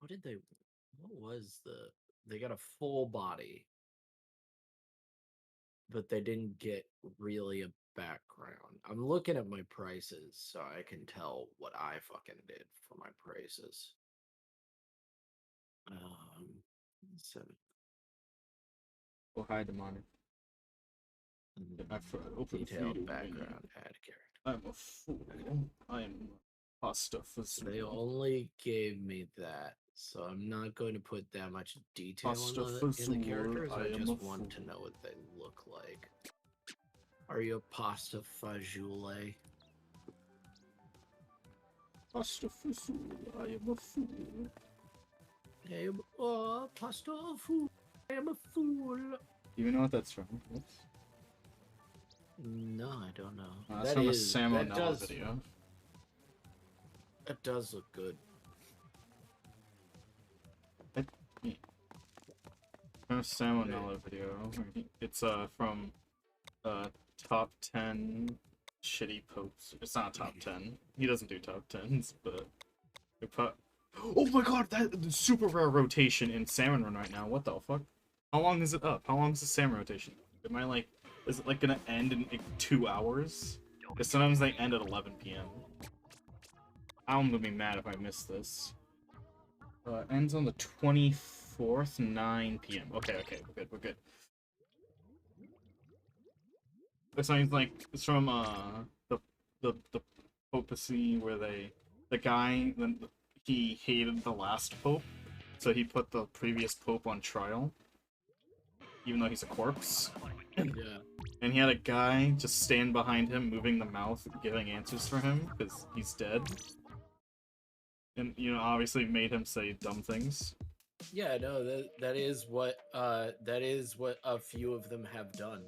What did they? What was the? They got a full body, but they didn't get really a background. I'm looking at my prices so I can tell what I fucking did for my prices. Seven. Oh, hi, demonic. I open for you to Detailed win. background add character. I'm a fool. I am pasta for They only gave me that, so I'm not going to put that much detail in the characters. I just want to know what they look like. Are you a pasta fagioli? Pasta fazool, I am a fool. Pasta fool. I am a fool. Do you know what that's from? Oops. No, I don't know. That's from a salmonella video. That does look good. From a salmonella video. It's from top 10 shitty popes. It's not top 10. He doesn't do top 10s, but oh my god, that super rare rotation in Salmon Run right now. What the fuck? How long is it up? How long is the salmon rotation? Is it like gonna end in like 2 hours? Because sometimes they end at 11 p.m. I'm gonna be mad if I miss this. Ends on the 24th, 9 p.m. Okay, we're good. This sounds like it's from the papacy where the guy he hated the last pope, so he put the previous pope on trial, even though he's a corpse. Yeah. And he had a guy just stand behind him, moving the mouth, giving answers for him because he's dead. And obviously made him say dumb things. Yeah, no, that is what a few of them have done.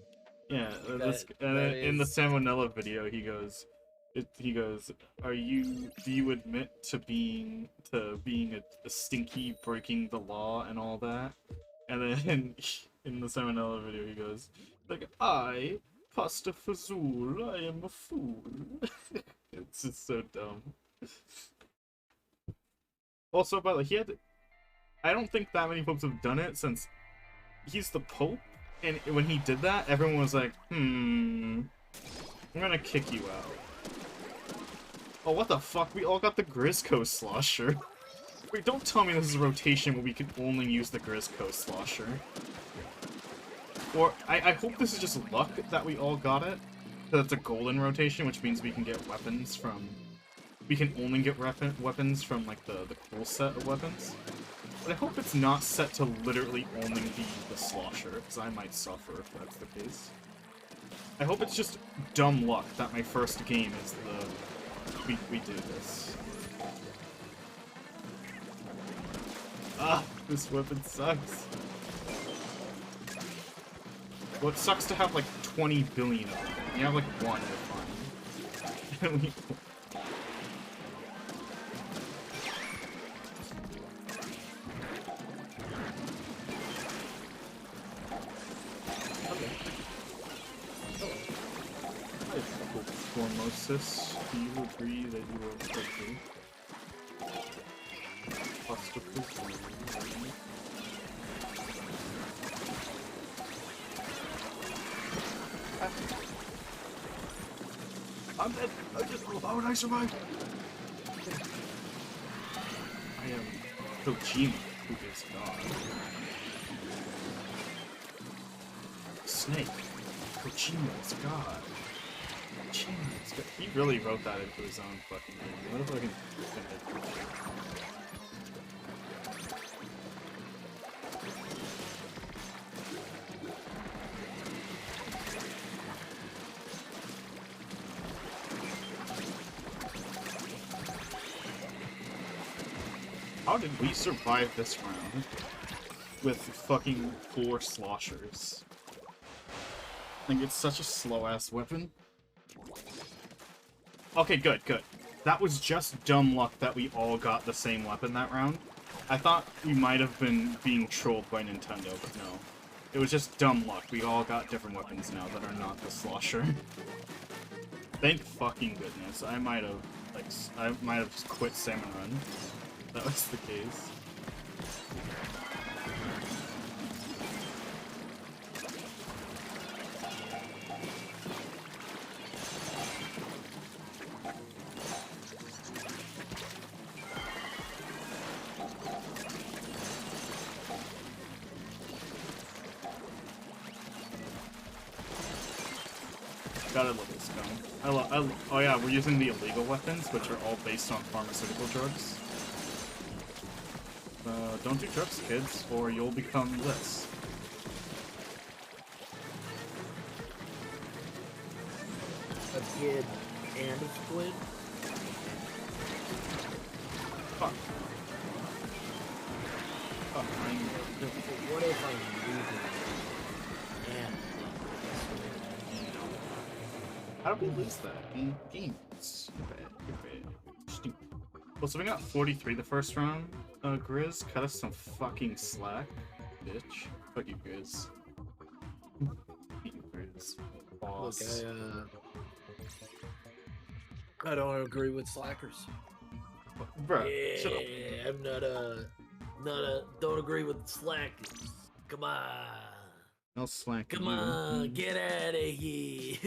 Yeah, in the Salmonella video, he goes, do you admit to being a stinky, breaking the law and all that? And then in the Salmonella video, he goes, like, I, pasta fazool, I am a fool. It's just so dumb. Also, by the way, I don't think that many popes have done it since he's the pope. And when he did that, everyone was like, I'm gonna kick you out. Oh, what the fuck? We all got the Grisco Slosher. Wait, don't tell me this is a rotation where we can only use the Grisco Slosher. Or, I hope this is just luck that we all got it. That it's a golden rotation, which means we can get weapons from... We can only get weapons from, like, the cool set of weapons. But I hope it's not set to literally only be the Slosher, because I might suffer if that's the case. I hope it's just dumb luck that my first game is we do this. Ah, this weapon sucks. Well, it sucks to have like 20 billion of them. You have like one, you're fine. Formosus, do you agree that you are okay? I'm dead! How would I survive? I am Kojima, who is God. Snake, Kojima is God. He really wrote that into his own fucking game. What if I can... How did we survive this round with fucking 4 sloshers? Like, it's such a slow-ass weapon. Okay, good. That was just dumb luck that we all got the same weapon that round. I thought we might have been being trolled by Nintendo, but no. It was just dumb luck. We all got different weapons now that are not the Slosher. Thank fucking goodness. I might have just quit Salmon Run. That was the case. Gotta love this gun. Oh yeah, we're using the illegal weapons, which are all based on pharmaceutical drugs. Don't do drugs, kids, or you'll become this. A kid and a squid? Fuck. Fuck, what if I'm losing and how did we lose that in games? Well, so we got 43 the first round. Grizz, cut us some fucking slack, bitch. Fuck you, Grizz. Fuck you, Grizz. Boss. Look, I don't agree with slackers. Bruh, yeah, shut up. I'm don't agree with slackers. Come on. No slack. Come on, get out of here.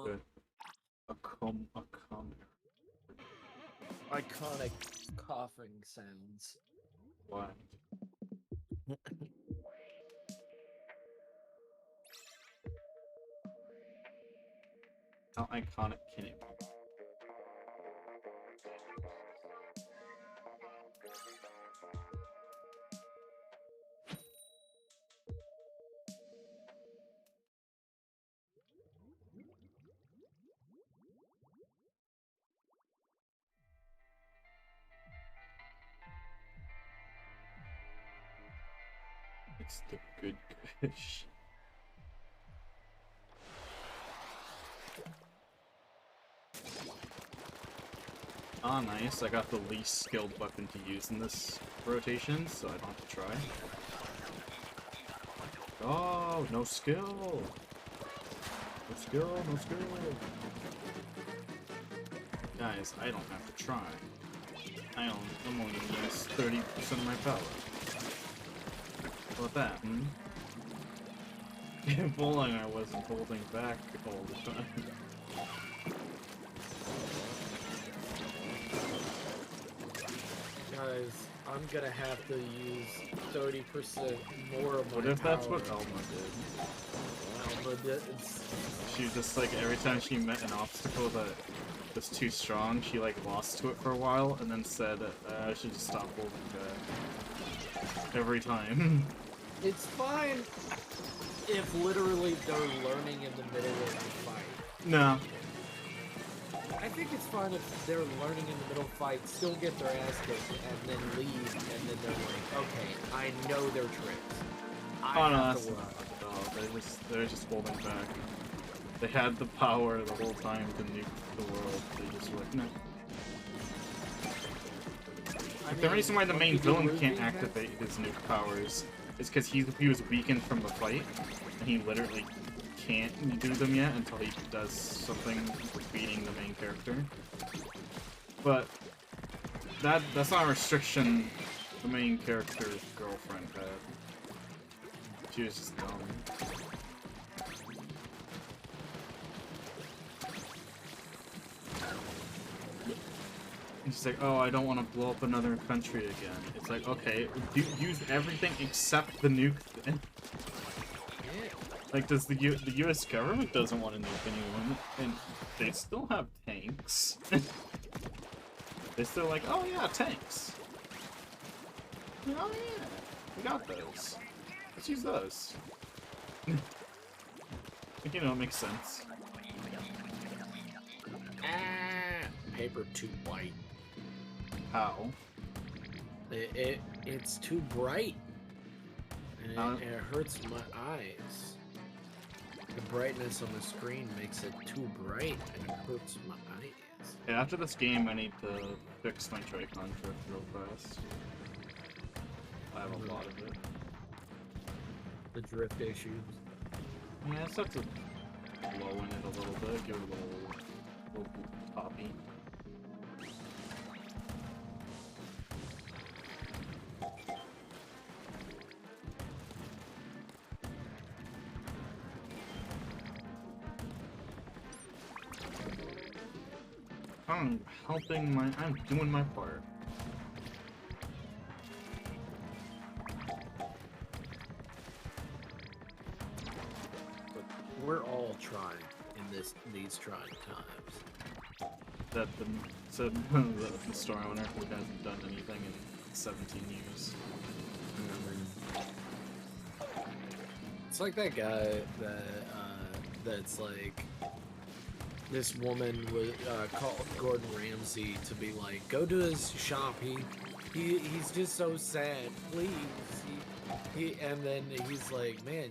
Good. A comment. Iconic coughing sounds. Why? How iconic can it be? It's the good fish. Ah, nice. I got the least skilled weapon to use in this rotation, so I don't have to try. Oh, no skill! No skill, no skill! Guys, I don't have to try. I'm only gonna use 30% of my power. How about that, hmm? If only I wasn't holding back all the time. Guys, I'm gonna have to use 30% more of my What if power. that's what Elma did? Elma did. She just, like, every time she met an obstacle that was too strong, she, like, lost to it for a while, and then said, I should just stop holding back. Every time. It's fine if literally they're learning in the middle of the fight. No. I think it's fine if they're learning in the middle of the fight, still get their ass kicked, and then leave, and then they're like, okay, I know their tricks. I have to work. No, they're just holding back. They had the power the whole time to nuke the world. They just were like, no. The reason why the main villain can't activate his nuke powers is because he was weakened from the fight, and he literally can't do them yet until he does something defeating the main character. But that's not a restriction the main character's girlfriend had. She was just dumb. And she's like, oh, I don't want to blow up another country again. It's like, okay, use everything except the nuke thing. Like, does the U.S. government doesn't want to nuke anyone, and they still have tanks. They're still like, oh yeah, tanks. Oh yeah, we got those. Let's use those. You know, it makes sense. Paper too white. How? It's too bright. And it hurts my eyes. The brightness on the screen makes it too bright and it hurts my eyes. Yeah, after this game, I need to fix my Joy-Con drift real fast. I have a lot of it. The drift issues. Yeah, I just have to blow in it a little bit, give it a little poppy. I'm doing my part. But we're all trying in these trying times. That the store owner who hasn't done anything in 17 years. It's like that guy that's like, this woman would call Gordon Ramsay to be like, go to his shop. He's just so sad. Please. And then he's like, man,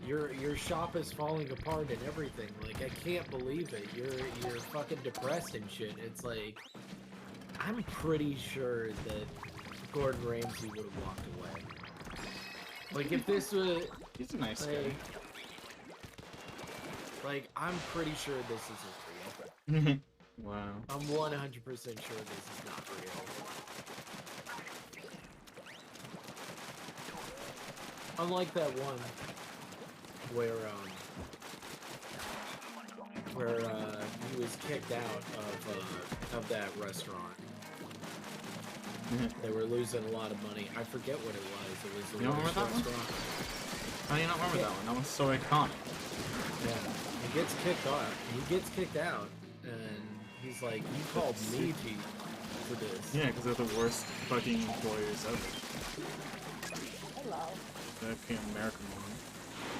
your shop is falling apart and everything. Like, I can't believe it. You're fucking depressed and shit. It's like, I'm pretty sure that Gordon Ramsay would have walked away. Like, if this was, he's a nice guy. Like, I'm pretty sure this isn't real. Wow. I'm 100% sure this is not real. Unlike that one where he was kicked out of that restaurant. They were losing a lot of money. I forget what it was. It was the you don't remember that restaurant. One? How do you not remember that one? That one's so iconic. Yeah. He gets kicked out. He gets kicked out, and he's like, "You called me for this." Yeah, because they're the worst fucking employers ever. Hello. They're the American one.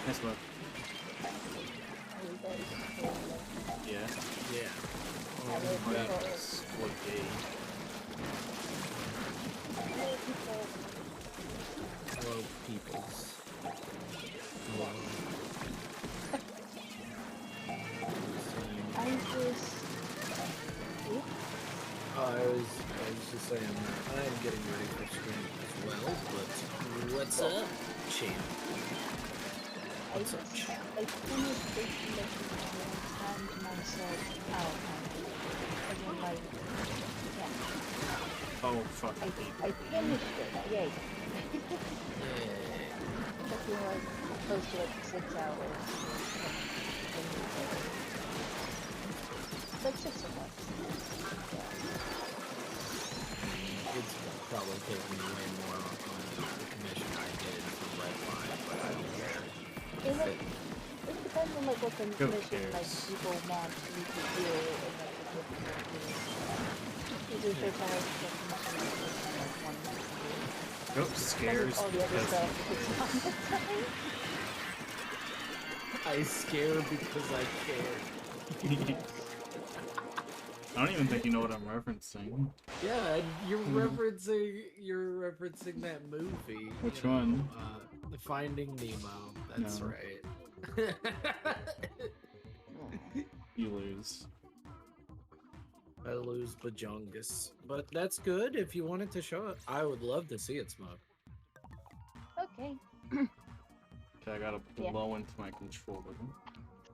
Nice one. Yeah. Yeah. What gay? Hello, peoples. Hello. I was just saying that I am getting ready for stream as well, but what's up, champ? What's up, champ? I finished this mission and myself out. And then like, yeah. Oh fuck. I finished it, yay. It took me like close to like 6 hours. Like 6 or more. It's probably taking me way more on the commission I did for Red Line, but I don't care. It depends on like what the mission like people want you to do and like the difficulty. Usually there's always like one mission. Nope, scares. All the other stuff takes a long time. I scare because I care. I don't even think you know what I'm referencing. Yeah, you're referencing that movie. Which one? Finding Nemo. That's No. right. You lose. I lose Bajongus. But that's good if you wanted to show it. I would love to see it, Smoke. Okay. Okay, I gotta blow into my controller.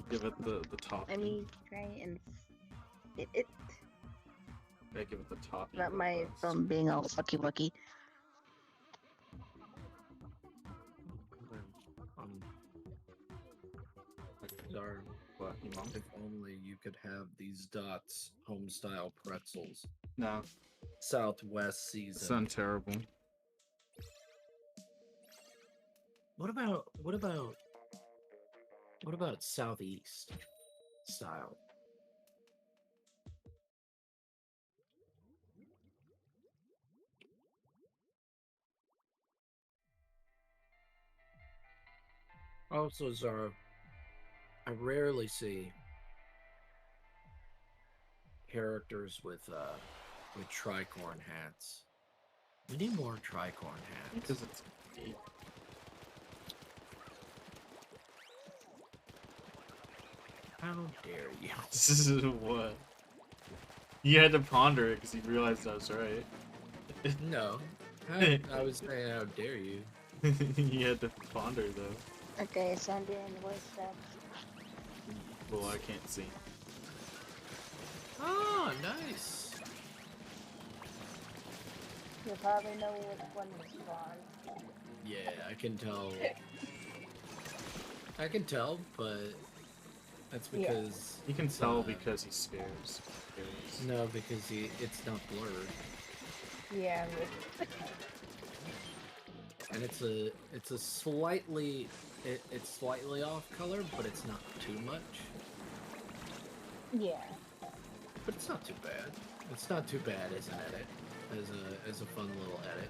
Give it the top. Let me try and it. I give it the top. Not my phone being all fucky wucky. Darn. What, you mom? If only you could have these dots, home style pretzels. No. Southwest season. Sound terrible. What about Southeast style? Also, Zara, I rarely see characters with tricorn hats. We need more tricorn hats. Because it's big. How dare you? This is what? You had to ponder it because you realized I was right. No. I was saying, how dare you? You had to ponder, though. Okay, so I'm doing the voice that. Well, I can't see. Oh, nice. You'll probably know which one is gone. Yeah, I can tell. I can tell, but that's because... You can tell because he scares. No, because it's not blurred. Yeah, and it's a slightly it's slightly off color, but it's not too much. yeah. But it's not too bad. It's not too bad as an edit, as a fun little edit.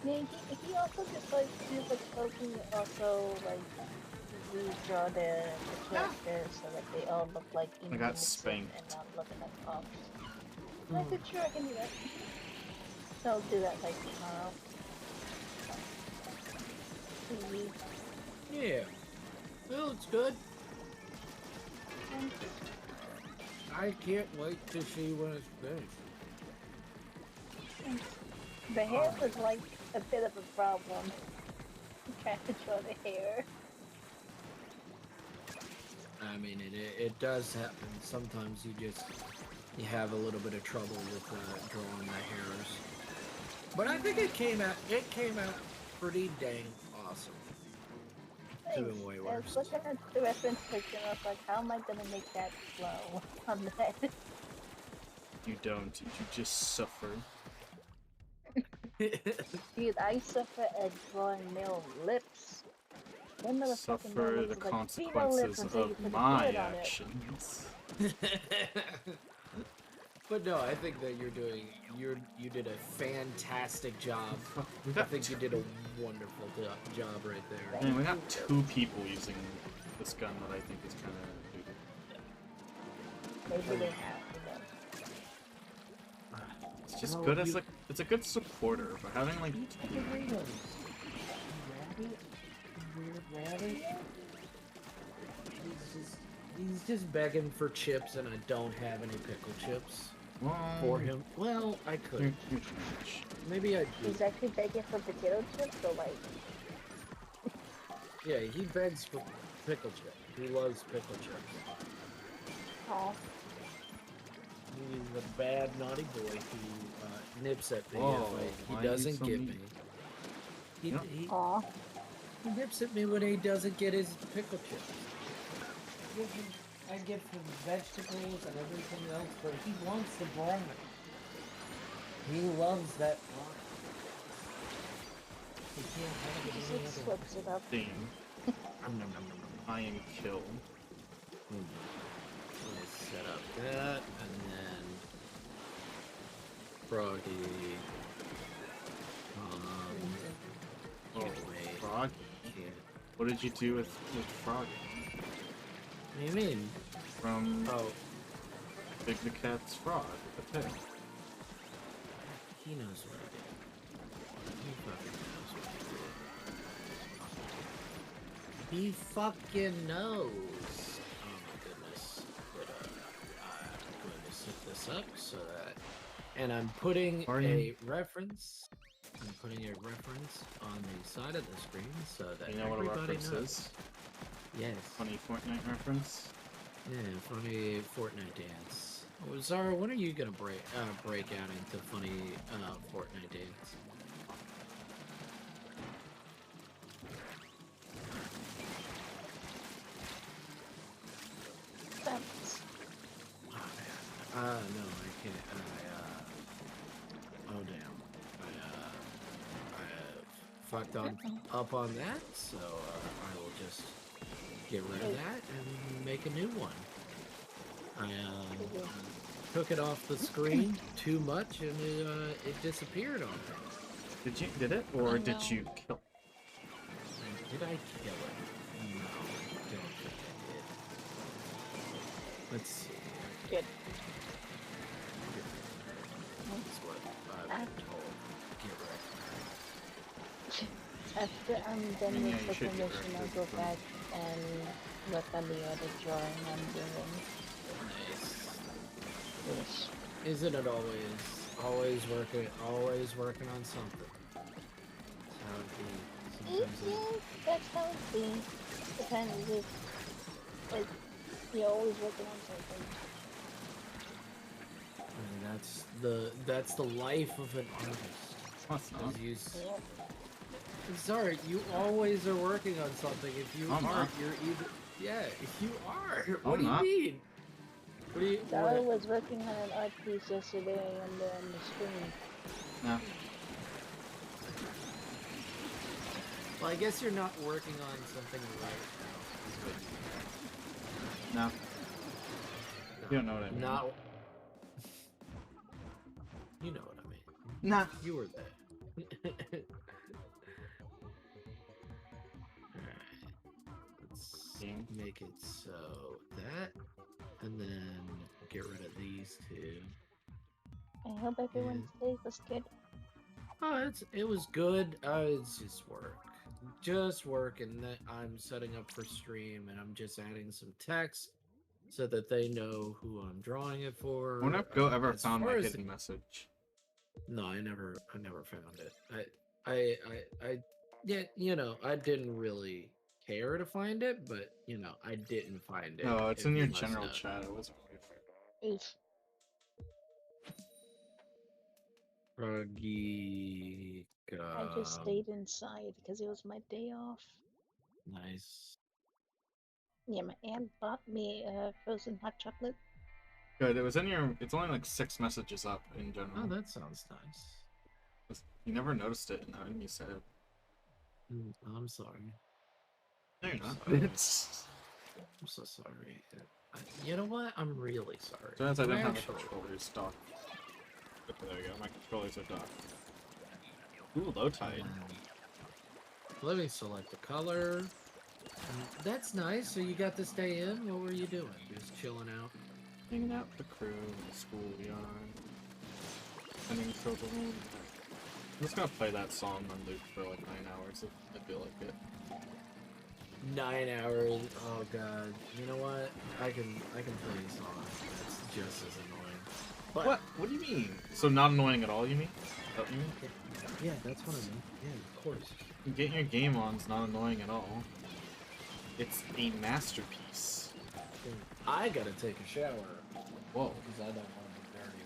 Yeah, he also just like he's like helping also like redraw the characters so that they all look like I got spanked. and not looking like cops. I said sure I can do that. So I'll do that like tomorrow. Yeah. Well, it's good. I can't wait to see when it's finished. The hair was like a bit of a problem. Trying to draw the hair. I mean, it does happen. Sometimes you have a little bit of trouble with drawing the hairs. But I think it came out pretty dang awesome. Could have been way worse. I was looking at the reference picture and I was like, how am I gonna make that flow on the head? You don't. You just suffer. Dude, I suffer at drawing male lips. Suffer the consequences of my actions. But no, I think that you did a fantastic job. I think you did a wonderful job right there. Man, we got 2 people using this gun that I think is kind of Maybe they have to go. It's just good as like it's a good supporter, but having like He's just begging for chips, and I don't have any pickle chips for him. Well, I could. Maybe I do. He's actually begging for potato chips, or like... Yeah, he begs for pickle chips. He loves pickle chips. Oh. He's a bad, naughty boy who nips at me if he doesn't get me. He nips at me when he doesn't get his pickle chips. I give him vegetables and everything else, but he wants the brine. He loves that brine. He can't have it any other way. Slips it up. I am killed. Let's set up that, and then Froggy. Oh wait. Froggy? What did you do with Froggy? What do you mean? From Big the Cat's frog, the pig. He knows what I did. He fucking knows what I did. He fucking knows. Oh my goodness. But I'm going to set this up so that, and I'm putting a reference. I'm putting a reference on the side of the screen so that you know what a reference is? Yes. Funny Fortnite reference? Yeah, funny Fortnite dance. Oh, Zara, when are you gonna break out into funny Fortnite dance? Thanks. Oh man. No, I can't. Oh damn. I fucked up on that, so I will just get rid of that and make a new one. I took it off the screen too much and it disappeared on me. Did it, or did you kill it? Did I kill it? Let's see. Good. That's what I've been told. Get After I'm done with the commission, I'll go back and work on the other drawing I'm doing. Nice. Yes. Isn't it always working on something? That's how it be. Yeah, that's how it be. Depends if, like, you're always working on something. And that's the life of an artist. What's not? Sorry, you always are working on something. If you aren't, you're either... Yeah, if you are. What do you mean? What do you... I was working on an art piece yesterday on the stream. No. Well, I guess you're not working on something right now. No. You don't know what I mean. Not... You know what I mean. Nah. You were there. Make it so that, and then get rid of these two. I hope everyone's day was good. Oh, it was good. It's just work, and that I'm setting up for stream, and I'm just adding some text so that they know who I'm drawing it for. I wonder if Go ever found my hidden message. No, I never found it. Yeah, you know, I didn't really care to find it, but you know, I didn't find it. No, it's in your general chat. It wasn't really Froggy. I just stayed inside because it was my day off. Nice. Yeah, my aunt bought me frozen hot chocolate. Good. It was in your. It's only like 6 messages up in general. Oh, that sounds nice. You never noticed it, and you said it. I'm sorry. No, you're not. I'm so sorry. You know what? I'm really sorry. Sometimes I didn't have a controller stock. There we go. My controllers are docked. Ooh, low tide. Let me select the color. That's nice. So you got to stay in? What were you doing? Just chilling out? Hanging out with the crew in the schoolyard. Spending so alone. I'm just gonna play that song on loop for like 9 hours if I feel like it. 9 hours? Oh god. You know what? I can play a song that's just as annoying. But What do you mean? So not annoying at all, you mean? Is that what you mean? Yeah, that's what I mean. Yeah, of course. Getting your game on is not annoying at all. It's a masterpiece. I gotta take a shower. Whoa. Because I don't want to be dirty.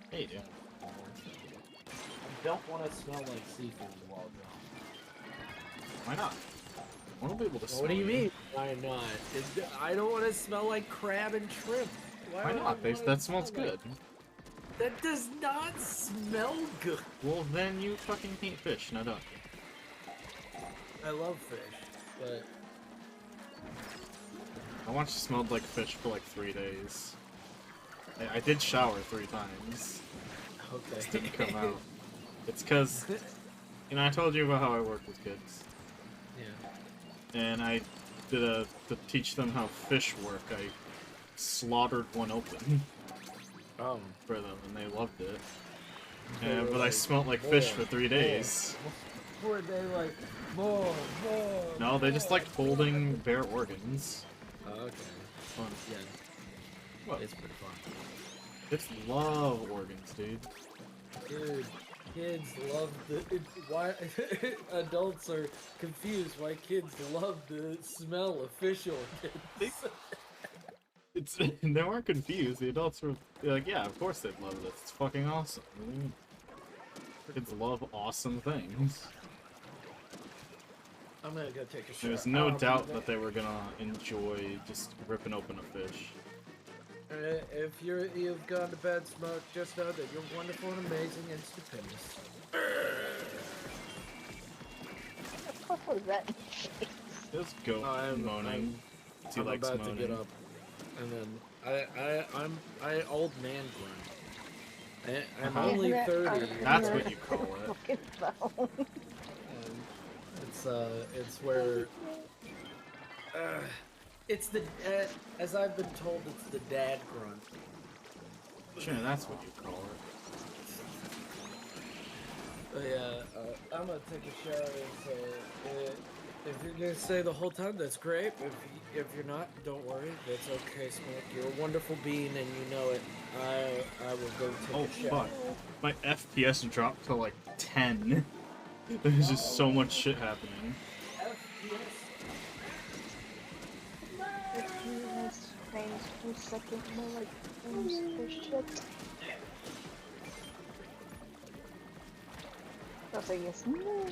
Hey, dude. I don't want to smell like seafood while gone. Why not? I won't be able to smell. What do you mean? Why not? I don't want to smell like crab and shrimp. Why not? That smells good. That does not smell good. Well, then you fucking hate fish. No, don't. I love fish, but... I once smelled like fish for like 3 days. I did shower 3 times. Okay. It didn't come out. It's because, you know, I told you about how I work with kids. Yeah. And I did to teach them how fish work, I slaughtered one open. For them, and they loved it. But like, I smelled like fish for 3 days. Were they like, more? No, they just liked holding bare organs. Oh, okay. Fun. Yeah. What? It's pretty fun. Kids love organs, dude. Dude, kids love why adults are confused why kids love the smell of fish organs. They weren't confused. The adults were like, yeah, of course they'd love this. It's fucking awesome. Kids love awesome things. I'm gonna go take a shower. There's no doubt that they were gonna enjoy just ripping open a fish. If you've gone to bed, Smoke, just know that you're wonderful and amazing and stupendous. What was that? Just go moaning. I'm about to get up, and then I old man grunt. I'm only 30. That's what you call it. It's It's where It's the as I've been told, it's the dad grunt. Sure, that's what you call it. But yeah, I'm gonna take a shower. So if you're gonna stay the whole time, that's great. If you're not, don't worry. That's okay, Smoke. You're a wonderful being, and you know it. I will go take a shower. Fuck. My FPS dropped to like 10. There's just so much shit happening. FPS frames per second, more like frames per shit. I'll say yes. No.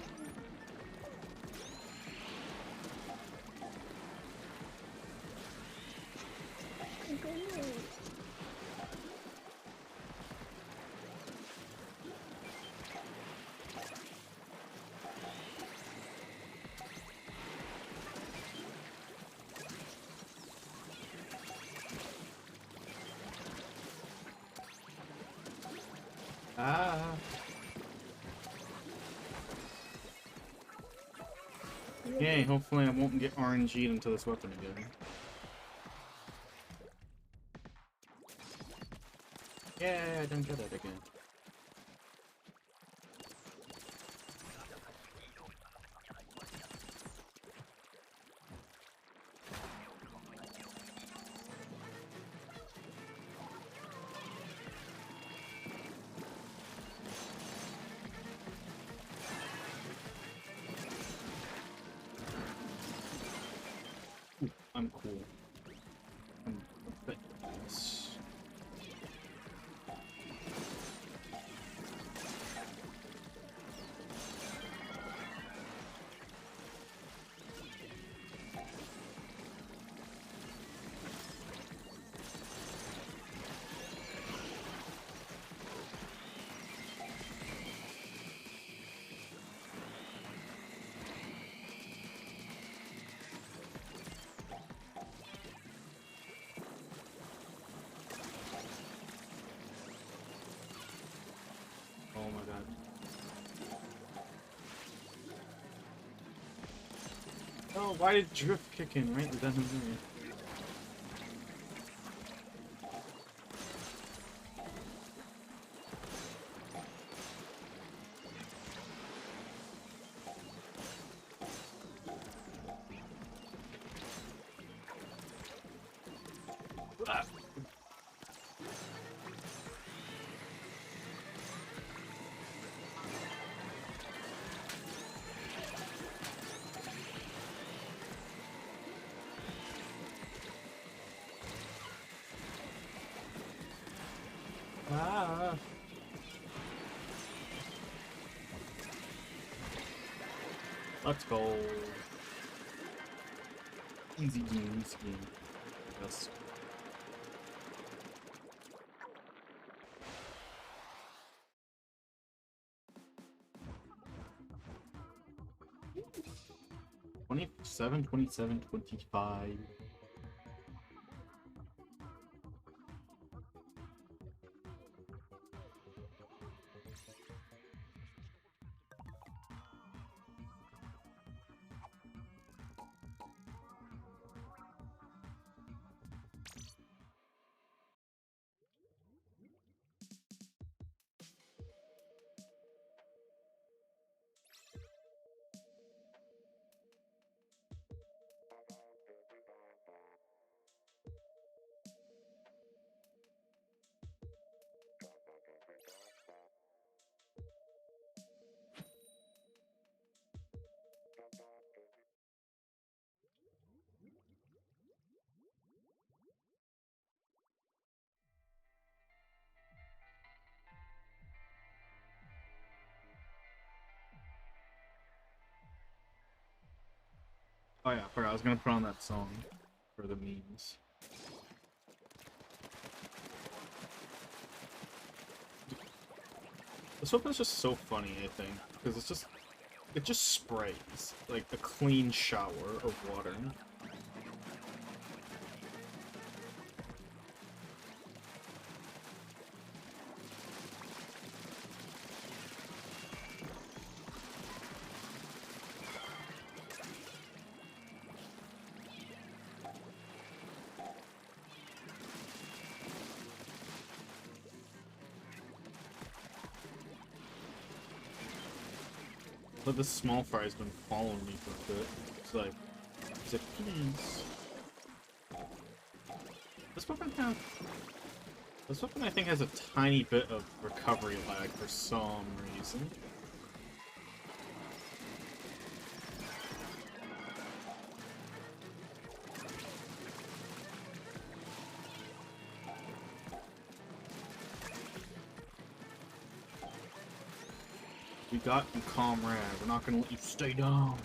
Ah. Yay, hopefully I won't get RNG'd into this weapon again. Yeah, I don't get it again. I'm cool. I'm a bit nice. Oh my god. Oh, why did drift kick in right then and there? Ah. Ah. Let's go. Easy game, easy game. Yes. $27, $27, $25. Oh yeah, I forgot I was gonna put on that song for the memes. This weapon's just so funny, I think, because it just sprays like a clean shower of water. But this small fry's been following me for a bit. It's like, please. This weapon I think has a tiny bit of recovery lag for some reason. We got you, comrade. We're not gonna let you stay down.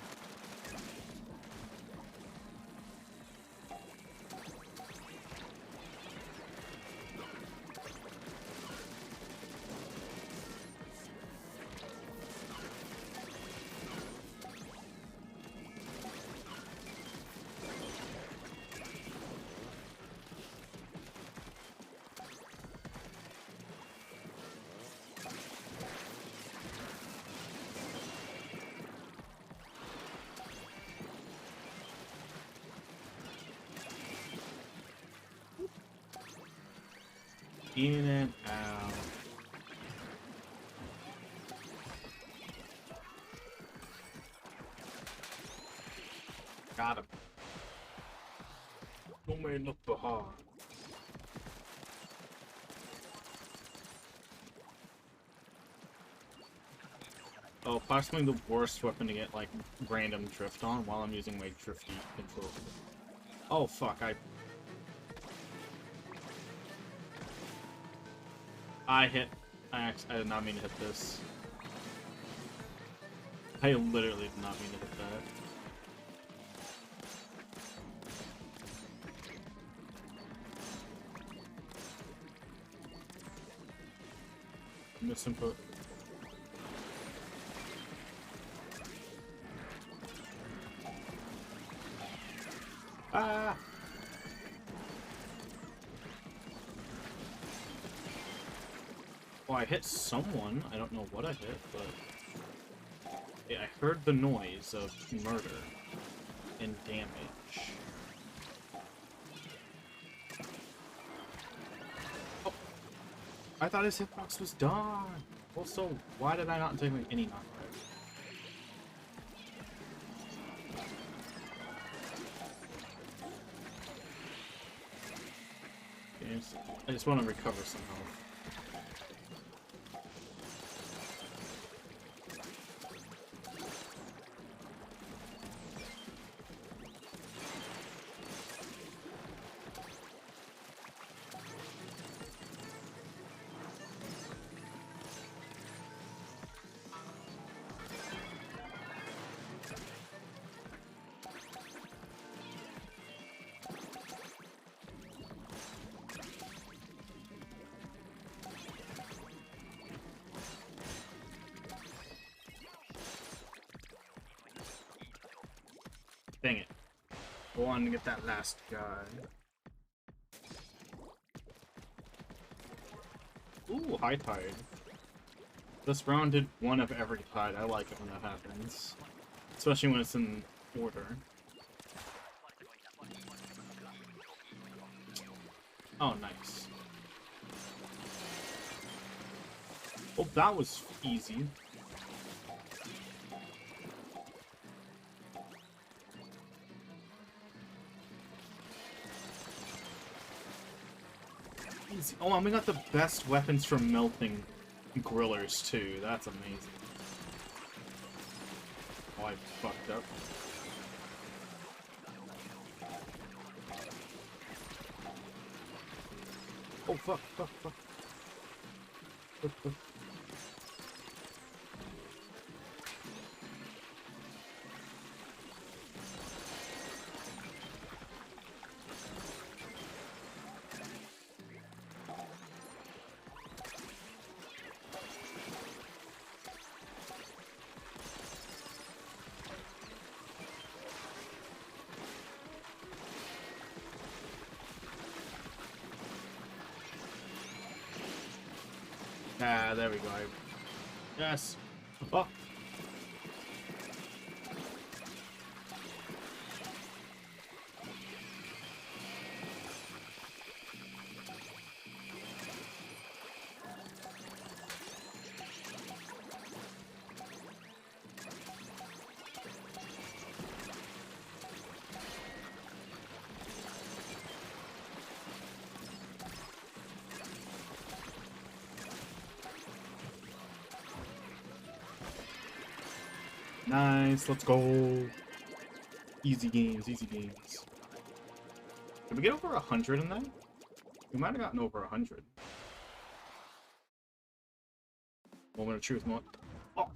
In and out. Got him. No man look behind. Oh, possibly the worst weapon to get like random drift on while I'm using my drifty control. Oh fuck, I did not mean to hit this. I literally did not mean to hit that. Misinput. Ah! Well, I hit someone. I don't know what I hit, but yeah, I heard the noise of murder and damage. Oh, I thought his hitbox was done. Well, so why did I not take like any knockback? Okay, I just want to recover some health. Dang it. I wanted to get that last guy. Ooh, high tide. This round did one of every tide. I like it when that happens. Especially when it's in order. Oh, nice. Oh, that was easy. Oh, and we got the best weapons from melting grillers, too. That's amazing. Oh, I fucked up. Oh, fuck. Ah, there we go. Yes. Oh. Nice, let's go. Easy games, easy games. Did we get over 100 in that? We might have gotten over 100. Moment of truth, moment. Oh.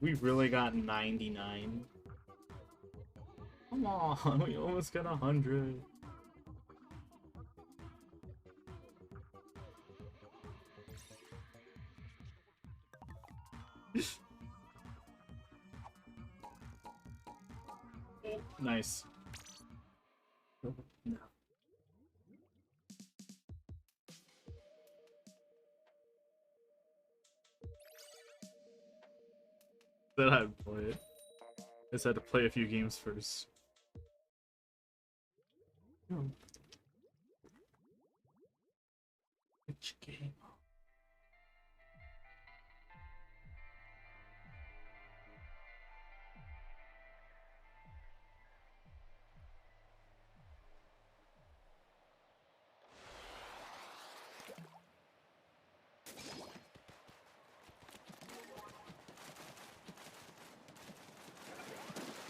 We really got 99. Come on, we almost got 100. Nice. No. Then I'd play it. I just had to play a few games first. Which game?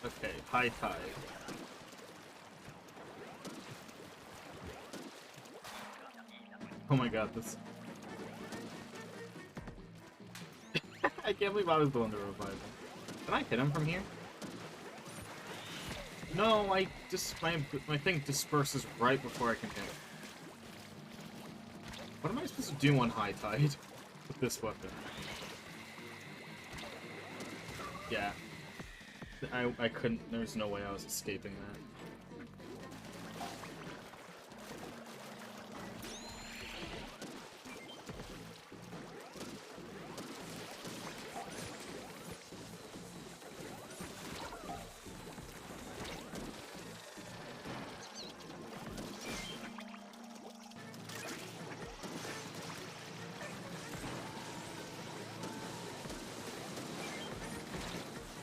Okay, high tide. Oh my god, this... I can't believe I was the one to revive him. Can I hit him from here? No, my thing disperses right before I can hit him. What am I supposed to do on high tide with this weapon? Yeah. I couldn't, there's no way I was escaping that.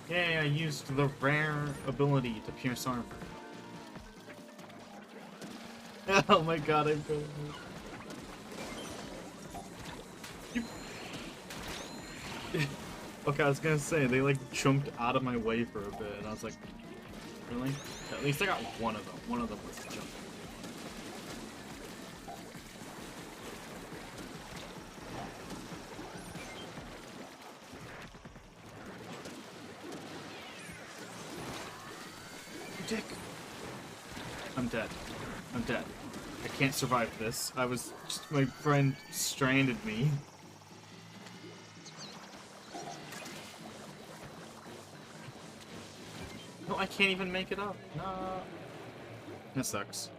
Yay, I used the rare ability to pierce armor. Oh my god, I'm going. Okay, I was gonna say, they like jumped out of my way for a bit, and I was like, really? At least I got one of them. One of them was jumping. Dick. I'm dead. I'm dead. I can't survive this. I was just, my friend stranded me. No, I can't even make it up. No. That sucks.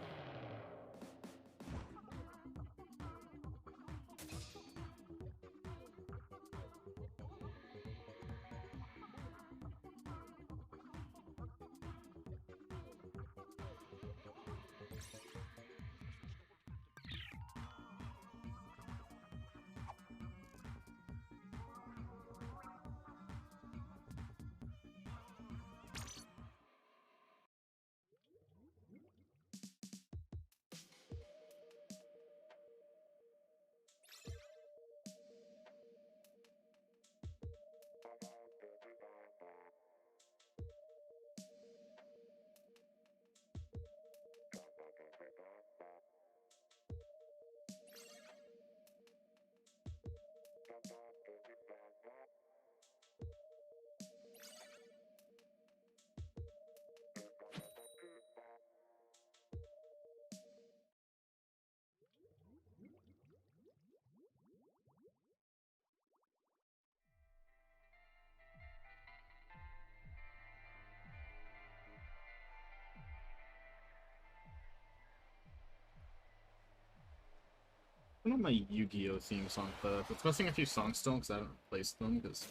I don't have my Yu-Gi-Oh theme song put up. It's missing a few songs still because I haven't replaced them because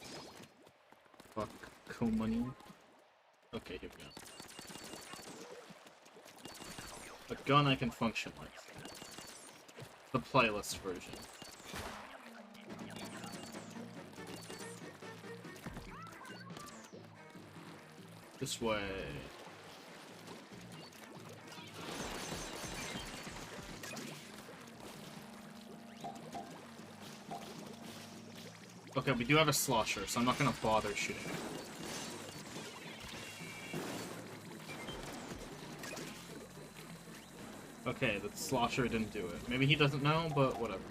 fuck cool money. Okay, here we go. A gun I can function with. The playlist version. This way. Okay, we do have a slosher, so I'm not gonna bother shooting. Okay, the slosher didn't do it. Maybe he doesn't know, but whatever.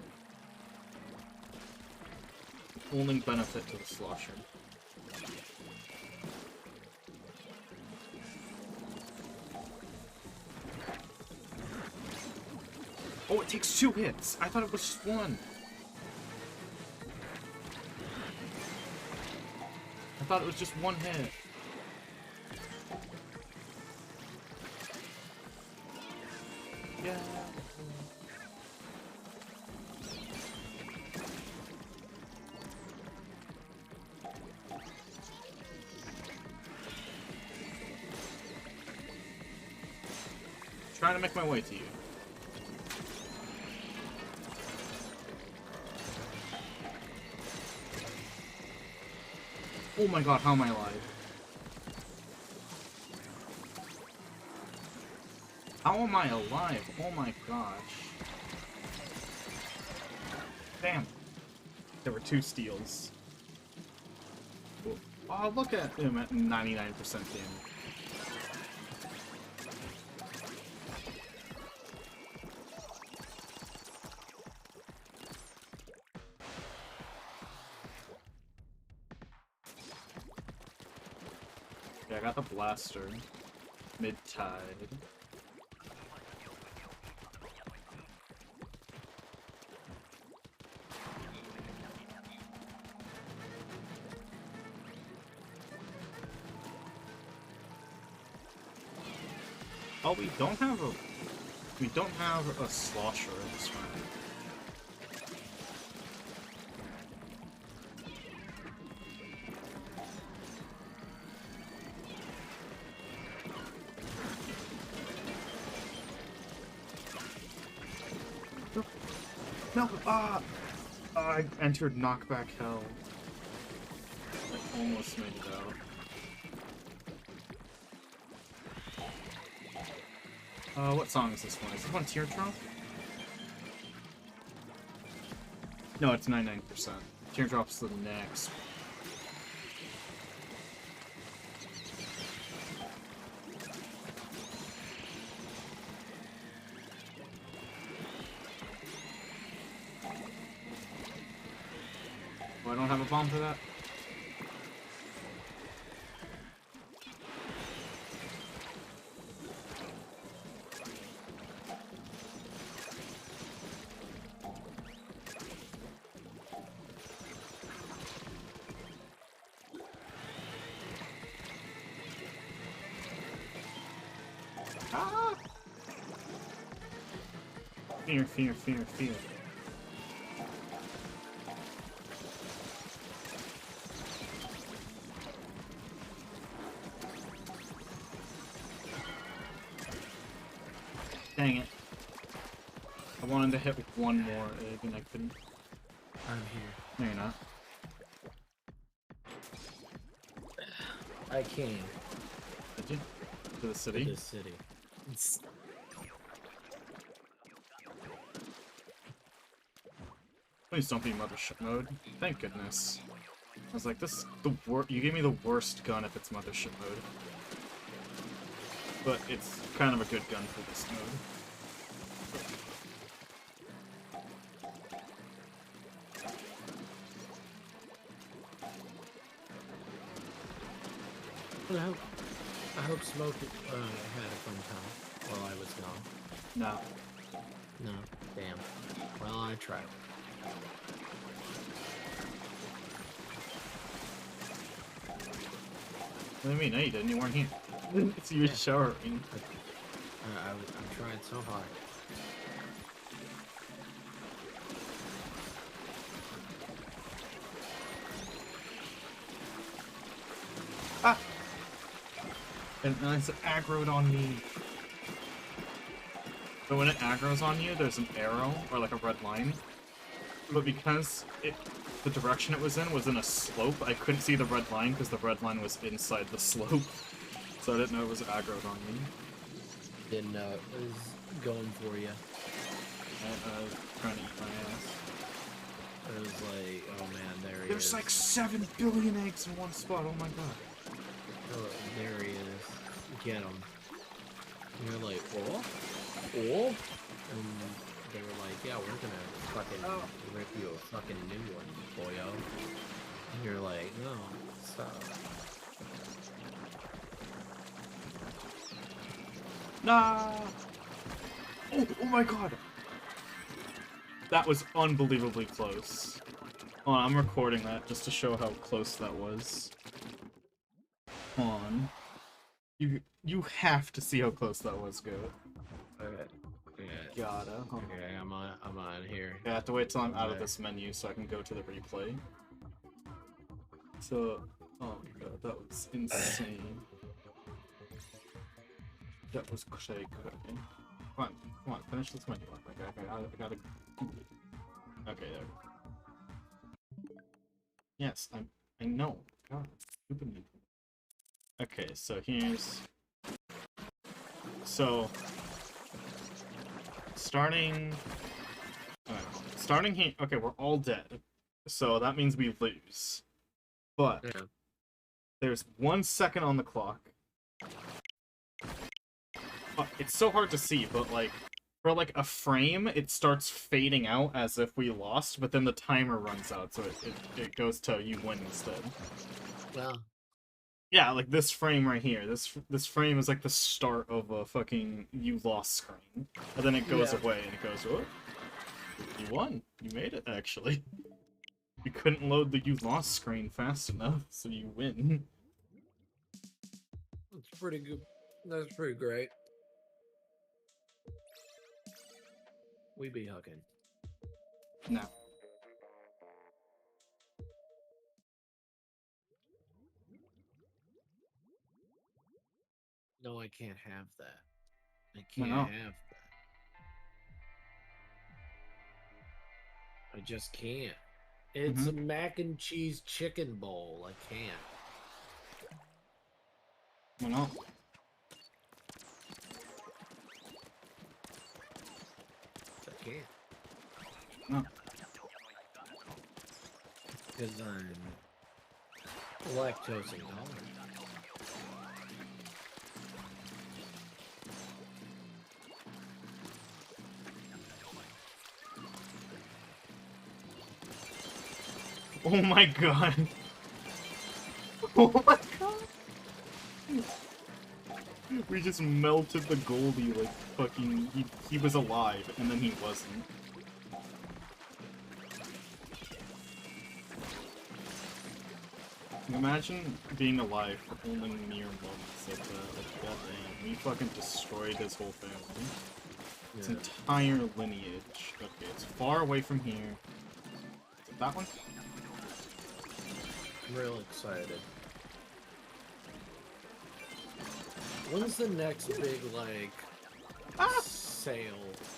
Only benefit to the slosher. Oh, it takes 2 hits! I thought it was just 1! I thought it was just 1 hit. Yeah. Trying to make my way to you. Oh my god, how am I alive? How am I alive? Oh my gosh. Damn. There were 2 steals. Oh, look at him at 99% damage. Yeah, I got the blaster. Mid-tide. Oh, we don't have a slosher this round. No! I entered knockback hell. I almost made it out. What song is this one? Is this one Teardrop? No, it's 99%. Teardrop's the next. Oh, I don't have a bomb for that? Ah! Fear, fear, fear, fear. Dang it. I wanted to hit with one more egg and I couldn't. I'm here. No, you're not. I came. Did you? To the city? To the city. Please don't be mothership mode. Thank goodness. I was like, this you gave me the worst gun if it's mothership mode. But it's kind of a good gun for this mode. Well, I hope Smoke had a fun time while I was gone. No. No. Damn. Well, I tried. What do you mean? No, you didn't. You weren't here. It's you showering. I tried so hard. Ah! And it's aggroed on me. But when it aggroes on you, there's an arrow, or like a red line. But because the direction it was in a slope, I couldn't see the red line because the red line was inside the slope. So I didn't know it was aggroed on me. Didn't know it was going for you. I was trying to eat my ass. It was like, oh man, there he There's is. like 7 billion eggs in one spot, oh my god. Oh, there he is. Get him. And you're like, oh? Oh? And they were like, yeah, we're gonna fucking rip you a fucking new one, boyo. And you're like, no, stop. Nah! Oh my god! That was unbelievably close. Hold on, I'm recording that just to show how close that was. Hold on. You have to see how close that was, Goat. Okay. Yeah. Gotta. Okay, I'm on here. I have to wait till I'm out of this menu so I can go to the replay. So, oh my god, that was insane. That was crazy. Come on, finish this menu up. I gotta. Okay, there. Yes, I know. God, stupid me. Okay, so here's. So. Starting here. Okay, we're all dead. So that means we lose. But there's 1 second on the clock. It's so hard to see, but like for like a frame, it starts fading out as if we lost, but then the timer runs out, so it goes to you win instead. Well. Yeah, like this frame right here. This frame is like the start of a fucking you lost screen. And then it goes away and it goes, oh, you won. You made it, actually. You couldn't load the you lost screen fast enough, so you win. That's pretty good. That's pretty great. We be hugging. No. No, I can't have that. I can't have that. I just can't. It's a mac and cheese chicken bowl. I can't. Why not? I can't. No. Because I'm lactose intolerant. Oh my god. Oh my god. We just melted the Goldie like fucking he was alive and then he wasn't. Imagine being alive for only mere moments like that. Like, goddamn, we fucking destroyed his whole family. Its entire lineage. Okay, it's far away from here. Is it that one? I'm real excited. When's the next big, like, sale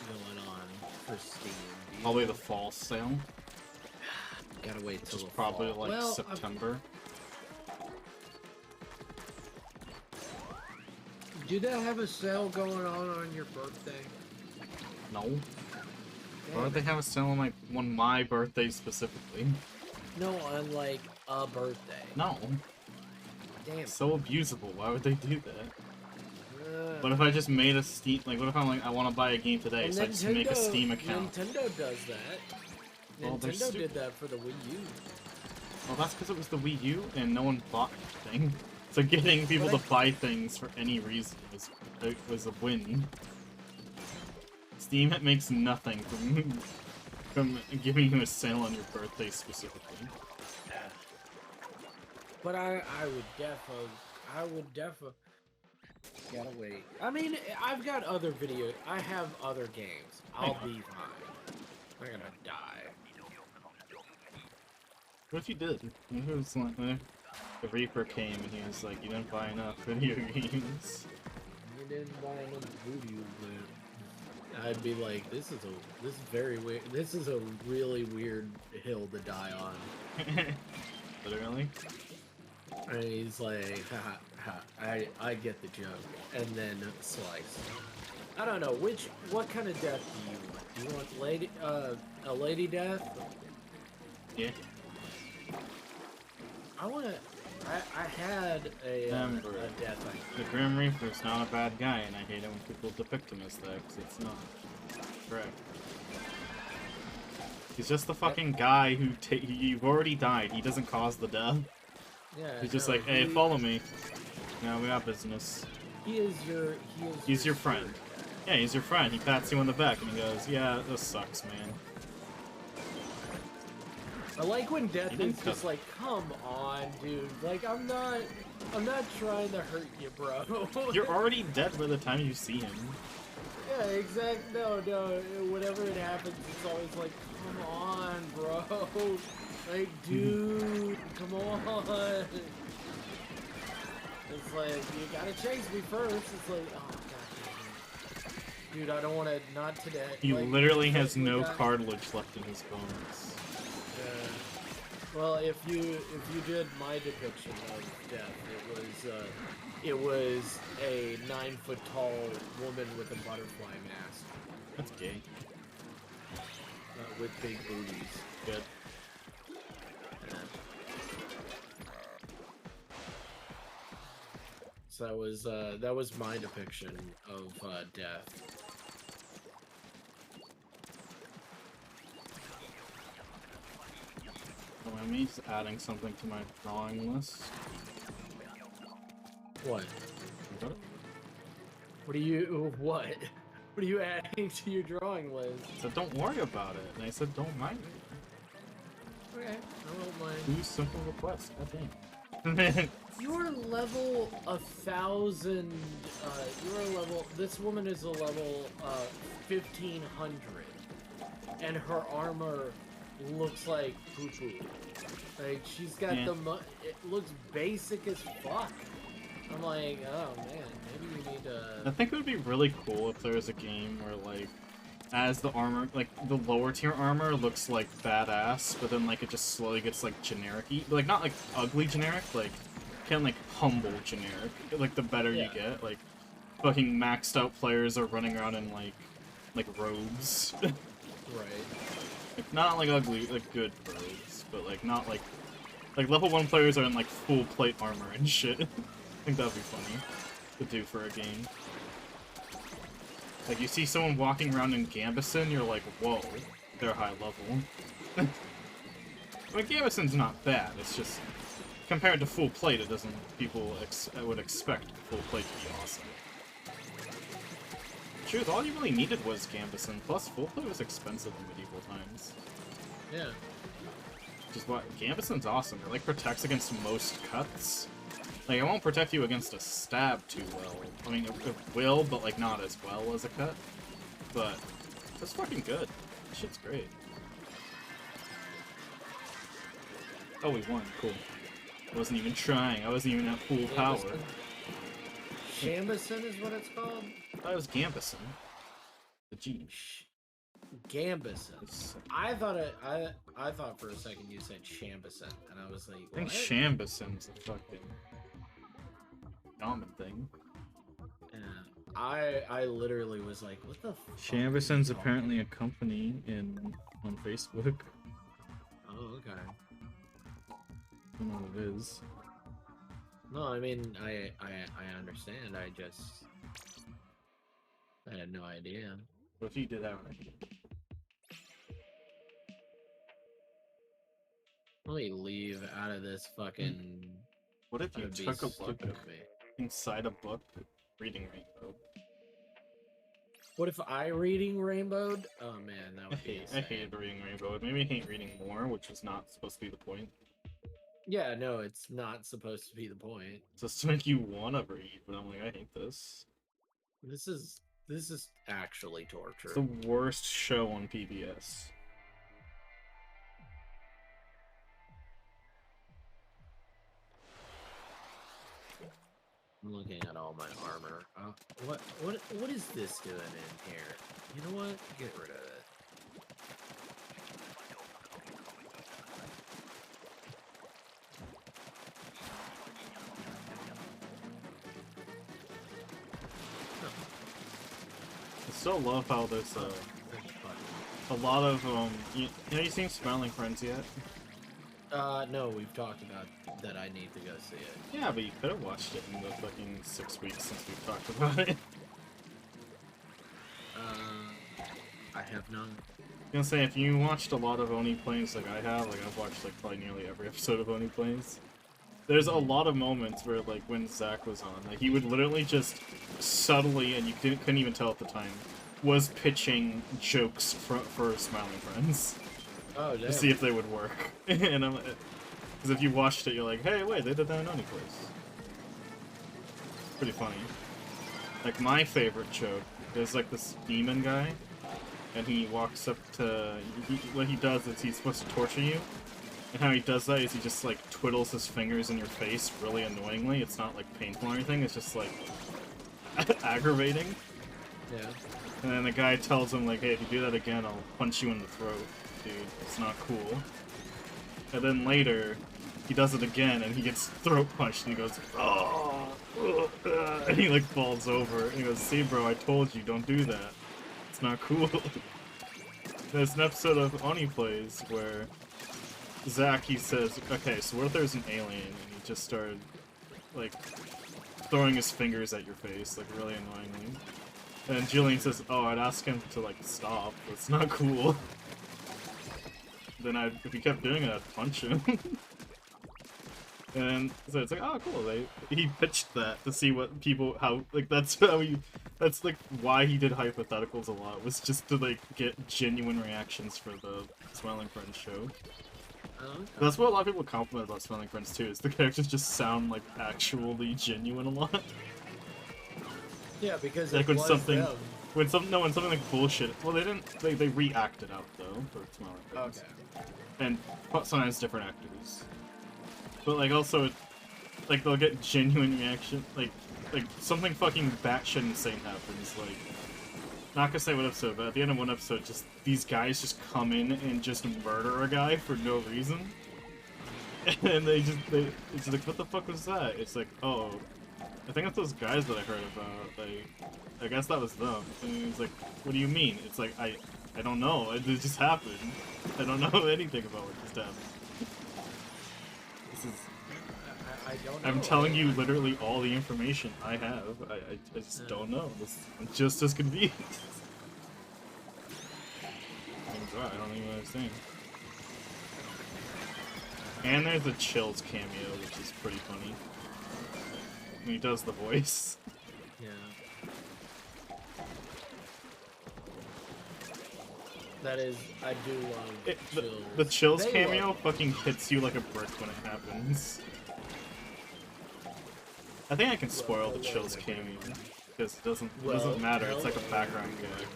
going on for Steam? Probably the fall sale. Gotta wait till the probably fall. like September. Do they have a sale going on your birthday? No. Why would they have a sale on my birthday specifically? No, on like a birthday. No. Damn. It's so abusable. Why would they do that? What if I just made a Steam? Like, what if I'm like, I want to buy a game today, well, so I just make a Steam account? Nintendo does that. Well, Nintendo did that for the Wii U. Well, that's because it was the Wii U, and no one bought anything. So getting people to buy things for any reason was a win. Steam makes nothing from giving you a sale on your birthday specifically. But I would defo gotta wait. I mean, I've got other videos. I have other games. I'll be fine. I'm not gonna die. What if you did? What if it was like, the Reaper came and he was like, you didn't buy enough video games. You didn't buy enough video games. I'd be like, this is very weird. This is a really weird hill to die on. Literally? And he's like, ha ha, I get the joke. And then slice. I don't know, what kind of death do you want? Do you want a lady death? Yeah. I wanna, I had a death. The Grim Reaper's not a bad guy, and I hate it when people depict him as that, because it's not. Correct. He's just the fucking guy who you've already died. He doesn't cause the death. Yeah. He's just like, hey, follow me. Now we got business. He's your friend. Yeah, he's your friend. He pats you on the back and he goes, yeah, this sucks, man. I like when death is just like, come on, dude. Like, I'm not trying to hurt you, bro. You're already dead by the time you see him. Yeah, exactly. No. Whenever it happens, it's always like, come on, bro. Like, dude, come on. It's like, you gotta chase me first. It's like, oh, god. Dude, I don't want to, not today. He like, literally has no cartilage left in his bones. Well, if you did my depiction of death, it was a 9-foot-tall woman with a butterfly mask. That's gay. With big booties. Good. So that was my depiction of death. So I'm just adding something to my drawing list. What? What are you adding to your drawing list? I said, don't worry about it. And I said, don't mind it. Okay, I don't mind. Two simple requests. God damn. You're level 1,000. This woman is a level 1,500, and her armor looks like poo-poo. Like, she's got it looks basic as fuck. I'm like, oh man, maybe you need to... I think it would be really cool if there was a game where, like, as the armor, like, the lower tier armor looks, like, badass, but then, like, it just slowly gets, like, generic-y. Like, not, like, ugly generic, like, kind of, like, humble generic. Like, the better you get, like, fucking maxed out players are running around in, like robes. Right. Like, not, like, ugly, like, good robes, but, like, not, like level 1 players are in, like, full plate armor and shit. I think that'd be funny to do for a game. Like, you see someone walking around in Gambison, you're like, whoa, they're high level. I mean, Gambison's not bad, it's just, compared to full plate, it doesn't, people would expect full plate to be awesome. Truth, all you really needed was Gambison, plus full plate was expensive in medieval times. Yeah. Which is why, Gambison's awesome, it, like, protects against most cuts. Like, it won't protect you against a stab too well. I mean, it will, but, like, not as well as a cut. But, it's fucking good. This shit's great. Oh, we won. Cool. I wasn't even trying. I wasn't even at full power. Shambison is what it's called? I thought it was Gambison. The G. Gambison. I thought for a second you said Shambison, and I was like, what? I think Shambison's a fucking common thing. Yeah. I literally was like, what the fuck? Shambison's apparently a company on Facebook. Oh, okay. I don't know what it is. No, I mean, I understand. I had no idea. What if you did have an idea? Let me leave out of this fucking... What if you took a book inside a book reading Rainbow? What if I reading Rainbowed? Oh man, that would be insane. I hated reading Rainbow. It made me hate reading more, which is not supposed to be the point. Yeah, no, it's not supposed to be the point. It's just to make you wanna read, but I'm like, I hate this. This is actually torture. It's the worst show on PBS. I'm looking at all my armor. What is this doing in here? You know what? Get rid of it. I still love how there's a lot of you know, you seen Smiling Friends yet? No, we've talked about that I need to go see it. Yeah, but you could have watched it in the fucking 6 weeks since we've talked about it. I have not. I was gonna say, if you watched a lot of Oni Plays like I have, like I've watched like probably nearly every episode of Oni Plays, there's a lot of moments where like when Zach was on, like he would literally just subtly, and you couldn't even tell at the time, was pitching jokes for Smiling Friends. Oh, damn. To see if they would work. And I'm, because if you watched it, you're like, hey, wait, they did that in Oni Plays. Pretty funny. Like my favorite joke, there's like this demon guy, and he walks up to, what he does is he's supposed to torture you, and how he does that is he just like twiddles his fingers in your face really annoyingly. It's not like painful or anything, it's just like aggravating. Yeah. And then the guy tells him like, hey, if you do that again, I'll punch you in the throat, dude. It's not cool. And then later, he does it again, and he gets throat punched, and he goes, oh, and he like falls over, and he goes, see bro, I told you, don't do that. It's not cool. There's an episode of Oni Plays where Zach, he says, okay, so what if there's an alien, and he just started, like, throwing his fingers at your face, like, really annoyingly. And Jillian says, oh, I'd ask him to, like, stop. It's not cool. Then if he kept doing it, I'd punch him. And so it's like, oh, cool. He pitched that to see what people, that's like, why he did hypotheticals a lot, was just to, like, get genuine reactions for the Smiling Friends show. Okay. That's what a lot of people compliment about Smiling Friends, too, is the characters just sound, like, actually genuine a lot. Yeah, because like it when was something, them. when something like bullshit. Well, they reacted out though for Smiling Friends. Okay. And sometimes different actors. But like also, like they'll get genuine reaction. Like something fucking batshit insane happens. Like, not gonna say what episode, but at the end of one episode, just these guys just come in and just murder a guy for no reason. And it's like, what the fuck was that? It's like, oh, I think it's those guys that I heard about. Like, I guess that was them. And he's like, what do you mean? It's like, I don't know. It just happened. I don't know anything about what just happened. This is... I don't know. I'm telling you literally all the information I have. I just don't know. I'm just as confused. Oh god, I don't even understand. And there's a Chills cameo, which is pretty funny. He does the voice. Yeah. That is, I do love Chills. The Chills cameo fucking hits you like a brick when it happens. I think I can spoil the Chills cameo, because it doesn't matter, it's like a background gag.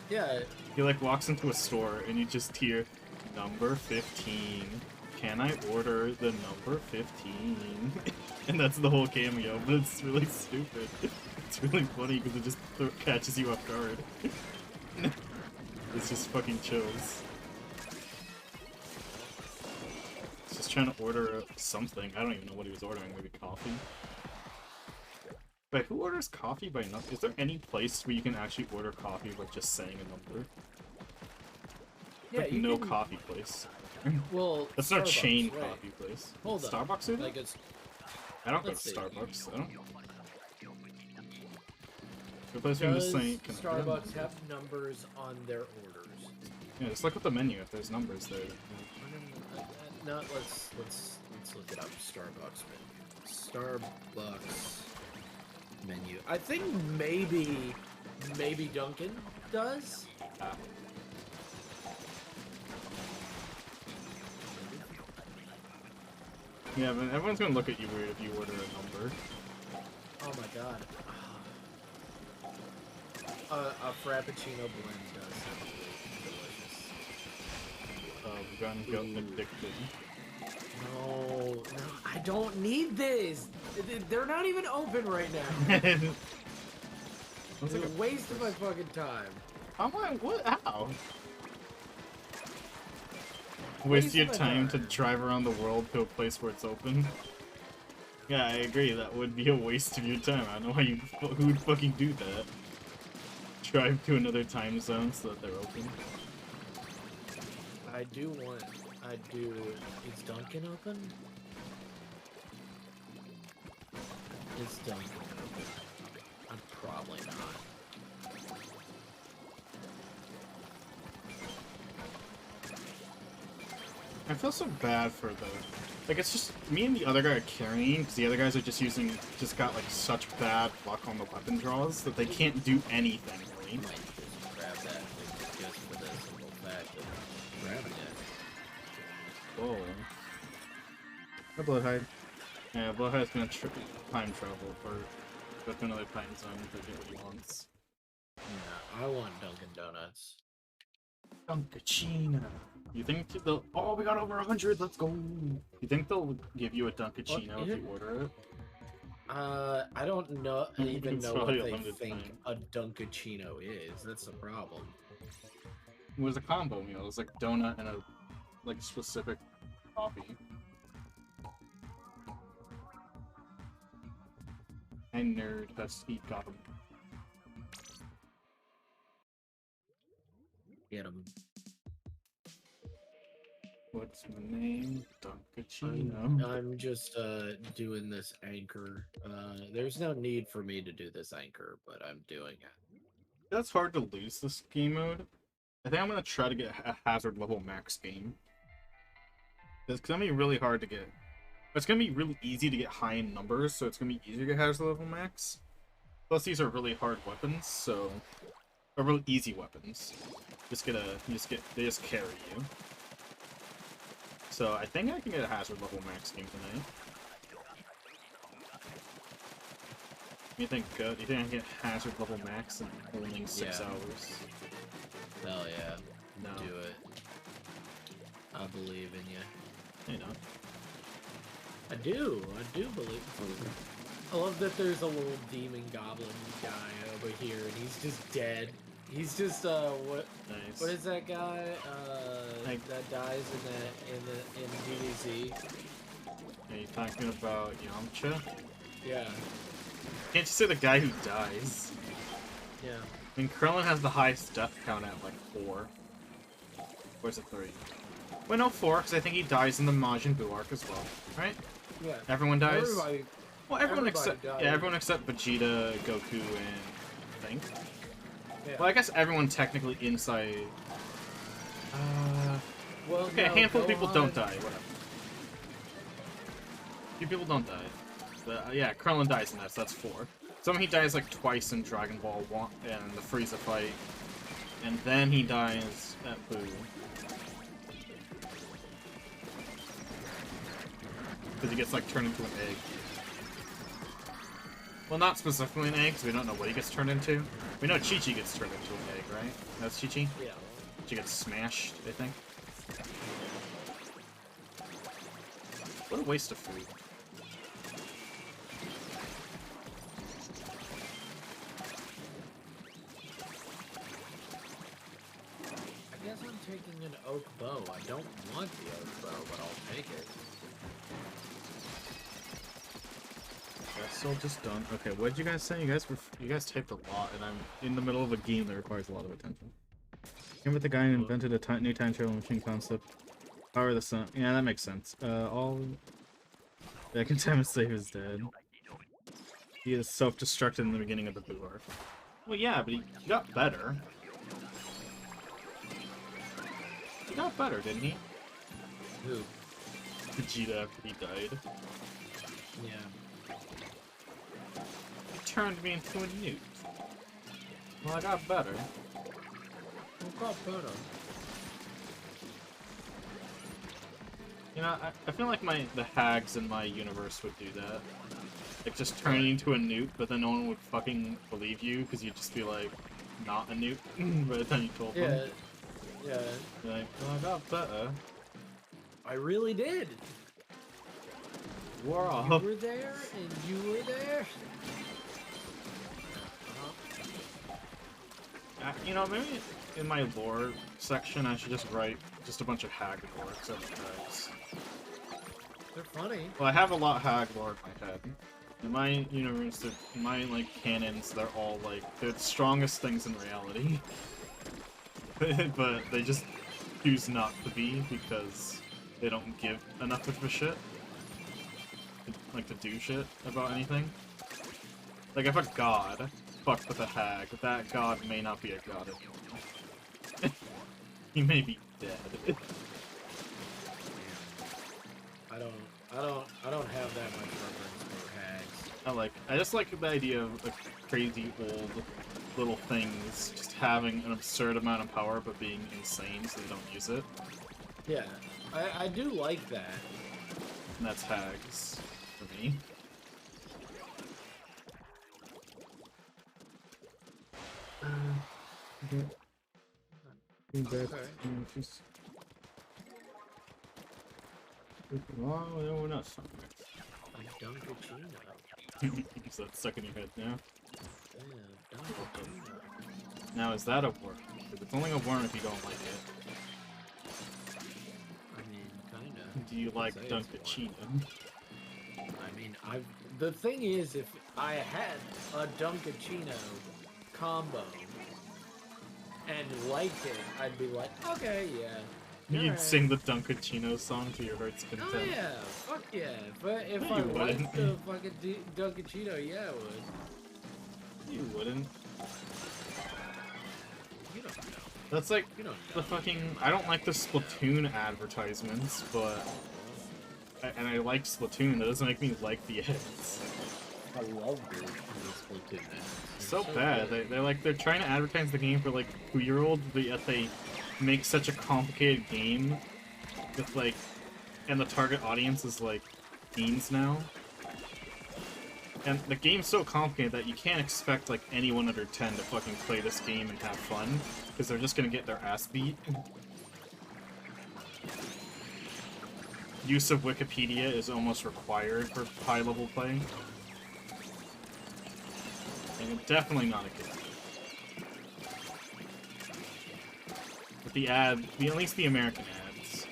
Yeah. He like walks into a store and you just hear, number 15. Can I order the number 15? And that's the whole cameo, but it's really stupid. It's really funny because it just catches you off guard. It's just fucking Chills. He's just trying to order something. I don't even know what he was ordering. Maybe coffee? Wait, who orders coffee by number? Is there any place where you can actually order coffee by just saying a number? Yeah, like no coffee place. Well, that's not a chain right? coffee place. Hold on. Starbucks either? Like it's... I don't go to Starbucks. I don't. The place where you just saying, Starbucks have numbers on their orders? Yeah, just look at the menu if there's numbers there. No, let's look it up. Starbucks menu. Starbucks menu. I think maybe Dunkin' does. Yeah, but everyone's gonna look at you weird if you order a number. Oh my god. A Frappuccino blend does sound delicious. We've gotten addicted. No, I don't need this! They're not even open right now! It's like a waste of my fucking time. How am I? What? How? Waste your time to drive around the world to a place where it's open? Yeah, I agree, that would be a waste of your time. I don't know who would fucking do that. Drive to another time zone so that they're open. I do want I do. Is Dunkin' open? Is Dunkin' open? I'm probably not. I feel so bad for the... Like, it's just me and the other guy are carrying, because the other guys are just got, like, such bad luck on the weapon draws that they can't do anything, really. Might just grab that just for the simple fact of grabbing it. Whoa. The Bloodhide. Yeah, Blowhide's gonna time travel for go to another time zone to get what he wants. Yeah, I want Dunkin' Donuts. Dunkachino. You think they'll... Oh, we got over 100, let's go! You think they'll give you a Dunkachino if you order it? I don't know even It's know what probably a they limited think time. a Dunkachino is. That's the problem. It was a combo meal. It was like donut and a like specific coffee. And nerd has to eat Gotham. Get them. What's my name? Dunkachino. I'm just doing this anchor. There's no need for me to do this anchor, but I'm doing it. That's hard to lose this game mode. I think I'm gonna try to get a hazard level max game. It's gonna be really hard to get. It's gonna be really easy to get high in numbers, so it's gonna be easier to get hazard level max. Plus, these are really hard weapons, so or really easy weapons. They just carry you. So I think I can get a hazard level max game tonight. You think good? You think I can get hazard level max in only 6 hours? Hell yeah. No. Do it. I believe in you. You know. I do believe. I love that there's a little demon goblin guy over here, and he's just dead. He's just Nice. what is that guy that dies in DDZ? Are you talking about Yamcha? Yeah, Can't you say the guy who dies? yeah. I mean, Krillin has the highest death count at like 4. Or is it 3? Well, no, 4, because I think he dies in the Majin Buu arc as well, right? Yeah. Everyone dies. Everybody. Well, everyone everybody except dies. yeah, everyone except Vegeta, Goku, and I think. Yeah. Well, I guess everyone technically inside. Well, Okay, a no, handful of go people on. don't die. Whatever. Few people don't die. But, yeah, Krillin dies in that, so that's 4. He dies like twice in Dragon Ball 1 and the Frieza fight, and then he dies at Buu. Because he gets like turned into an egg. Well, not specifically an egg, because we don't know what he gets turned into. We know Chi-Chi gets turned into an egg, right? That's Chi-Chi? Yeah. She gets smashed, I think. What a waste of food. I guess I'm taking an oak bow. I don't want the oak bow, but I'll take it. That's all just done. Okay, what did you guys say? You guys typed a lot, and I'm in the middle of a game that requires a lot of attention. Came with the guy who invented a new time travel machine concept. Power of the sun. Yeah, that makes sense. All back in time and save is dead. He is self-destructed in the beginning of the Buu arc. Well, yeah, but he got better. He got better, didn't he? Who? Vegeta after he died. Yeah. He turned me into a newt. Well, I got better. Who got better? You know, I feel like the hags in my universe would do that. Like, just turn you into a newt, but then no one would fucking believe you, because you'd just be like, not a newt by the time you told them. Yeah. You're like, well, I got better. I really did. Wow. You were there, and you were there. You know, maybe in my lore section, I should just write just a bunch of hag lore, except for hags. They're funny. Well, I have a lot of hag lore in my head. In my universe, in my, like, canons, they're all, like, they're the strongest things in reality. But they just choose not to be, because they don't give enough of a shit. Like, to do shit about anything. Like, if a god fucked with a hag, that god may not be a god anymore. He may be dead. I don't have that much reference for hags. I just like the idea of like crazy old little things just having an absurd amount of power but being insane so they don't use it. Yeah, I do like that. And that's hags for me. Oh, no, we're not somewhere. I don't get So that's stuck in your head now. Yeah, Now, is that a worm? Because it's only a worm if you don't like it. I mean, kinda. Do you like Dunkachino? I mean, the thing is, if I had a Dunkachino combo and liked it, I'd be like, okay, yeah. You'd alright. sing the Dunkachino song to your heart's content. Oh yeah, fuck yeah. If No, I you liked wouldn't. the fucking Dunkachino, yeah, I would. You wouldn't. You don't know. That's like You don't the know. fucking... I don't like the Splatoon advertisements, but... And I like Splatoon, that doesn't make me like the ads. I love the Splatoon ads. So bad. They're trying to advertise the game for like 2-year-olds, but yet they make such a complicated game with like, and the target audience is like teens now. And the game's so complicated that you can't expect like anyone under 10 to fucking play this game and have fun, because they're just gonna get their ass beat. Use of Wikipedia is almost required for high-level play. And definitely not a good game. But the at least the American ads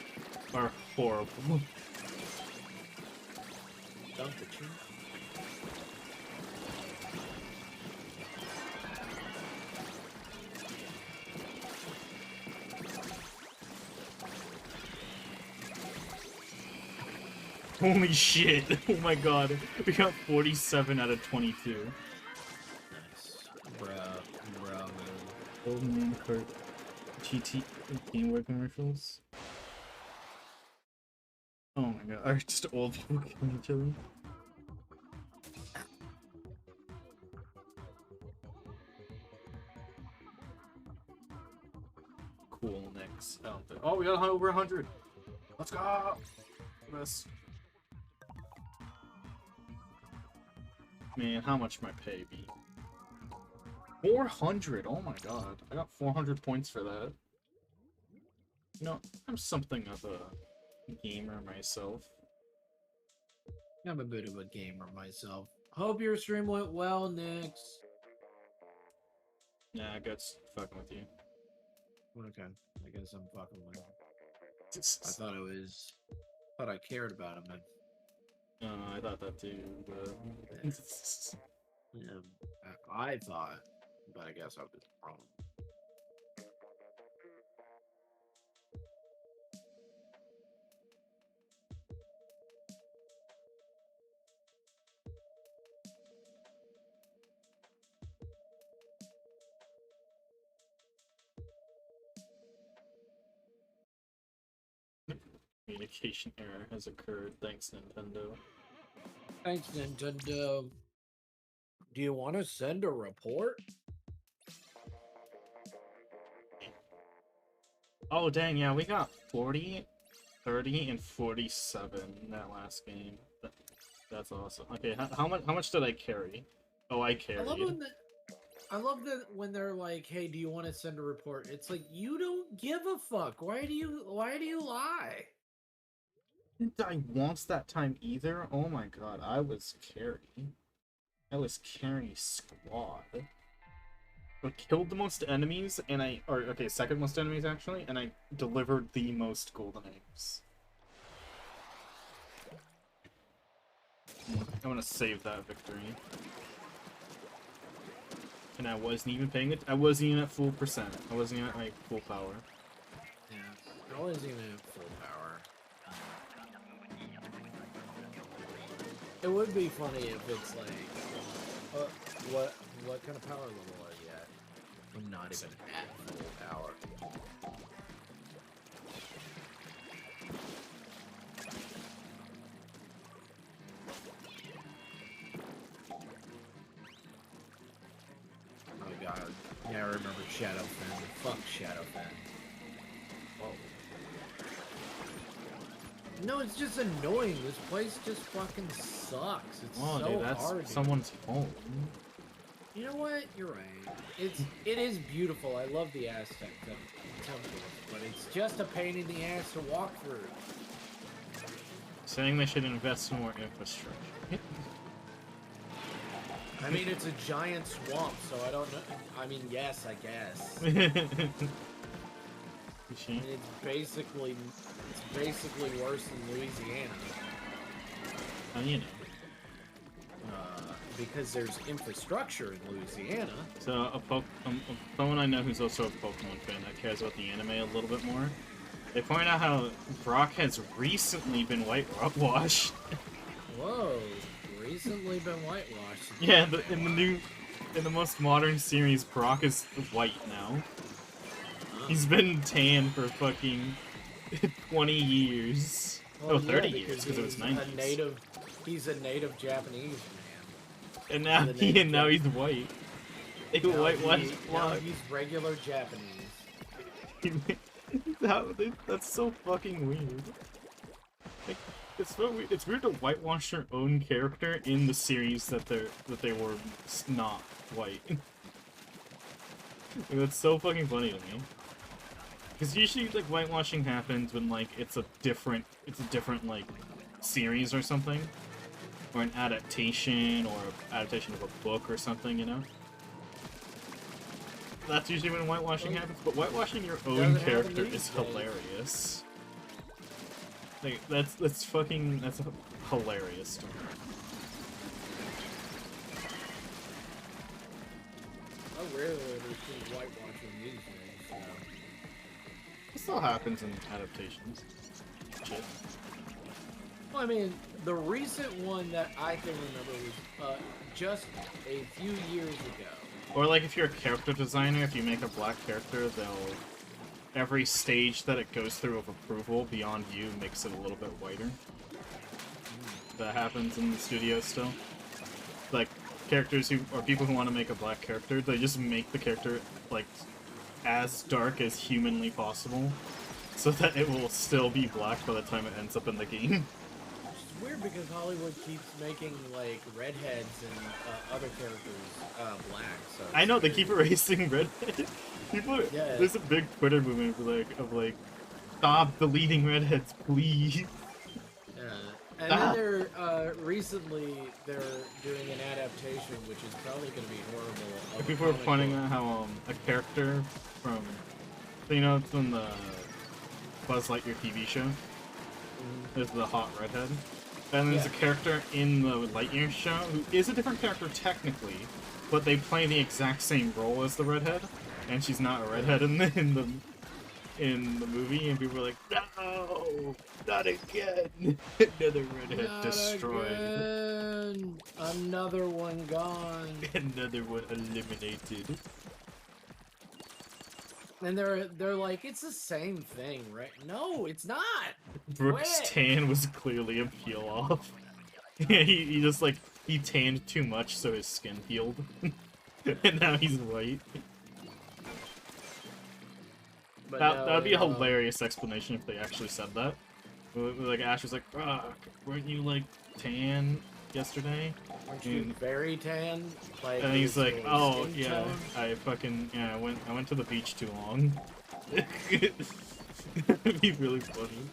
are horrible. Dunkachino? Holy shit! Oh my god, we got 47 out of 22. Nice. Bravo. Old man cart. GT Gameboy commercials. Oh my god, are just old people killing each other? Cool, next outfit. Oh, we got over 100! Let's go! Best. Man, how much my pay be? 400! Oh my god. I got 400 points for that. You know, I'm something of a gamer myself. I'm a bit of a gamer myself. Hope your stream went well, Nix. Yeah, I got fucking with you. Okay, I guess I'm fucking with him. I thought I cared about him, man. I thought that too, but... Yeah, I thought, but I guess I was wrong. Communication error has occurred. Thanks, Nintendo. Thanks, Nintendo. Do you want to send a report? Oh, dang, yeah, we got 40, 30, and 47 in that last game. That's awesome. Okay, how much did I carry? Oh, I carried. I love that when they're like, "Hey, do you want to send a report?" It's like, you don't give a fuck. Why do you lie? Didn't die once that time either? Oh my god, I was carry. I was carry squad. I killed the most enemies, and second most enemies actually, and I delivered the most golden eggs. I'm gonna save that victory. And I wasn't even paying it. I wasn't even at full percent. I wasn't even at my full power. Yeah, I wasn't even at full power. It would be funny if it's like, what kind of power level are you at? I'm not even at full power. Oh god. Yeah, I remember Shadowfen. Fuck Shadowfen. Whoa. No, it's just annoying. This place just fucking sucks. It's so dude, that's hard. someone's home. You know what? You're right. It is beautiful. I love the Aztec temples, but it's just a pain in the ass to walk through. Saying they should invest in more infrastructure. I mean, it's a giant swamp, so I don't know. I mean, yes, I guess. I mean, it's basically worse than Louisiana. Oh, you know. Because there's infrastructure in Louisiana. So, someone I know who's also a Pokemon fan that cares about the anime a little bit more, they point out how Brock has recently been whitewashed. Whoa, recently been whitewashed. Yeah, in the most modern series, Brock is white now. He's been tan for fucking 20 years. Well, 30 years, because it was 90s. He's a native Japanese man. And now he's white. They whitewashed Now he's regular Japanese. That's so fucking weird. Like, it's so weird. It's weird to whitewash your own character in the series that they were not white. Like, that's so fucking funny to me. Because usually, like, whitewashing happens when, like, it's a different like series or something. Or an adaptation, or an adaptation of a book or something, you know? That's usually when whitewashing happens, but whitewashing your own character is hilarious. Like, that's hilarious to me. I rarely ever see whitewashing these days, so. It still happens in adaptations. Shit. Well, I mean, the recent one that I can remember was just a few years ago. Or like if you're a character designer, if you make a black character, every stage that it goes through of approval beyond you makes it a little bit whiter. That happens in the studio still. Like characters or people who want to make a black character, they just make the character like as dark as humanly possible, so that it will still be black by the time it ends up in the game. It's weird because Hollywood keeps making like redheads and other characters black. So I know, they keep erasing redheads. There's a big Twitter movement of like stop deleting redheads, please. Yeah, and then they're recently they're doing an adaptation, which is probably going to be horrible. People are pointing out how a character from, you know, it's in the Buzz Lightyear TV show. There's the hot redhead. And there's a character in the Lightyear show who is a different character technically, but they play the exact same role as the redhead, and she's not a redhead in the movie, and people are like, no, not again. Another redhead not destroyed. Again. Another one gone. Another one eliminated. And they're like, it's the same thing, right? No, it's not. Brooks' tan was clearly a peel off. he just like he tanned too much, so his skin peeled, and now he's white. But that would be a hilarious explanation if they actually said that. Like Ash was like, "Brock, weren't you like tan yesterday?" Aren't you very tan? Like, and he's like, "Oh skin yeah, tone? I went to the beach too long." It'd be really funny.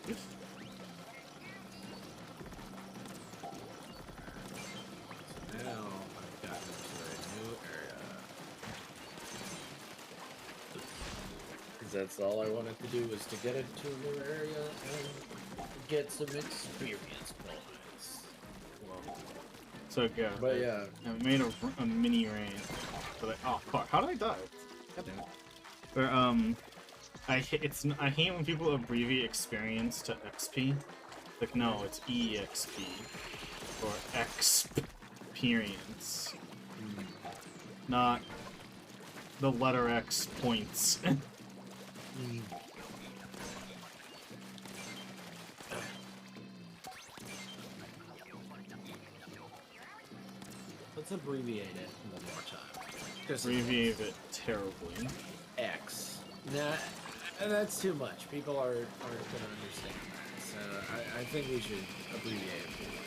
Now I've gotten into a new area. Because that's all I wanted to do was to get into a new area and get some experience points. Well, So yeah. but yeah. I made a mini raid. But like, oh fuck, how did I die? God damn it. But I hate when people abbreviate experience to XP. Like no, it's EXP. or experience, not the letter X points. Let's abbreviate it one more time. Just Abbreviate it terribly. X. Nah, that's too much. People aren't gonna understand that. So I think we should abbreviate it too much.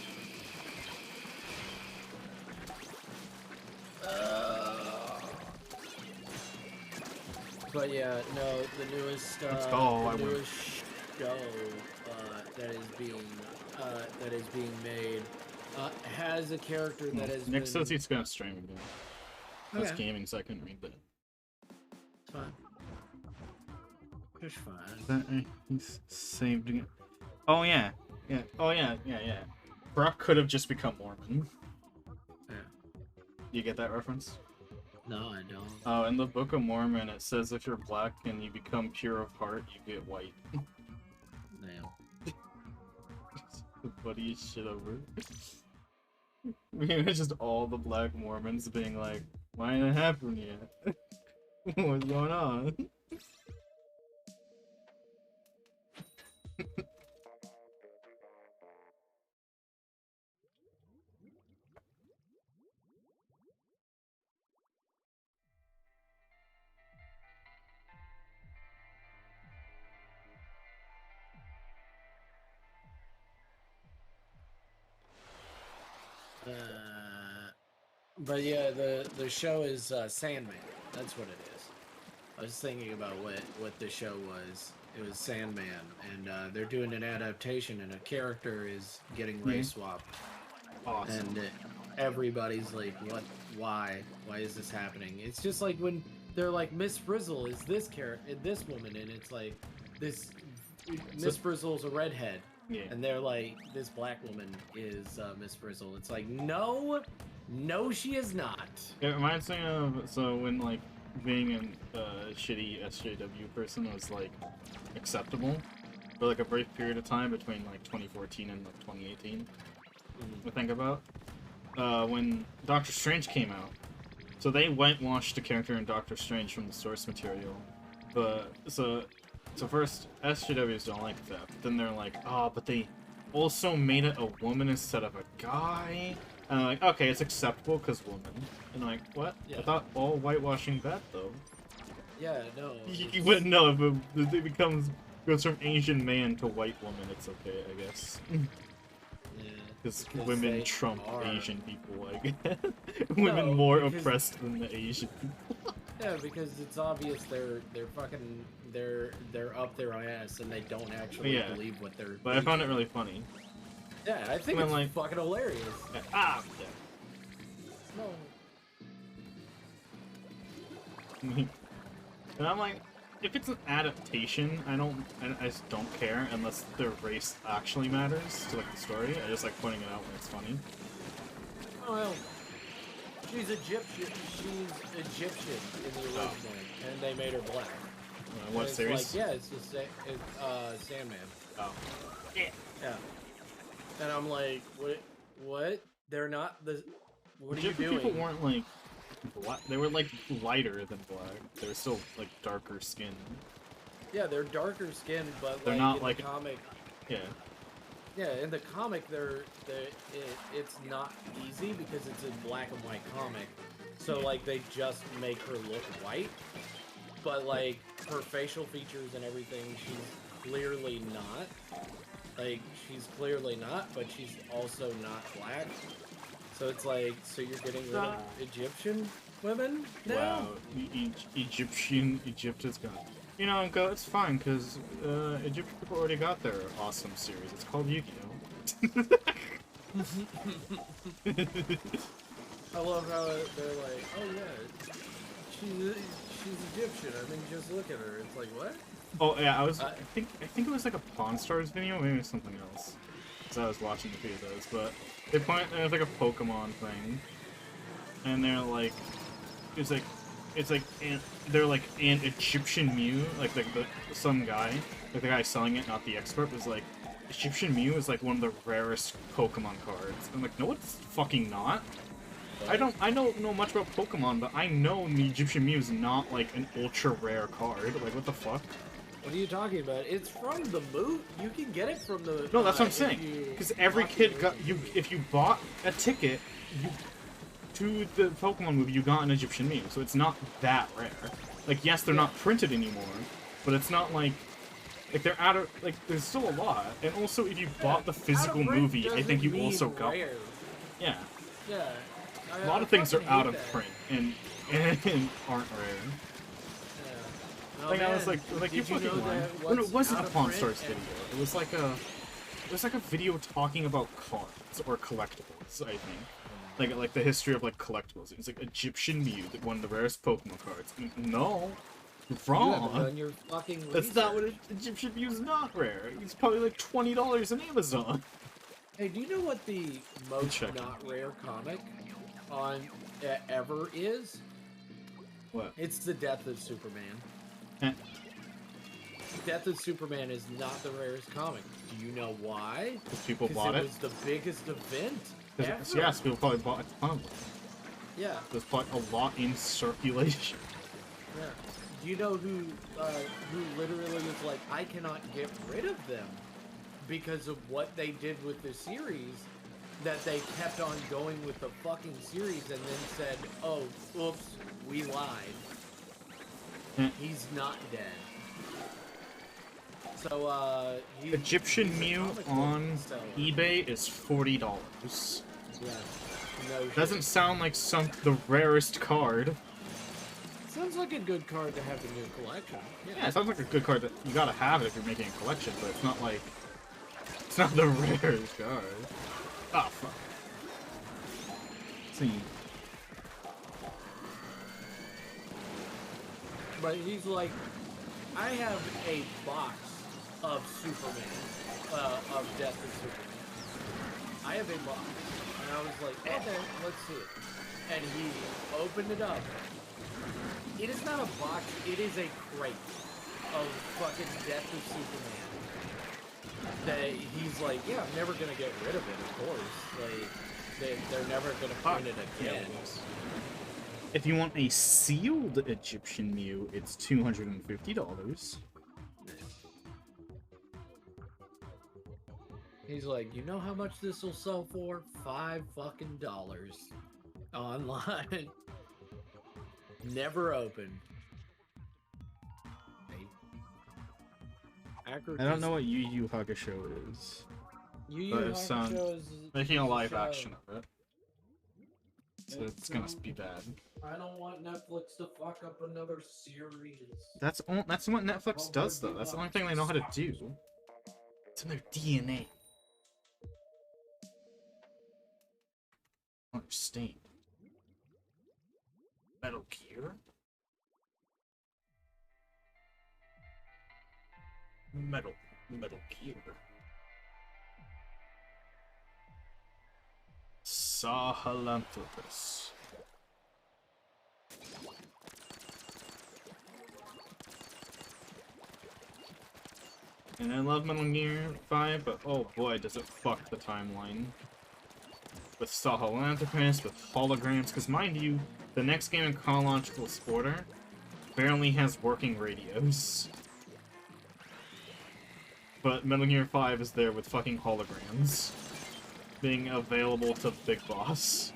But yeah, no, the newest show that is being made has a character that has Nick says he's gonna stream again. That's Okay. gaming, so I couldn't read that. It's fine. Just fine. He's saved again. Oh yeah. Oh yeah. Brock could have just become Mormon. Yeah. You get that reference? No, I don't. Oh, in the Book of Mormon, it says if you're black and you become pure of heart, you get white. Damn. The funniest shit ever. It's just all the black Mormons being like, why ain't it happened yet? What's going on? But yeah, the show is Sandman. That's what it is. I was thinking about what the show was. It was Sandman, and they're doing an adaptation, and a character is getting race swapped. Awesome. And everybody's like, "What? Why? Why is this happening?" It's just like when they're like, "Miss Frizzle is this this woman," and it's like, "This Miss Frizzle's a redhead." Yeah. And they're like, this black woman is Miss Frizzle. It's like, no, she is not. It reminds me of, so when like being a shitty SJW person was like acceptable for like a brief period of time between like 2014 and like 2018. I think about when Doctor Strange came out. So they whitewashed the character in Doctor Strange from the source material, but So first, SJWs don't like that, but then they're like, oh, but they also made it a woman instead of a guy? And I'm like, okay, it's acceptable because woman. And I'm like, what? Yeah. I thought all whitewashing bad, though. Yeah, no. You wouldn't know if it goes from Asian man to white woman, it's okay, I guess. Yeah, Because women they trump are. Asian people, I guess. Women more oppressed than the Asian people. Yeah, because it's obvious they're up their ass and they don't actually believe what they're. But I found it really funny. Yeah, I think When, it's like, fucking hilarious. Yeah. No. And I'm like, if it's an adaptation, I just don't care unless their race actually matters to like the story. I just like pointing it out when it's funny. Well, she's Egyptian. She's Egyptian in the original, and they made her black. What and it's series? Like, yeah, it's just Sandman. Oh. Yeah. And I'm like, what? They're not the. What are you Egyptian doing? people weren't like black. They were like lighter than black. They were still like darker skin. Yeah, they're darker skinned, but They're like, not in like the comic. Yeah. Yeah, in the comic, it's not easy because it's a black and white comic. So like they just make her look white, but like her facial features and everything, she's clearly not. Like she's clearly not, but she's also not black. So it's like, so you're getting rid of Egyptian women now? Wow, Egypt is gone. You know, Uncle, it's fine, because Egyptian people already got their awesome series. It's called Yu-Gi-Oh! I love how they're like, oh yeah, she's Egyptian. I mean, just look at her. It's like, what? Oh yeah, I think it was like a Pawn Stars video, maybe it was something else. So I was watching a few of those, but it was like a Pokemon thing, and they're like, they're like an Egyptian Mew, like some guy, like the guy selling it, not the expert, was like, Egyptian Mew is like one of the rarest Pokemon cards. I'm like, no, it's fucking not. I don't know much about Pokemon, but I know the Egyptian Mew is not like an ultra rare card. Like, what the fuck? What are you talking about? It's from the movie. You can get it from the. No, that's what I'm saying. Because every kid got you. If you bought a ticket, to the Pokemon movie, you got an Egyptian Mew. So it's not that rare. Like, yes, they're not printed anymore, but it's not like they're out of like. There's still a lot. And also, if you bought the physical movie, I think you also got. Rare. Yeah. Yeah. A lot of things are out of print and aren't rare. Oh, like man. I was like you fucking lying. When it wasn't a Pawn Stars video, it was like a video talking about cards or collectibles. I think like the history of like collectibles. It's like Egyptian Mew, one of the rarest Pokemon cards. No, you're wrong. Your fucking That's not what Egyptian Mew is. Not rare. It's probably like $20 on Amazon. Hey, do you know what the most not rare comic on ever is? What? It's the Death of Superman. Death of Superman is not the rarest comic. Do you know why? Because people bought it. It was the biggest event ever. Yes, people probably bought a ton of them. Yeah. There's probably a lot in circulation. Yeah. Do you know who literally was like, I cannot get rid of them because of what they did with the series, that they kept on going with the fucking series and then said, oh, oops, we lied. He's not dead. So, Egyptian Mew on eBay is $40. Yeah. No Doesn't sound like the rarest card. Sounds like a good card to have in your collection. Yeah, it sounds like a good card that you gotta have it if you're making a collection, but it's not like... It's not the rarest card. Ah, fuck. Let's see. But he's like, I have a box of Superman, of Death of Superman. I have a box. And I was like, okay, let's see it. And he opened it up. It is not a box, it is a crate of fucking Death of Superman. That he's like, yeah, I'm never gonna get rid of it, of course. Like, they're never gonna print it again. If you want a sealed Egyptian Mew, it's $250. He's like, you know how much this will sell for? $5 fucking online. Never opened. I don't know what Yu Yu Hakusho is. Yu Yu Hakusho is making a live action of it. So it's gonna be bad. I don't want Netflix to fuck up another series. That's what Netflix does, though. That's the only thing they know how to do. It's in their DNA. I understand. Metal Gear? Metal Gear. Sahelanthropus. And I love Metal Gear 5, but oh boy, does it fuck the timeline. With Sahelanthropus, with holograms, because mind you, the next game in chronological order barely has working radios. But Metal Gear 5 is there with fucking holograms being available to Big Boss.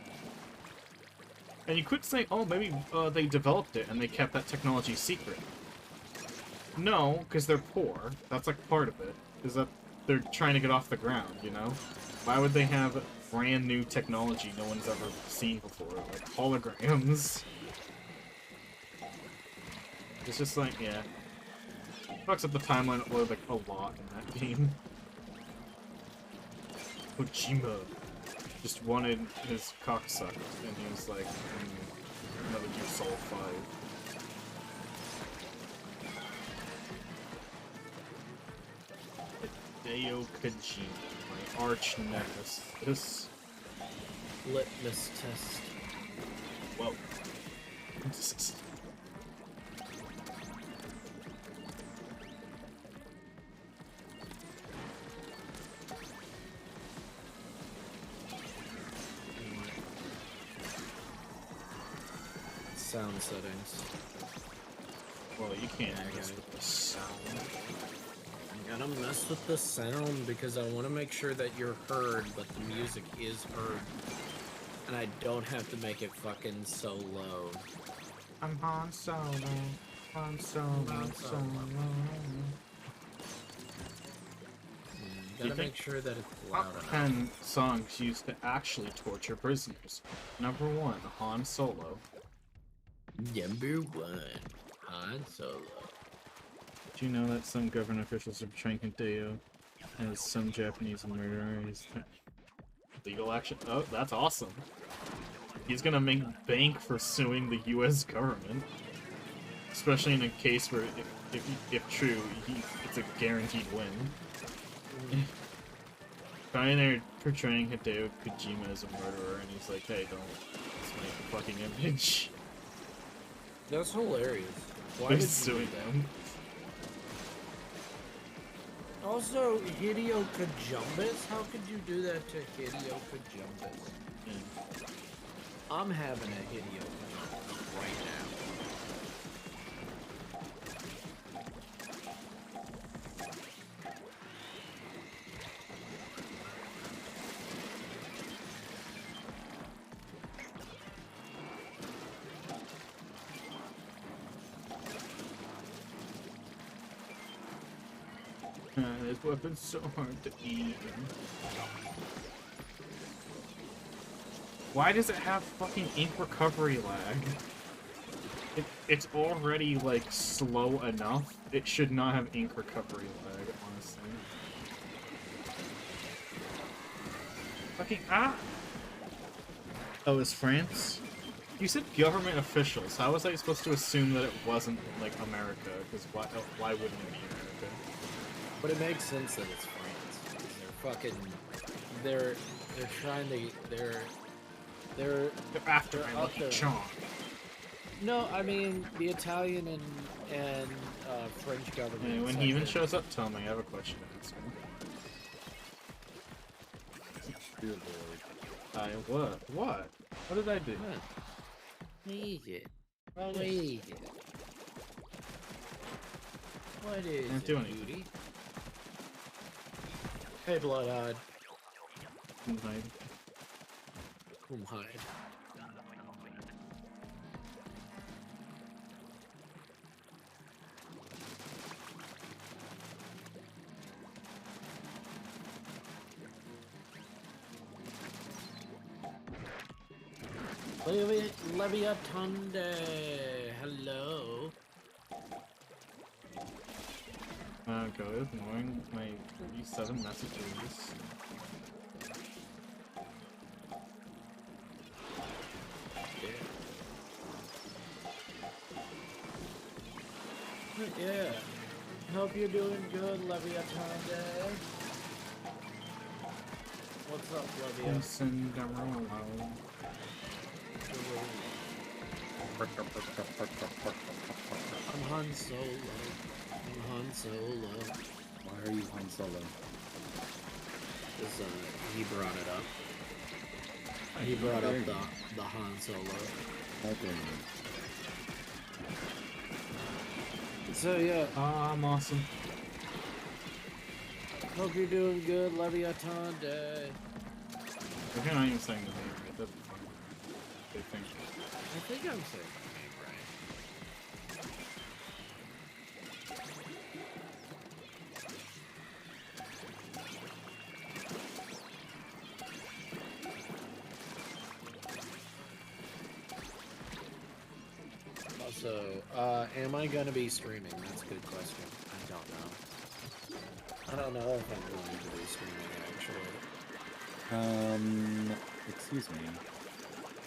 And you could say, oh, maybe they developed it and they kept that technology secret. No, because they're poor. That's like part of it. Is that they're trying to get off the ground, you know? Why would they have brand new technology no one's ever seen before, like holograms? It's just like, yeah. Fucks up the timeline like a lot in that game. Kojima just wanted his cock sucked, and he was like, Metal Gear Solid 5. Hideo Kojima, my arch nemesis. Litmus test. Whoa. sound settings. Well, you can't mess with the sound. I gotta mess with the sound because I want to make sure that you're heard, but the music is heard. And I don't have to make it fucking so low. I'm Han Solo. Han Solo. Gotta make sure that it's loud enough. 10 songs used to actually torture prisoners. Number 1, Han Solo. Number 1, Han Solo. Do you know that some government officials are portraying Hideo as some Japanese murderers? Legal action? Oh, that's awesome. He's gonna make bank for suing the U.S. government. Especially in a case where, if true, it's a guaranteed win. They're portraying Hideo Kojima as a murderer, and he's like, hey, don't smack the fucking image. That's hilarious. Why He's would suing you do that? them. Also, Hideo Kojumbus? How could you do that to Hideo Kojumbus? Yeah. I'm having a Hideo Kojumbus right now. This weapon's so hard to eat. Why does it have fucking ink recovery lag? It's already, like, slow enough. It should not have ink recovery lag, honestly. Fucking, ah! Oh, it's France? You said government officials. How was I supposed to assume that it wasn't, like, America? Because why wouldn't it be America? But it makes sense that it's France. They're fucking... They're trying to... They're after my lucky charm. No, I mean, the Italian and French government... And when he even shows up, tell me, I have a question to ask him. Good lord. What? What? What did I do? What is it? What is it? What is Can't do anything. Beauty? Hey, Bloodhide. Hide. Whom hide? Leviatunde, hello. Go ignoring my 37 messages. Yeah. Hope you're doing good, Leviatunde. What's up, Levia? Cinderella. I'm Han Solo. I'm Han Solo. Why are you Han Solo? Because he brought it up. He brought up the Han Solo. Okay. So yeah. I'm awesome. Hope you're doing good, Leviatunde. If you're not even saying the name right, that'd be fun. They think. I think I'm saying the name right. Also, am I gonna be streaming? That's a good question. I don't know. I don't know if I'm going to be streaming, actually. Excuse me.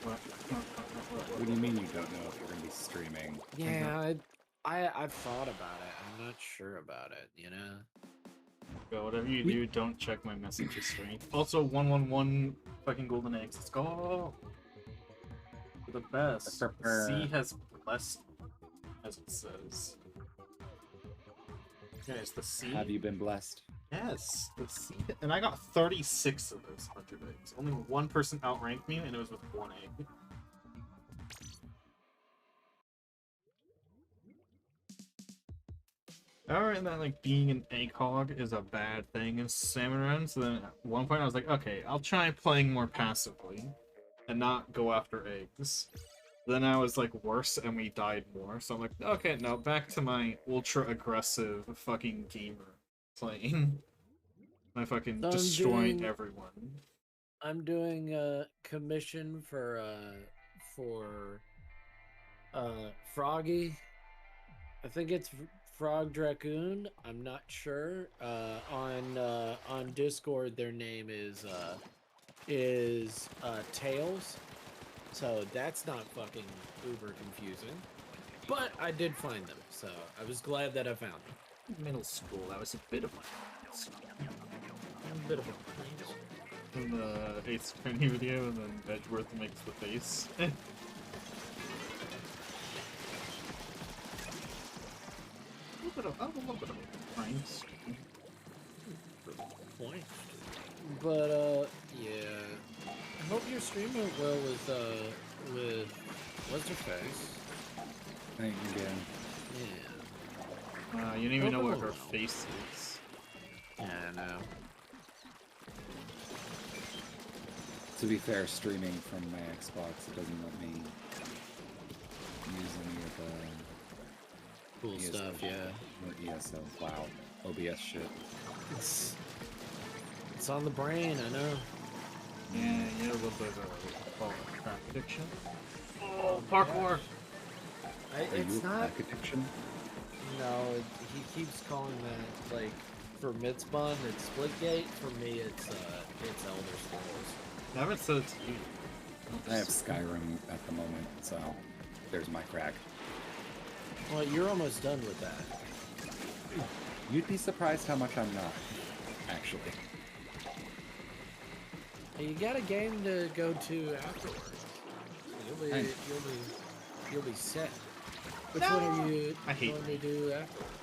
What? What do you mean you don't know if you're gonna be streaming? Yeah, I've thought about it. I'm not sure about it, you know? Go, whatever you do, don't check my message history. Also, 111 fucking golden eggs. Let's go! For the best. C has blessed, as it says. Guys, the C. Have you been blessed? Yes, the C. And I got 36 of those 100 eggs. Only one person outranked me, and it was with one egg. Alright, that like being an ACOG is a bad thing in Salmon Run, so then at one point I was like, okay, I'll try playing more passively and not go after eggs. Then I was like worse and we died more, so I'm like, okay, no, back to my ultra aggressive fucking gamer playing. My fucking So destroying everyone. I'm doing a commission for Froggy. I think it's Frog Dracoon. I'm not sure. On Discord, their name is Tails. So that's not fucking uber confusing. But I did find them, so I was glad that I found them. Middle school, that was a bit of my A bit of a in the 8th Trinity video, and then Edgeworth makes the face. a little bit of a pranks. Point. But yeah. I hope you're streaming well with what's her face? Thank you again. Yeah. You don't even know what her face is. Yeah, I know. To be fair, streaming from my Xbox, it doesn't let me use any of the Cool stuff, yeah. Or ESO. Wow. OBS shit. It's on the brain, I know. Yeah, you have a little bit of a crack addiction. Oh, parkour! It's not. Crack addiction? No, he keeps calling that like for Mitzbun, it's Splitgate. For me, it's Elder Scrolls. Never said it's you. I have Skyrim at the moment, so there's my crack. Well, you're almost done with that. You'd be surprised how much I'm not, actually. You got a game to go to afterwards. You'll be set. Which one are you going to do afterwards?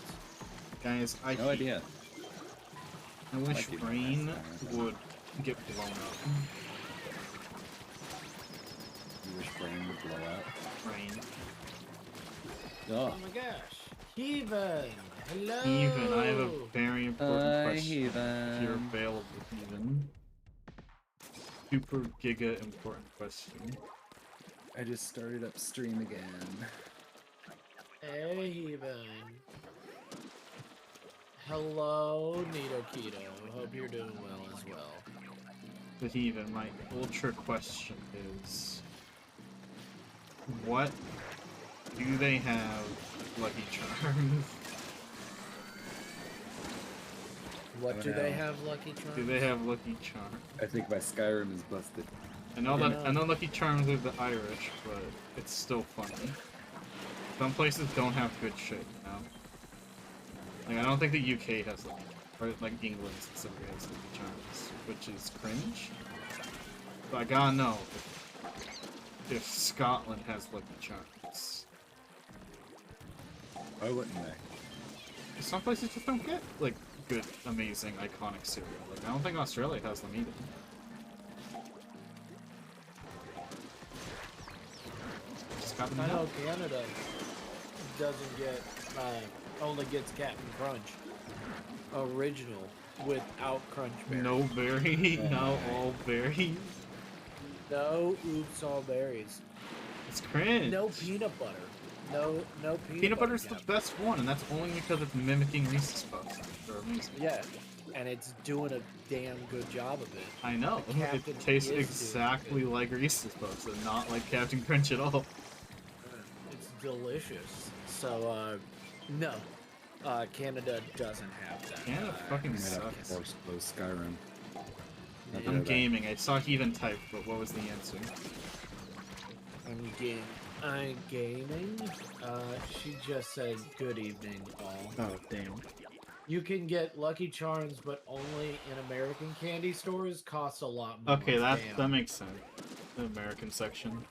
Guys, No idea. I wish Rain would get blown up. You wish Brain would blow up? Rain. Oh. Oh my gosh. Heaven! Hello! Heaven, I have a very important question. Heaven. If you're available, Heaven. Super giga important question. I just started up stream again. Hey, Heaven. Hello, Nito Keto. Hope you're doing well as well. But Heaven, my ultra question is... What do they have Lucky Charms? What do they have, Lucky Charms? Do they have Lucky Charms? I think my Skyrim is busted. I know Lucky Charms are the Irish, but it's still funny. Some places don't have good shit, you know? Like, I don't think the UK has them, or like England specifically has Lucky Charms, which is cringe. But I gotta know if Scotland has Lucky Charms. Why wouldn't they? Some places just don't get, like, good, amazing, iconic cereal. Like, I don't think Australia has them either. I know Canada doesn't get, only gets Captain Crunch original without Crunch berries. No berry, no all berries. No oops all berries. It's cringe. No peanut butter. No Peanut butter's the best one, and that's only because it's mimicking Reese's Puffs. They're amazing. Yeah, and it's doing a damn good job of it. I know. It tastes exactly like Reese's Puffs, and not like Captain Crunch at all. It's delicious. So, no. Canada doesn't have that. Canada fucking I might have to sucks. force close Skyrim. I'm gaming. I saw Heathen type, but what was the answer? I'm gaming. She just said good evening, all. Oh, damn. You can get Lucky Charms, but only in American candy stores. Costs a lot more. Okay, that makes sense. The American section.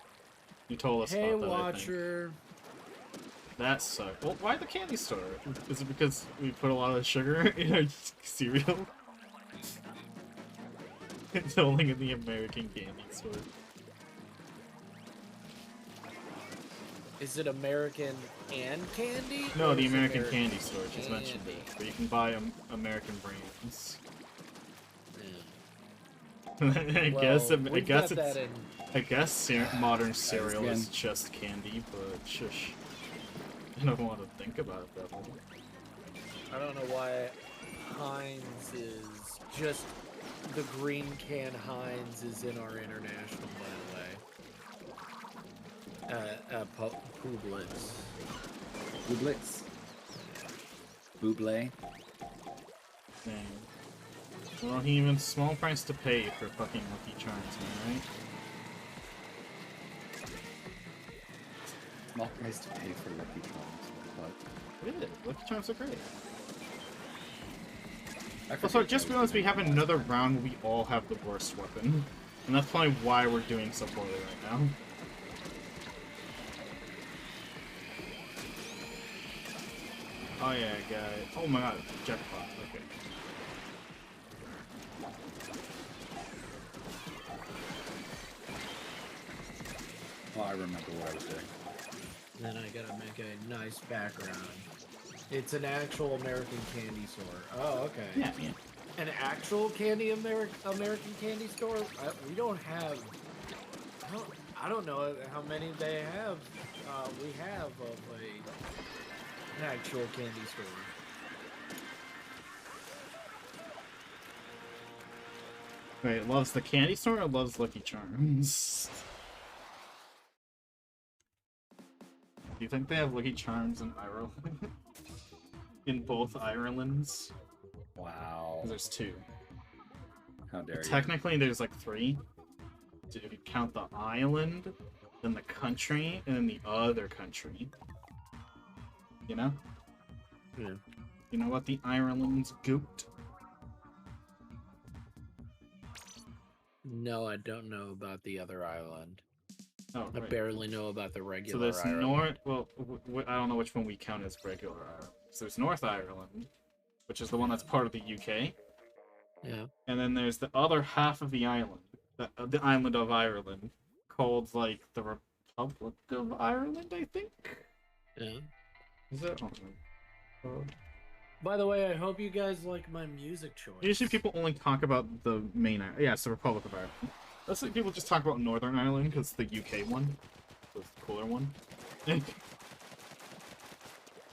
You told us Hey, about that, Watcher. That sucks. Well, why the candy store? Is it because we put a lot of sugar in our cereal? It's only in the American candy store. Is it American and candy? No, or the is it American Candy store just mentioned Candy? it. Where you can buy American brands. Yeah. I Well, guess we've got that in. modern cereal again. is just candy, but shush. I don't want to think about it that way. I don't know why Heinz is just the green can Heinz is in our international, by the way. Publix. Publix. Buble. Dang. Well, even small price to pay for fucking Lucky Charms, am I right? Small price to pay for Lucky Charms, but Yeah, Lucky Charms are great. I Also, I forget just those realized we things. have another round where we all have the worst weapon. And that's probably why we're doing so poorly right now. Oh yeah, guy. Oh my god, jackpot. Okay. Oh, I remember what I was doing. Then I gotta make a nice background. It's an actual American candy store. Oh, okay. Yeah. An actual American candy store? We don't have. I don't know how many they have. We have of an actual candy store. Wait, loves the candy store or loves Lucky Charms? Do you think they have Lucky Charms in Ireland? In both Irelands? Wow. There's two. How dare you? Technically, there's like three. If you count the island, then the country, and then the other country. You know? Yeah. You know what the Ireland's goat? No, I don't know about the other island. Oh, I right. barely know about the So regular there's Ireland. North. Well, I don't know which one we count as regular Ireland. So there's North Ireland, which is the one that's part of the UK, Yeah. and then there's the other half of the island, the island of Ireland, called like the Republic of Ireland, I think. Yeah. Is it? Oh, By the way, I hope you guys like my music choice. usually people only talk about the main island. Yeah, it's the Republic of Ireland. Let's say people just talk about Northern Ireland because the UK one, the cooler one.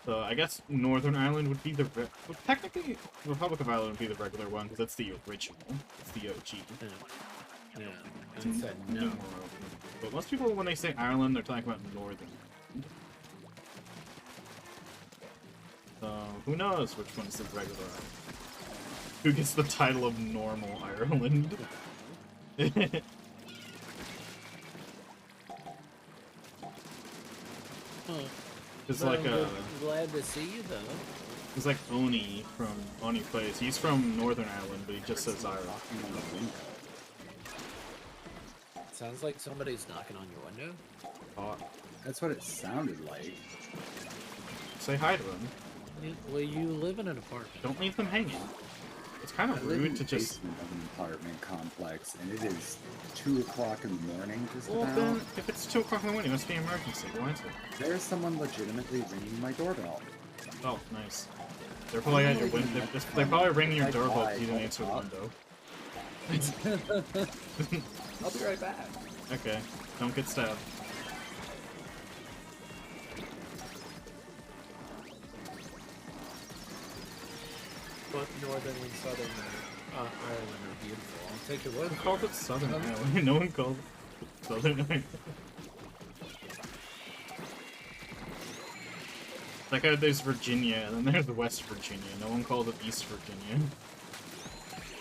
So I guess Northern Ireland would be the well, technically Republic of Ireland would be the regular one because that's the original. It's the OG. Yeah. I said no. But most people, when they say Ireland, they're talking about Northern Ireland. So who knows which one's the regular Ireland? Who gets the title of normal Ireland? It's But like I'm glad to see you though. it's like Oni from Oni Plays. He's from Northern Ireland, but he just says Ireland. Sounds like somebody's knocking on your window. Oh, That's what it sounded like. say hi to them. Well, you live in an apartment. Don't leave them hanging. It's kind I of live in rude the to just. basement of an apartment complex, and it is 2 o'clock in the morning just Well, about. then, if it's 2 o'clock in the morning, it must be an emergency. Go answer. There's someone legitimately ringing my doorbell. Oh, nice. They're probably at your window. They're probably ringing your doorbell if you didn't answer the window. I'll be right back. Okay, don't get stabbed. Both northern and southern Ireland are beautiful. I'll take your word Who for called it. it Southern Ireland? No one called it Southern Ireland. Like how there's Virginia, and then there's West Virginia. No one called it East Virginia.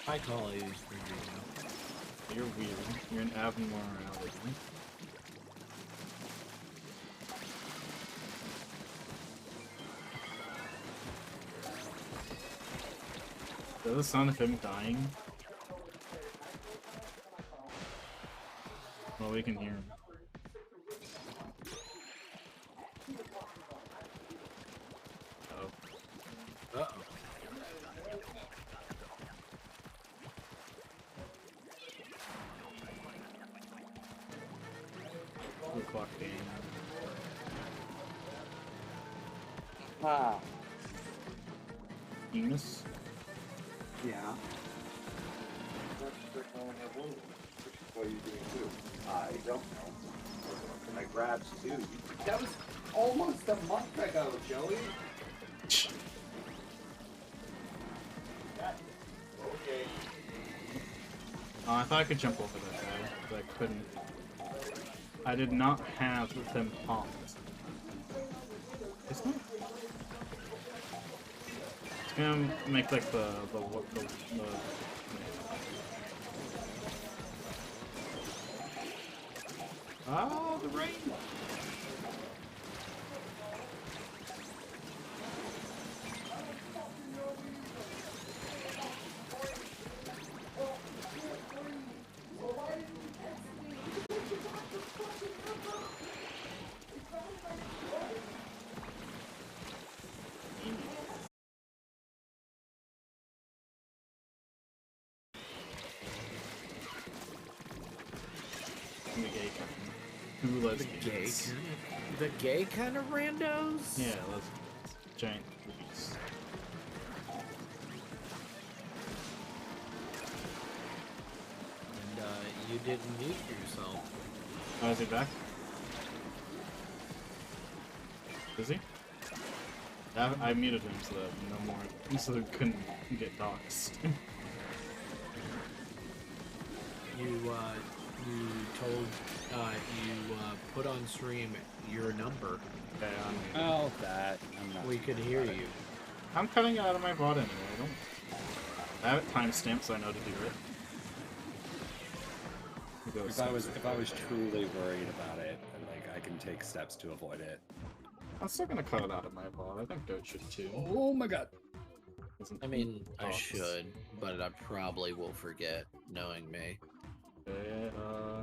I call it East Virginia. You're weird. You're an abnormality. Is that the sound of him dying? Well, we can hear him. Oh. Uh-oh. O'clock game. Ah. Enos? Yeah. What are you doing too? I don't know. And I grabbed two. That was almost a month ago, Joey. Okay. Oh, I thought I could jump over that guy, but I couldn't. I did not have them pumped. Isn't it? It's gonna make like the oh, the rain! The gay kind. Who lesbians? The gay kind of randos? Yeah, lesbians. Giant boobies. And you didn't mute yourself. Oh, is he back? Is he? I muted him so that no more, so that he couldn't get doxxed. You told, you put on stream your number. Okay, Oh, that. I'm not. We could hear you. I'm cutting it out of my VOD anyway. I have it timestamped so I know to do it. If I was truly worried about it, like I can take steps to avoid it. I'm still gonna cut it out of my VOD. I think Goat should too. Oh my god. I mean, I should, but I probably will forget, knowing me.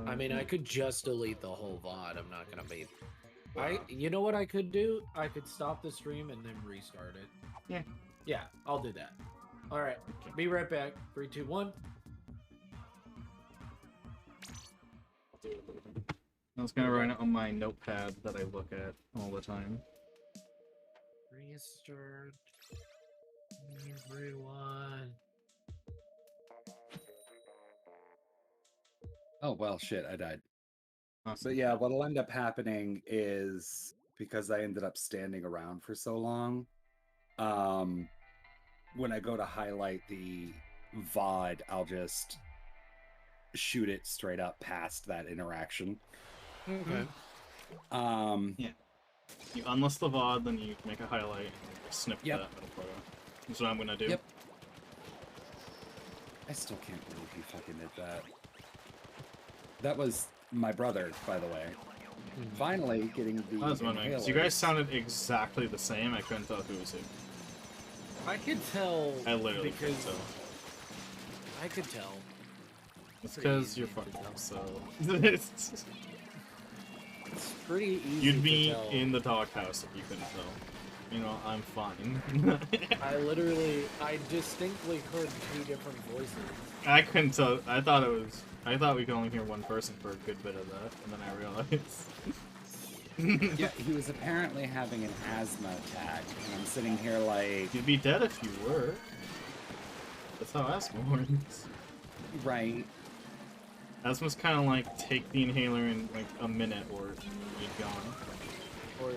I mean, I could just delete the whole VOD. I'm not gonna be. You know what I could do? I could stop the stream and then restart it. Yeah. Yeah, I'll do that. All right. Be right back. 3, 2, 1. I was gonna write it on my notepad that I look at all the time. Restart. Everyone. Oh well, shit, I died. Awesome. So yeah, what'll end up happening is because I ended up standing around for so long, when I go to highlight the VOD, I'll just shoot it straight up past that interaction. Okay. Yeah. You unlist the VOD, then you make a highlight and snip that middle photo. That's what I'm gonna do. Yep. I still can't believe he fucking did that. That was my brother, by the way. Finally getting the That was wondering. You guys sounded exactly the same. I couldn't tell who was who. I could tell. I literally couldn't tell. I could tell. It's because you're fucked up, so... It's pretty easy. You'd be to tell. in the doghouse if you couldn't tell. You know, I'm fine. I distinctly heard 2 different voices. I couldn't tell. I thought we could only hear one person for a good bit of that, and then I realized. Yeah, he was apparently having an asthma attack, and I'm sitting here like... You'd be dead if you were. That's how asthma works. Right. Asthma's kind of like, take the inhaler in like a minute, or you're gone. Or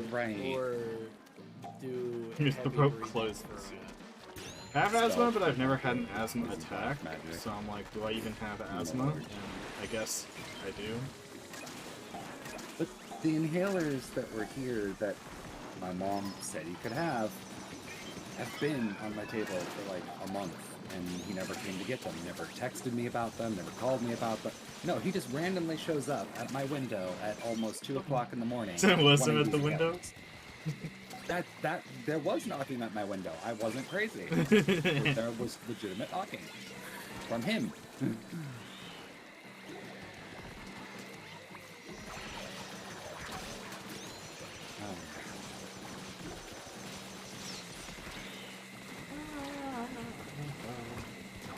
do Here's the rope closes. I have asthma, but I've never had an asthma attack, so I'm like, do I even have asthma? And I guess I do. But the inhalers that were here that my mom said he could have been on my table for like a month, and he never came to get them. He never texted me about them, never called me about them. No, he just randomly shows up at my window at almost 2 o'clock in the morning. So it wasn't at the window? There was knocking at my window. I wasn't crazy. There was legitimate knocking from him.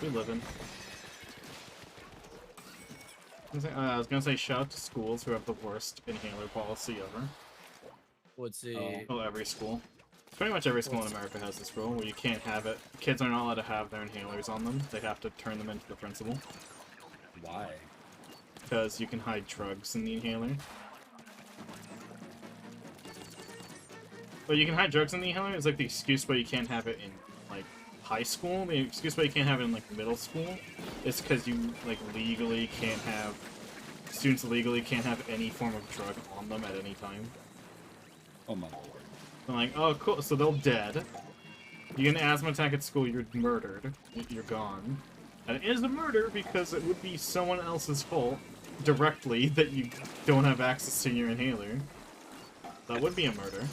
We live in. I was gonna say shout out to schools who have the worst inhaler policy ever. What's the... Oh, every school. Pretty much every school in America has this rule where you can't have it. Kids are not allowed to have their inhalers on them. They have to turn them into the principal. Why? Because you can hide drugs in the inhaler. But you can hide drugs in the inhaler is like the excuse why you can't have it in like high school. The excuse why you can't have it in like middle school is because you like legally can't have students legally can't have any form of drug on them at any time. Oh my lord. I'm like, oh cool, so they're dead. You get an asthma attack at school, you're murdered. You're gone. And it is a murder because it would be someone else's fault directly that you don't have access to your inhaler. That would be a murder.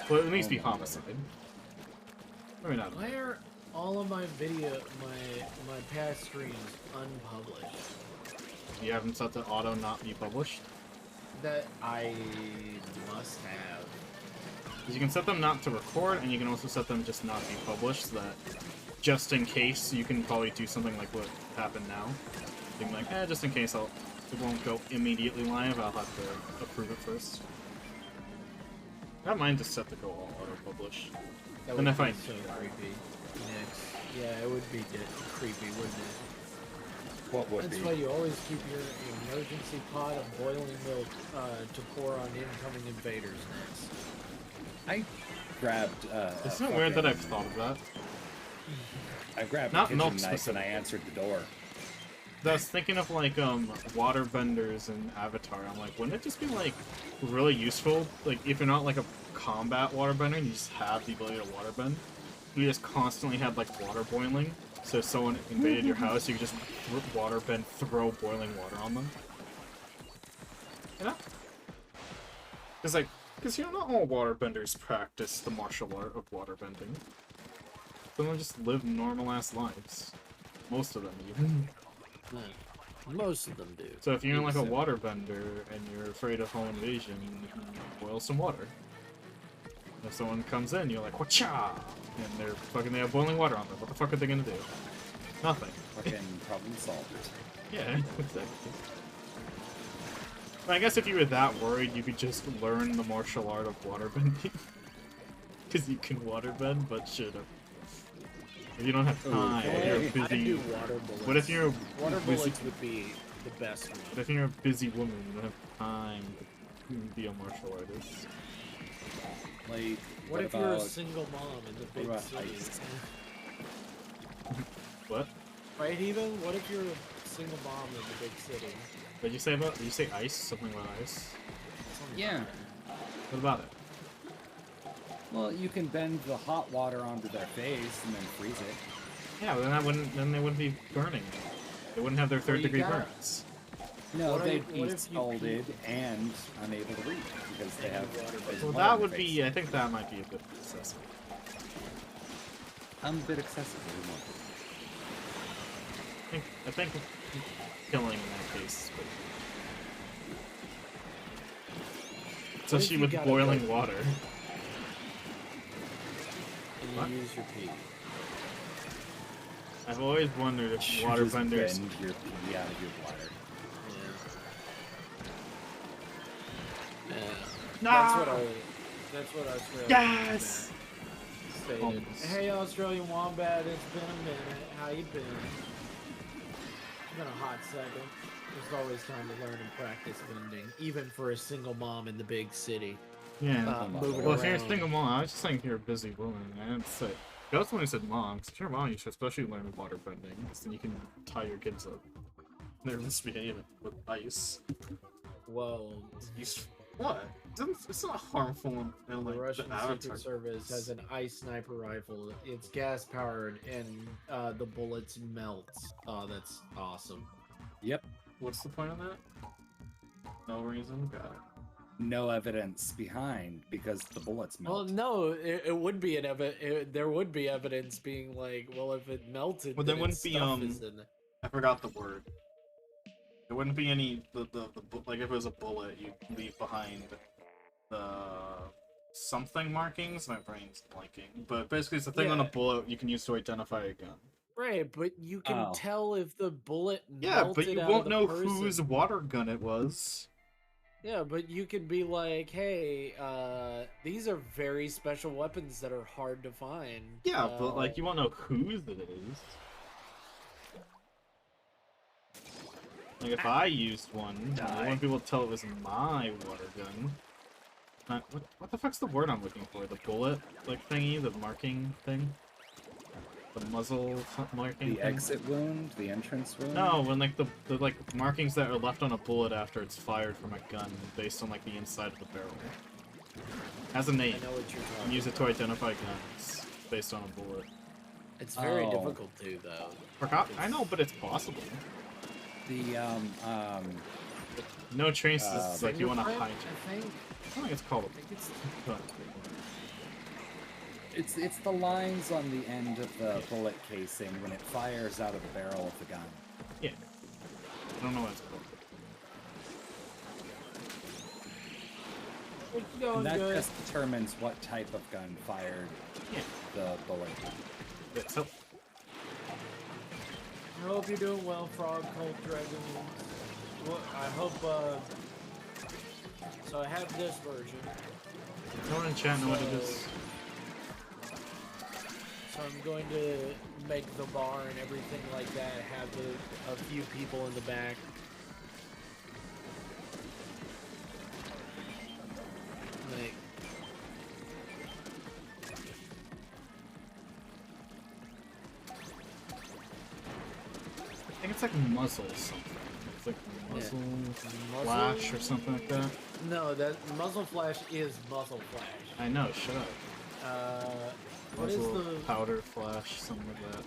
Well, it needs to be homicide. Maybe not. Why are all of my my past streams unpublished? You haven't set the auto not be published? That I must have. Because you can set them not to record, and you can also set them just not be published, so that just in case you can probably do something like what happened now. Being like, just in case it won't go immediately live, I'll have to approve it first. I don't mind to set to go all auto-publish. That would be so creepy. Next. Yeah, it would be creepy, wouldn't it? What would That's be? why you always keep your emergency pot of boiling milk to pour on incoming invaders next. I grabbed. Isn't it weird that I've thought of that? I grabbed Not a milk kitchen knife and I answered the door. I was thinking of like water benders in Avatar. I'm like, wouldn't it just be like really useful? Like if you're not like a combat waterbender and you just have the ability to waterbend, you just constantly had like water boiling. So if someone invaded your house, you could just waterbend, throw boiling water on them. You know? Because you know, not all waterbenders practice the martial art of waterbending. Some of them just live normal-ass lives. Most of them, even. Most of them do. So if you're like a waterbender and you're afraid of home invasion, you can boil some water. And if someone comes in, you're like, whatcha? And they have boiling water on them. What the fuck are they gonna do? Nothing. Fucking problem solved. Yeah, exactly. I guess if you were that worried, you could just learn the martial art of waterbending. Because you can waterbend, but shit. If you don't have time, if you're busy. I do water bullets. What if you're water busy, bullets would be the best one. What if you're a busy woman, you don't have time to be a martial artist? Like, what if you're a single mom in the big city? What? Right, even? What if you're a single mom in the big city? What did you say about? Did you say ice? Something about ice? Yeah. What about it? Well, you can bend the hot water onto their face and then freeze it. Yeah, but then they wouldn't be burning. They wouldn't have their third-degree burns. No, they'd be scalded and unable to breathe because they have. Well, that would be. I think that might be a bit excessive. I'm a bit excessive. I think killing in that case. Especially with boiling water. And you use your pee. I've always wondered if waterbenders bend your pee out of your bladder. Yeah. No! That's what I was really Yes! stated. Hey, Australian Wombat, it's been a minute. How you been? It's been a hot second. There's always time to learn and practice bending, even for a single mom in the big city. Yeah. Well, if you're a single mom, I was just saying you're a busy woman. I didn't say. I also only said mom, because if you're a mom, you should especially learn waterbending, because then you can tie your kids up. They're misbehaving with ice. Well, what? It's not harmful in like, the Russian Avatar. Secret Service has an ice sniper rifle. It's gas powered, and the bullets melt. Oh, that's awesome. Yep. What's the point of that? No reason. Got it. No evidence behind because the bullets melt. Well, no, it would be there would be evidence being like, well, if it melted, well, there wouldn't be I forgot the word. There wouldn't be any like if it was a bullet, you'd leave behind the something markings. My brain's blanking, but basically it's a thing on a bullet you can use to identify a gun. Right, but you can tell if the bullet Yeah, but melted you out won't of the know person. whose water gun it was. Yeah, but you could be like, hey, these are very special weapons that are hard to find. Yeah, but like you won't know whose it is. Like if I used one, I wouldn't be able to tell it was my water gun. What the fuck's the word I'm looking for? The bullet like thingy, the marking thing, the muzzle marking. The exit wound, the entrance wound. No, when like the like markings that are left on a bullet after it's fired from a gun, based on like the inside of the barrel. Has a name. I know what you're talking You use it to identify guns based on a bullet. It's very difficult to, though. I know, but it's possible. The No traces, like you want to hide. I think. I think it's called. It's the lines on the end of the bullet casing when it fires out of the barrel of the gun. Yeah. I don't know what it's called. And that just determines what type of gun fired the bullet. Yeah, so I hope you're doing well, Frog Cult Dragon. Well, I hope, so I have this version. no one in chat know what it is. So I'm going to make the bar and everything like that, have a few people in the back. Like, I think it's like muzzle something. It's like muzzle flash or something like that. No, that muzzle flash is muzzle flash. I know, shut up. What is Muzzle the powder flash, something like that.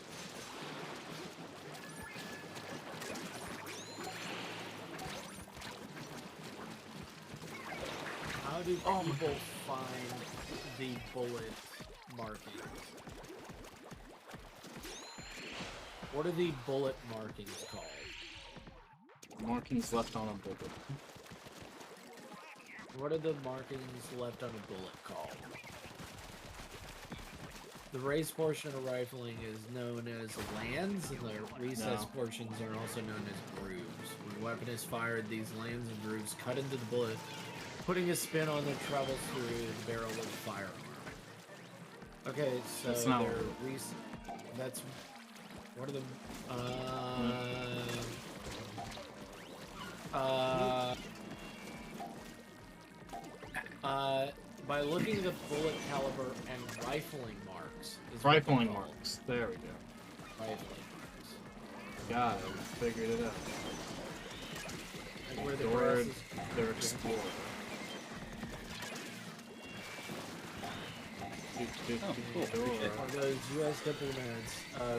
How do people find the bullet markings? What are the bullet markings called? Markings left on a bullet. What are the markings left on a bullet called? The raised portion of rifling is known as lands, and the recessed portions are also known as grooves. When a weapon is fired, these lands and grooves cut into the bullet, putting a spin on that travels through the barrel of the firearm. Okay, so That's not that's what are the by looking at the bullet caliber and rifling marks. Rifling marks. There we go. Rifling marks. Got it. Figured it out. Like where the grass is. They're explored. Cool. Or those U.S. diplomats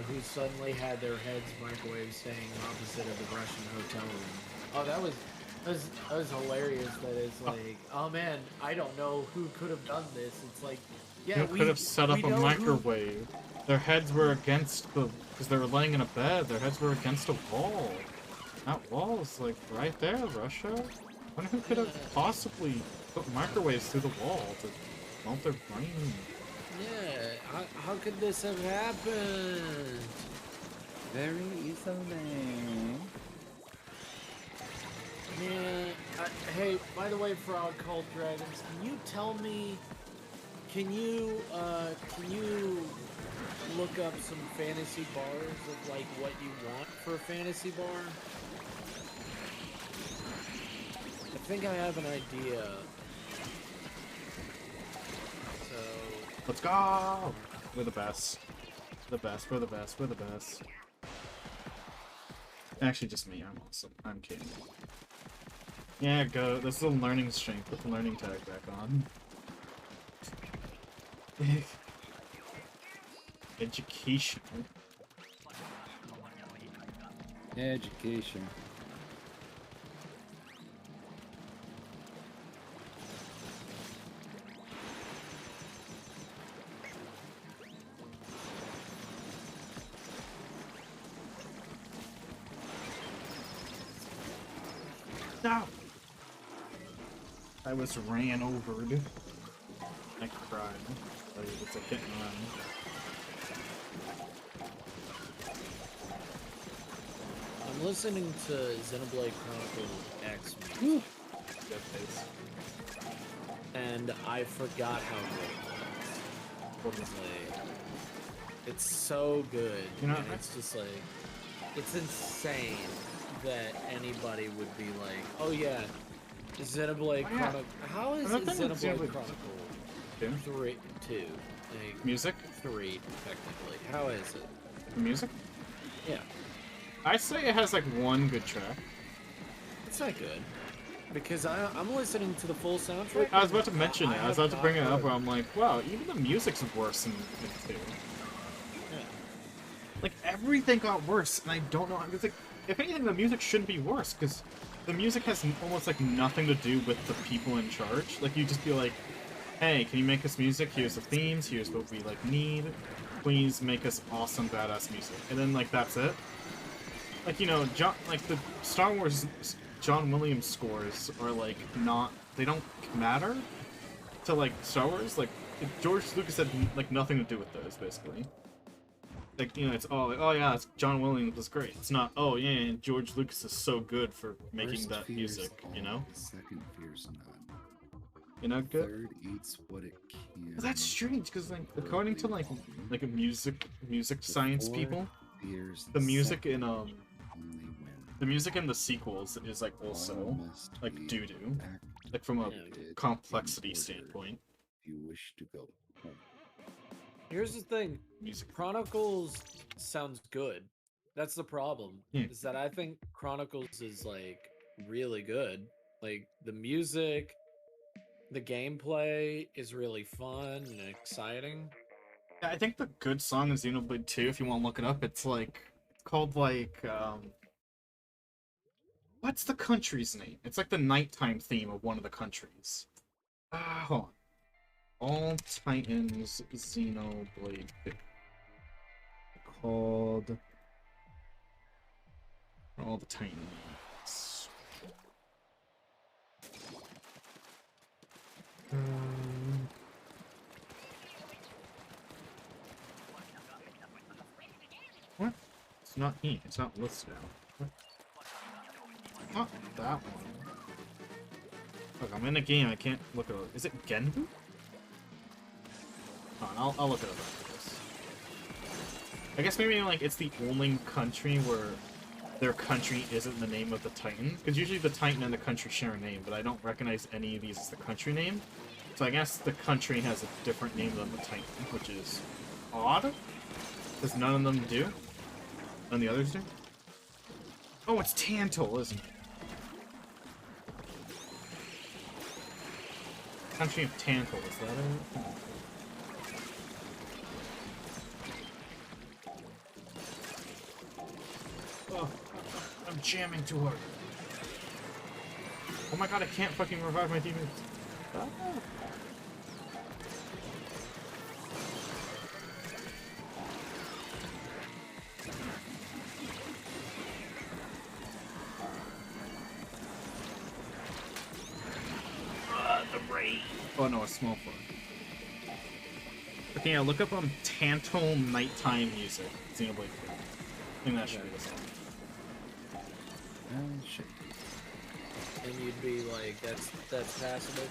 who suddenly had their heads microwaved staying opposite of the Russian hotel room. Oh, that was hilarious. That it's like, oh man, I don't know who could have done this. It's like, yeah, Who could have set up a microwave? Their heads were against because they were laying in a bed. Their heads were against a wall. That wall is like right there, Russia. I wonder who could have possibly put microwaves through the wall to melt their brain. Yeah, how could this have happened? Very easily. Man, hey, by the way, Frog Cult Dragons, can you tell me? Can you look up some fantasy bars of like what you want for a fantasy bar? I think I have an idea. So Let's go! We're the best. The best, we're the best, we're the best. Actually, just me, I'm awesome. I'm kidding. Yeah, go. This is a learning stream. Put the learning tag back on. Education. Education. No! I was ran over. I cried. It's a hit and run. I'm listening to Xenoblade Chronicles X music. good pace. And I forgot how good it was. It's so good. You know, and it's just like, it's insane that anybody would be like, oh yeah, Xenoblade Chronicle. How is it Xenoblade Chronicle 2? Like, music? 3, technically. How is it? Music? Yeah. I say it has like one good track. It's not good. Because I'm listening to the full soundtrack. I was about to mention it. I was about to bring it up where I'm like, wow, even the music's worse in 2. Yeah. Like, everything got worse, and I don't know. It's like, if anything, the music shouldn't be worse, because the music has almost, like, nothing to do with the people in charge. Like, you just be like, hey, can you make us music? Here's the themes, here's what we, like, need. Please make us awesome, badass music. And then, like, that's it. Like, you know, the Star Wars John Williams scores are, like, they don't matter to, like, Star Wars. Like, George Lucas had, like, nothing to do with those, basically. Like, you know, it's all like, oh yeah, John Williams was great. It's not, oh yeah, George Lucas is so good for making that music, you know? The second fears none. You know, good? Third eats what it can. Well, that's strange, because, like, according to, like a music science people, the music in, the music in the sequels is, like, also, like, doo-doo. Like, from a complexity standpoint. If you wish to go home. Here's the thing. Music. Chronicles sounds good. That's the problem. Yeah. Is that I think Chronicles is, like, really good. Like, the music, the gameplay is really fun and exciting. Yeah, I think the good song in Xenoblade 2, if you want to look it up, it's called, like, what's the country's name? It's like the nighttime theme of one of the countries. Hold on. All Titans Xenoblade pick. Called all the Titans. What? It's not here. It's not listed out. What? Not that one. Look, I'm in a game. I can't look at it. Is it Genbu? I'll look it up after this. I guess maybe, like, it's the only country where their country isn't the name of the Titan. Because usually the Titan and the country share a name, but I don't recognize any of these as the country name. So I guess the country has a different name than the Titan, which is odd. Because none of them do. None of the others do. Oh, it's Tantal, isn't it? Country of Tantal, is that it? Oh, I'm jamming too hard. Oh my god, I can't fucking revive my teammates. Ah. The rain. Oh no, a small frog. Okay, yeah, look up Tantal nighttime music. Xenoblade 2. I think that should be the song. Shit. And you'd be like, that's passable?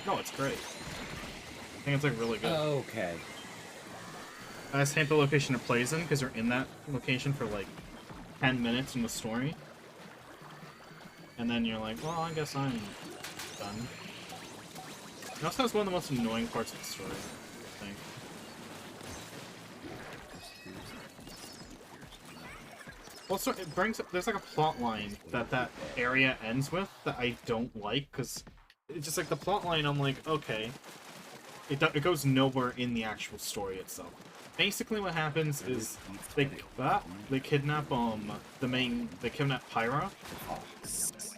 No, it's great. I think it's, like, really good. Okay. I just hate the location it plays in, because you're in that location for, like, 10 minutes in the story. And then you're like, well, I guess I'm done. It also has one of the most annoying parts of the story, I think. Also, it brings up, there's like a plot line that area ends with that I don't like, because it's just like the plot line, I'm like, okay, it goes nowhere in the actual story itself. Basically what happens is they kidnap they kidnap Pyra.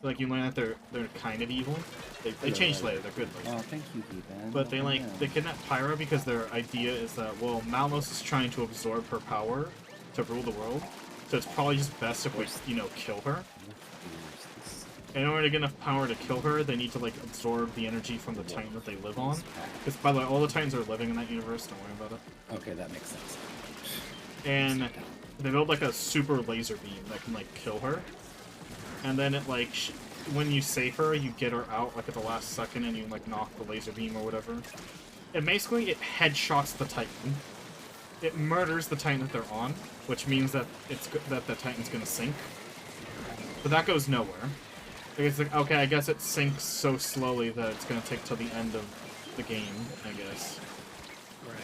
Like, you learn that they're kind of evil. They change later, they're good later. Oh, thank you, Ethan. But they kidnap Pyra because their idea is that, well, Malnos is trying to absorb her power to rule the world. So it's probably just best if we, you know, kill her. In order to get enough power to kill her, they need to, like, absorb the energy from the Titan that they live on. Because, by the way, all the Titans are living in that universe, don't worry about it. Okay, that makes sense. And they build, like, a super laser beam that can, like, kill her. And then it, like, when you save her, you get her out like at the last second, and you like knock the laser beam or whatever. And basically, it headshots the Titan. It murders the Titan that they're on, which means that that the Titan's gonna sink. But that goes nowhere. It's like, okay, I guess it sinks so slowly that it's gonna take till the end of the game, I guess. Right.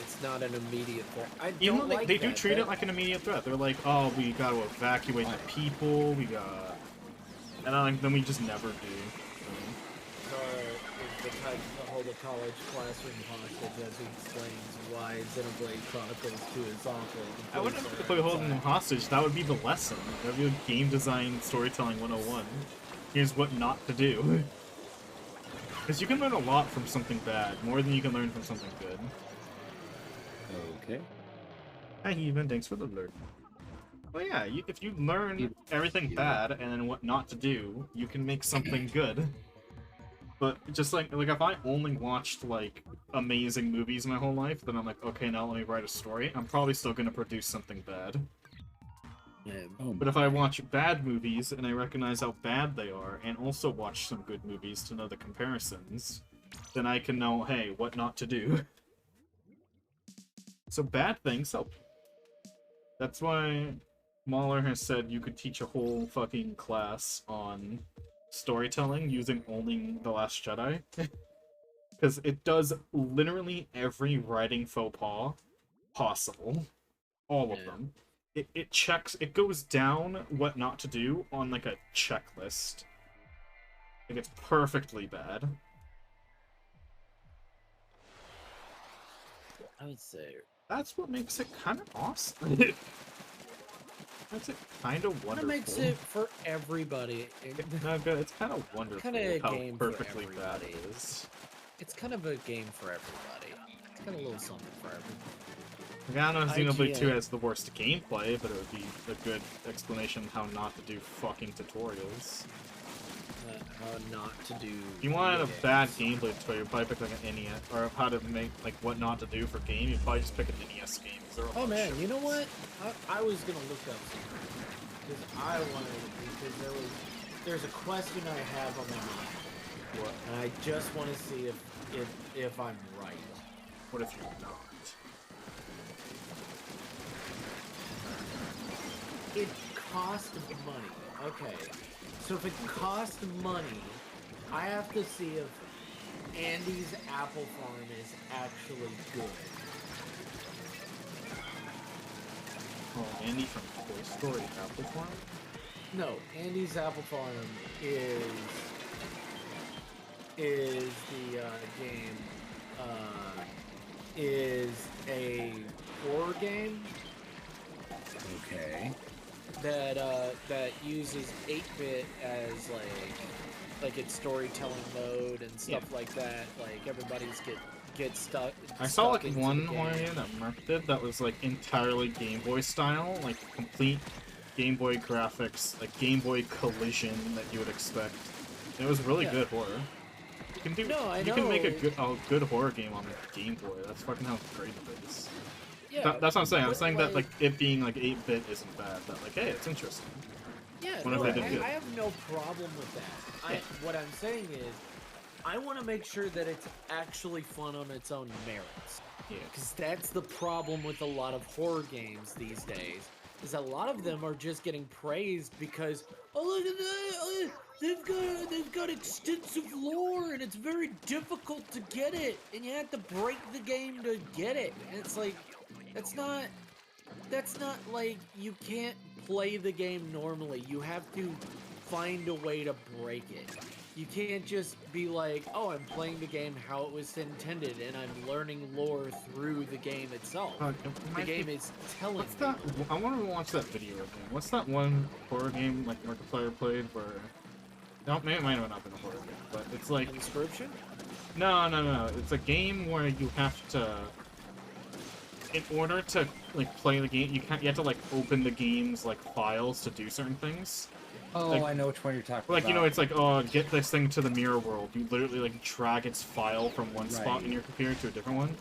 It's not an immediate threat. Even though they do treat it like an immediate threat. They're like, oh, we gotta evacuate the people, we got... And then we just never do. The type to hold a college classroom hostage as he explains why Xenoblade Chronicles 2 is awful. I wouldn't play holding them hostage. That would be the lesson. That would be a game design storytelling 101. Here's what not to do. Because you can learn a lot from something bad, more than you can learn from something good. Okay. Hi, Even. Thanks for the alert. Well, yeah, if you learn everything bad and then what not to do, you can make something good. But just like if I only watched like amazing movies my whole life, then I'm like, okay, now let me write a story. I'm probably still gonna produce something bad. But if I watch bad movies and I recognize how bad they are, and also watch some good movies to know the comparisons, then I can know, hey, what not to do. So bad things help. That's why Mahler has said you could teach a whole fucking class on storytelling using only The Last Jedi. Because it does literally every writing faux pas possible. All of them. It checks, it goes down what not to do on like a checklist. Like it's perfectly bad. I would say that's what makes it kind of awesome. That's it, kind of wonderful. That makes it for everybody. No, good. It's kind of wonderful kind of how game perfectly for bad everybody. it is. It's kind of a game for everybody. It's kind of a little something for everybody. I don't know if Xenoblade 2 has the worst gameplay, but it would be a good explanation of how not to do fucking tutorials. How not to do. If you wanted a bad gameplay tutorial, you'd probably pick like an NES, or how to make like what not to do for game. You'd probably just pick an NES game. Oh man, you know what? I was gonna look up something because I wanted because there's a question I have on my mind. What? And I just want to see if I'm right. What if you're not? It costs money. Okay. So if it costs money, I have to see if Andy's apple farm is actually good. Oh, Andy from Toy Story Apple Farm? No, Andy's apple farm is the game is a horror game. Okay. That uses 8-bit as like its storytelling mode and stuff like that. Like everybody's get stuck. I saw like one horror game that Mark did that was like entirely Game Boy style, like complete Game Boy graphics, like Game Boy collision that you would expect. It was really good horror. You can do. You can make a good horror game on Game Boy. That's fucking how great it is. Yeah, that's what I'm saying. I'm saying that like it being like 8-bit isn't bad. That like, hey, it's interesting. Yeah, I have no problem with that. What I'm saying is, I want to make sure that it's actually fun on its own merits. Yeah. Because that's the problem with a lot of horror games these days. Is a lot of them are just getting praised because, oh look at that, they've got extensive lore and it's very difficult to get it, and you have to break the game to get it. And it's like, that's not like you can't play the game normally. You have to find a way to break it. You can't just be like, oh, I'm playing the game how it was intended, and I'm learning lore through the game itself. The game is telling What's that? I want to watch that video again. What's that one horror game like Markiplier played where... No, maybe it might have not been a horror game, but it's like... Inscription? No. It's a game where you have to... In order to like play the game, you have to like open the game's like files to do certain things. Oh, like, I know which one you're talking like, about. you know, it's like, oh, get this thing to the mirror world. You literally like drag its file from one spot in your computer to a different one.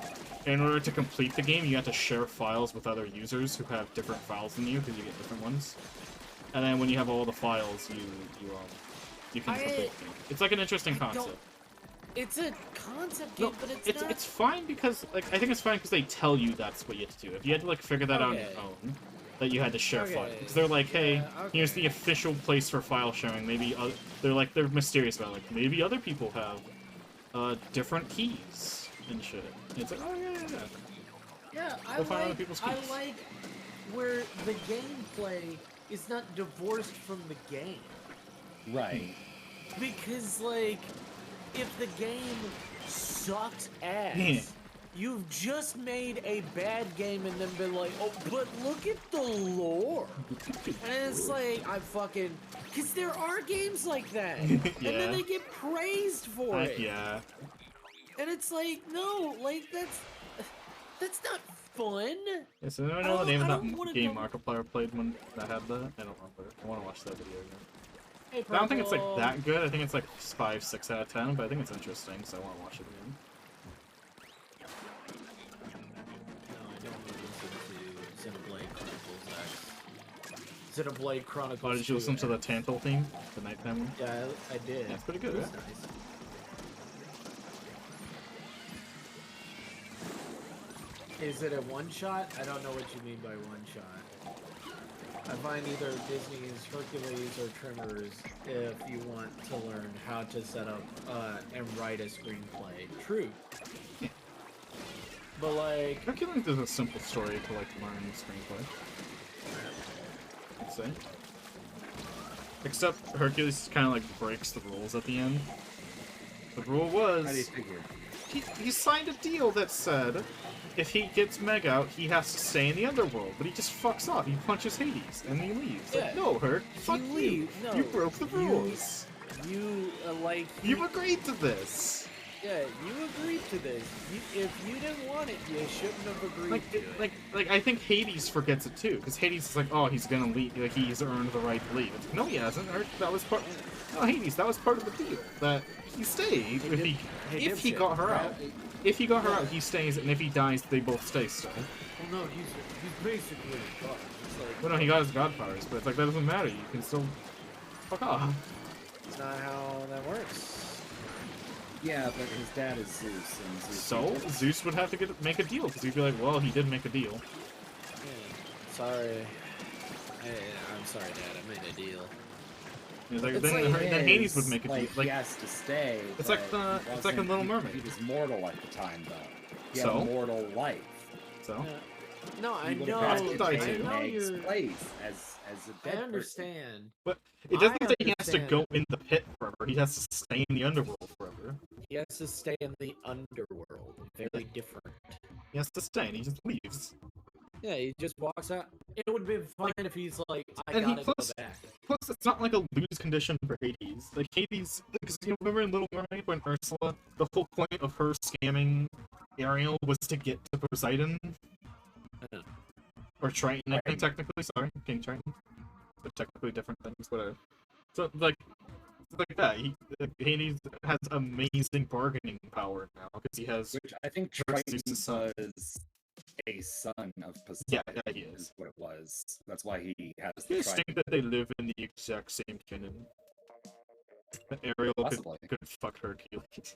And in order to complete the game, you have to share files with other users who have different files than you, because you get different ones. And then when you have all the files, you you can complete the game. It's like an interesting concept. It's a concept game, but it's not... It's fine because, like, I think it's fine because they tell you that's what you have to do. If you had to, like, figure that out on your own, that you had to share files. Because they're like, hey, here's the official place for file sharing. Maybe, they're mysterious about it. Like, maybe other people have, different keys and shit. And it's like, oh, yeah. Yeah, I like where the gameplay is not divorced from the game. Right. Because, like, if the game sucks ass, you've just made a bad game and then been like, oh, but look at the lore. And it's like, because there are games like that. And then they get praised for it. Yeah. And it's like, no, like, that's not fun. Yeah, so I know the name of that game Markiplier played when that had that. I don't remember. I want to watch that video again. Hey, I don't think it's like that good. I think it's like 5, 6 out of 10, but I think it's interesting, so I want to watch it again. No, I don't listen to Xenoblade Chronicles X. Xenoblade Chronicles. Oh, did you listen to the Tantal theme? The nighttime one? Yeah, I did. Yeah, it's pretty good. It was nice. Is it a one-shot? I don't know what you mean by one-shot. I find either Disney's Hercules or Tremors if you want to learn how to set up and write a screenplay. True. But like... Hercules is a simple story to like learn screenplay. I'd say. Except Hercules kind of like breaks the rules at the end. The rule was... How do you figure? He signed a deal that said if he gets Meg out, he has to stay in the underworld, but he just fucks off. He punches Hades, and he leaves. Yeah. Like, no, Herc, fuck you. No, you broke the rules. You agreed to this. Yeah, you agreed to this. If you didn't want it, you shouldn't have agreed to it. Like, I think Hades forgets it too, because Hades is like, oh, he's gonna leave, like, he's earned the right to leave. It's like, no, he hasn't. Herc, that was part. No, Hades, that was part of the deal. That he stayed if he got her out. If he got her out, he stays, and if he dies, they both stay still. Well, no, he's basically a god. Well, no, he got his god powers, but it's like, that doesn't matter. You can still fuck off. It's not how that works. Yeah, but his dad is Zeus, and Zeus... So, Zeus would have to make a deal, because he'd be like, well, he did make a deal. Yeah, sorry. I'm sorry, Dad, I made a deal. Like, then Hades would make a deal. Like, he has to stay. It's like it's like a Little Mermaid. He was mortal at the time, though. He had a mortal life. So. No, I know. Meg's place as a dead I understand. But it doesn't say he has to go in the pit forever. He has to stay in the underworld forever. He has to stay in the underworld. Very different. He has to stay, and he just leaves. Yeah, he just walks out. It would have been fine if he's like, I gotta go back. Plus, it's not like a lose condition for Hades. Like, Hades, because you remember in Little Mermaid when Ursula, the whole point of her scamming Ariel was to get to Poseidon? Or Triton, I think, technically, sorry, King Triton. But technically different things, whatever. So, like that, Hades has amazing bargaining power now, because he has... Which I think Triton was a son of Poseidon. Yeah, he is. What it was. That's why he has the Triton. Think that they live in the exact same canon. Ariel could fuck Hercules.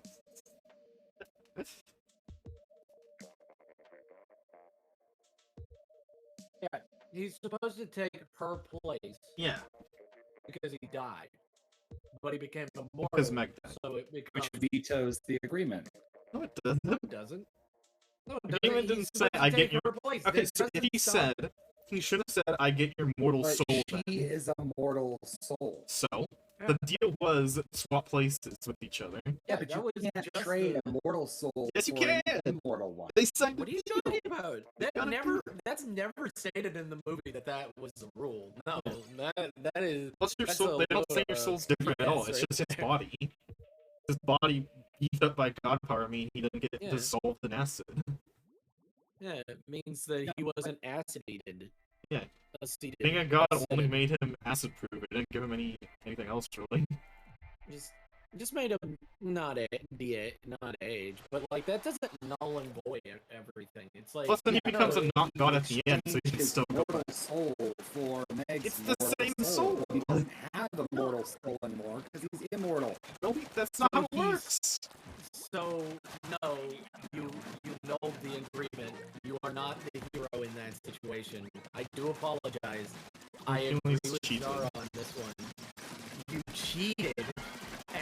Yeah, he's supposed to take her place. Yeah. Because he died. But he became immortal. Because Meg died. So it becomes... Which vetoes the agreement. No, it doesn't. It doesn't. No, the agreement didn't say, I get your... place. Okay, so if he said... He should have said, I get your mortal soul. She is a mortal soul. So, the deal was swap places with each other. Yeah, but you can't trade a mortal soul yes, you for can. an immortal one. They signed What are you talking about? That's never stated in the movie that was the rule. No, that is... Plus your soul, they don't say your soul's different at all. It's just his body. His body beat up by god power means he doesn't get dissolved in acid. Yeah, it means that he wasn't acid-eated. Yeah. Being a god only made him acid-proof. It didn't give him anything else, really. Just made him not age, but like that doesn't null and void everything. It's like plus then he becomes a not god at the end, so he can still go mortal soul for Meg's it's the same soul. soul. He doesn't have the mortal soul anymore because he's immortal. No, that's not how it works. So, no, you nulled the agreement. You are not the hero in that situation. I do apologize. I agree with Zara on this one. You cheated,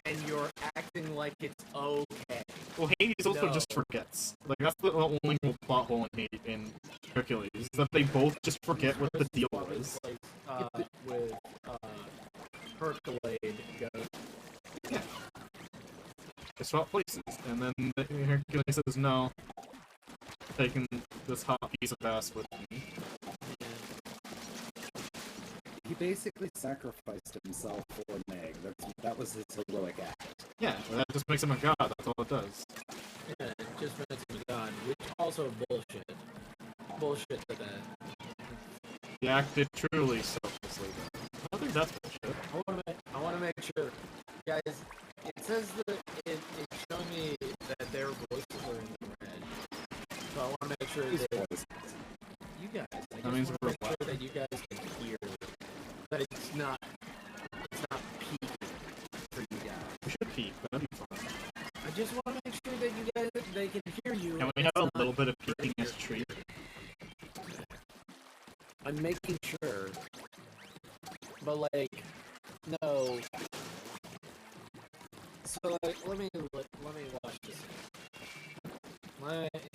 and you're acting like it's okay. Well, Hades also just forgets. Like, that's the only real plot hole in Hercules, is that they both just forget what the deal was. With Herculade goes. Yeah. They swap places, and then Hercules says, no, taking this hot piece of ass with me. He basically sacrificed himself for Meg. That was his heroic act. Yeah, well, that just makes him a god, that's all it does. Yeah, it just makes him a god, which also bullshit. Bullshit to that. He acted truly selflessly. I don't think that's bullshit. I want to make sure. Guys, it says that it showed me that their voices are in the red. So I want to make sure that you guys, that means we're make sure that you guys can hear that it's not peak for you guys. We should peak, that'd be fun. I just want to make sure that you guys, they can hear you. And we have a little bit of peaking as a treat. I'm making sure. But like, no. So like, let me watch this.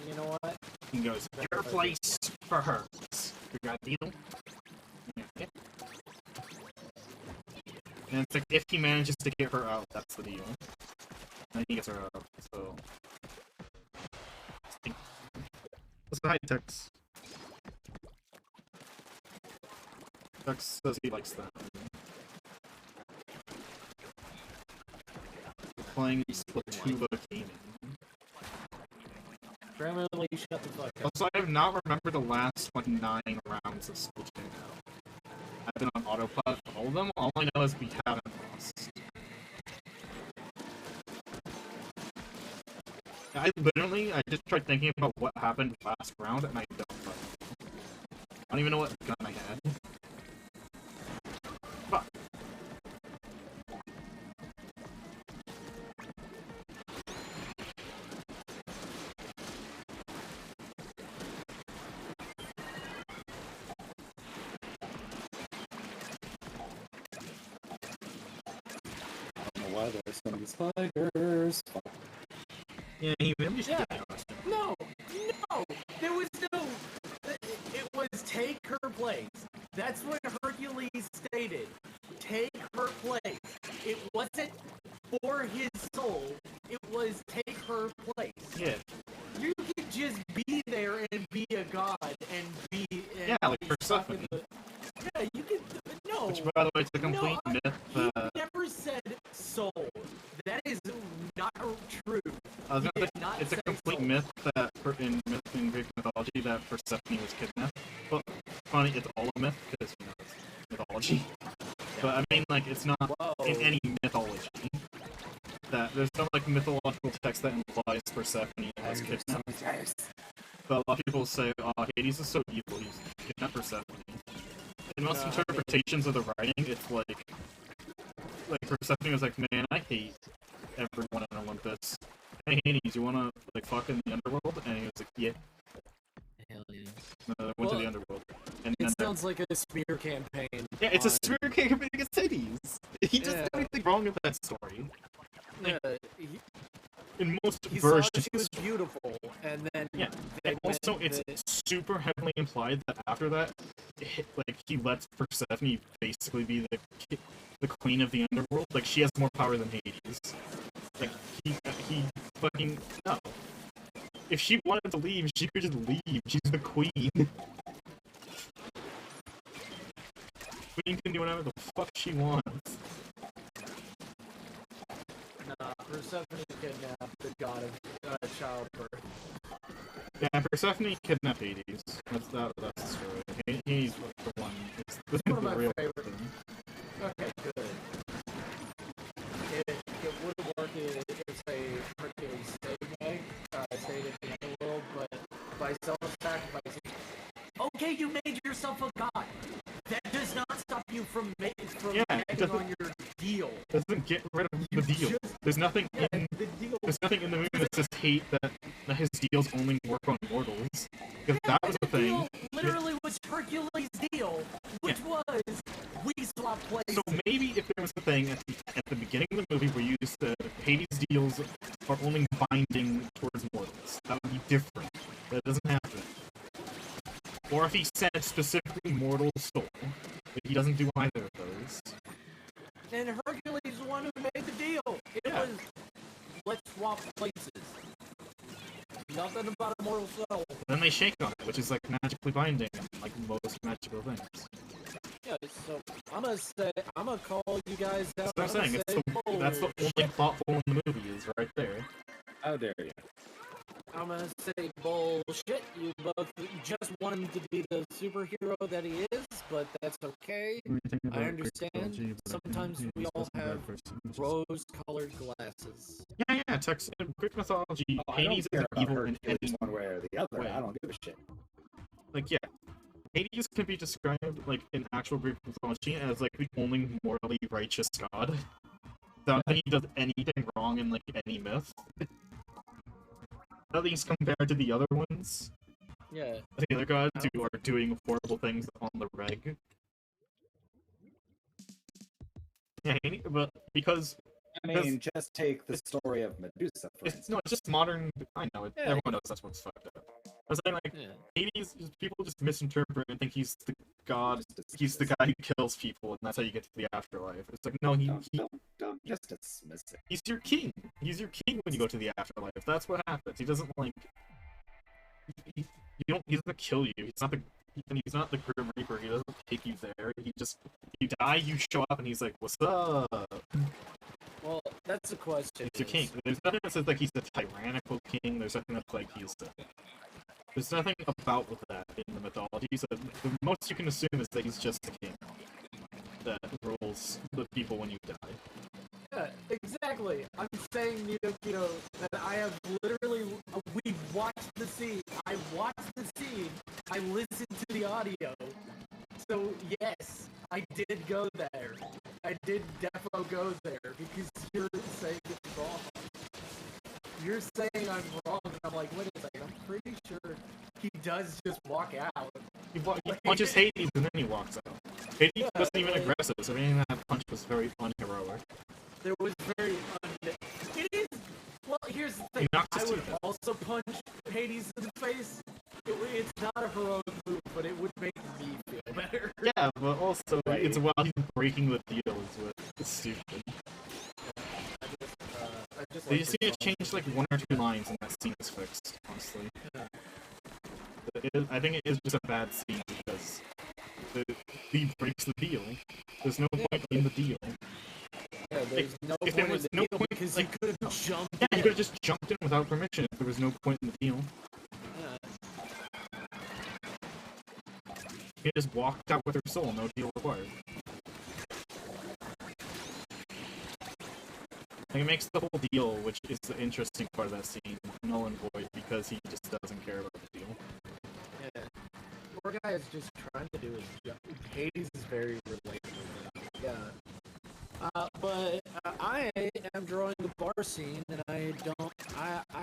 You know what? He goes, your place for hers. We got a deal? Okay. And it's like, if he manages to get her out, that's the deal. And he gets her out, so... Let's go hide Tex. Tex says he likes that. We're playing Splatoon gaming. Grandma, you shut the fuck up. Also, I have not remembered the last, 9 rounds of Splatoon Out. I've been on autopilot for all of them. All I know is we haven't lost. I just tried thinking about what happened last round, and I don't even know what gun I had. Fuck. Why there's so many spiders? Yeah, he really should get No! There was no... It was take her place. That's what Hercules stated. Take her place. It wasn't for his soul. It was take her place. Yeah. You could just be there and be a god and be... Yeah, like Persephone. Yeah, you could... No. Which, by the way, it's a complete myth. He never said soul. That is not true. It's a complete myth that in Greek mythology that Persephone was kidnapped. But funny, it's all a myth because it's mythology. But I mean, like, it's not in any mythology that there's no like mythological text that implies Persephone was kidnapped. But a lot of people say, "Oh, Hades is so evil; he's kidnapped Persephone." In most interpretations of the writing, it's like Persephone was like, "Man, I hate everyone in Olympus. Hey, Hades, you wanna like fuck in the underworld?" And he was like, "Yeah." Hell yeah. Went to the underworld. And it sounds like a smear campaign. Yeah, it's a smear campaign against Hades. He doesn't do anything wrong with that story. Like, in most versions, she was beautiful, and then and also it's super heavily implied that after that, like he lets Persephone basically be the queen of the underworld. Like she has more power than Hades. Like he fucking no. If she wanted to leave, she could just leave. She's the queen. Queen can do whatever the fuck she wants. Nah, Persephone kidnapped the god of childbirth. Yeah, Persephone kidnapped Hades. That's the story. He's the one. It's one of my real favorite. thing. Okay, good. It would have worked if a Hercules stayed in the underworld, but by self-sacrificing. Okay, you made yourself a god. That does not stop you from acting on your deal. Doesn't get rid of the deal. There's nothing in the movie that says hate that his deals only work on mortals. Because that was the thing. Deal literally was Hercules' deal, which was we swap places. So maybe if there was a thing at the beginning of the movie where you just said Hades' deals are only binding towards mortals, that would be different. That doesn't happen. Or if he said specifically mortal soul, but he doesn't do either of those. And Hercules is the one who made the deal. It was, let's swap places. Nothing about a mortal soul. Then they shake on it, which is like magically binding, like most magical things. Yeah, so I'm gonna call you guys out. That's what I'm saying. That's the only plot hole in the movie is right there. How dare you? I'm gonna say bullshit. You both just want him to be the superhero that he is, but that's okay. I understand. Sometimes we all have rose-colored glasses. Yeah. Greek mythology, Hades is evil in any one way or the other. way. I don't give a shit. Like, yeah. Hades can be described, like, in actual Greek mythology as, like, the only morally righteous god. Without that he does anything wrong in, like, any myth. At least compared to the other ones. Yeah. The other gods who are doing horrible things on the reg. Yeah, but because... I mean, just take the story of Medusa, for instance. No, it's just modern... I know, everyone knows that's what's fucked up. I was saying, like, Hades, people just misinterpret and think he's the god, he's the guy who kills people, and that's how you get to the afterlife. It's like, no, Don't just dismiss it. he's your king. He's your king when you go to the afterlife. That's what happens. He doesn't, like... He doesn't kill you. He's not the Grim Reaper. He doesn't take you there. You die, you show up, and he's like, what's up? Well, that's the question. He's your king. There's nothing that says, like, he's the tyrannical king. There's nothing that's, like, there's nothing about with that in the mythology, so the most you can assume is that he's just the king that rules the people when you die. Yeah, exactly. I'm saying, you know, that I have literally, we watched the scene. I watched the scene. I listened to the audio. So, yes, I did go there. I did defo go there, because you're saying it's wrong. You're saying I'm wrong, and I'm like, wait a second, I'm pretty sure he does just walk out. He punches Hades and then he walks out. Hades wasn't even aggressive, so anything that punch was very unheroic. There was very It is... Well, here's the thing. I would also punch Hades in the face. It's not a heroic move, but it would make me feel better. Yeah, but also, it's while he's breaking the deal is what is stupid. They just need to change like one or two lines and that scene is fixed, honestly. I think it is just a bad scene because he breaks the deal. There's no point in the deal. Yeah, there's no if point there was in the no deal point, because like, he could have jumped Yeah, he could have just jumped in without permission if there was no point in the deal. He just walked out with her soul, no deal required. Like, it makes the whole deal, which is the interesting part of that scene, null and void because he just doesn't care about the deal. Yeah. Poor guy is just trying to do his job. Hades is very relatable. Yeah. But I am drawing the bar scene, and I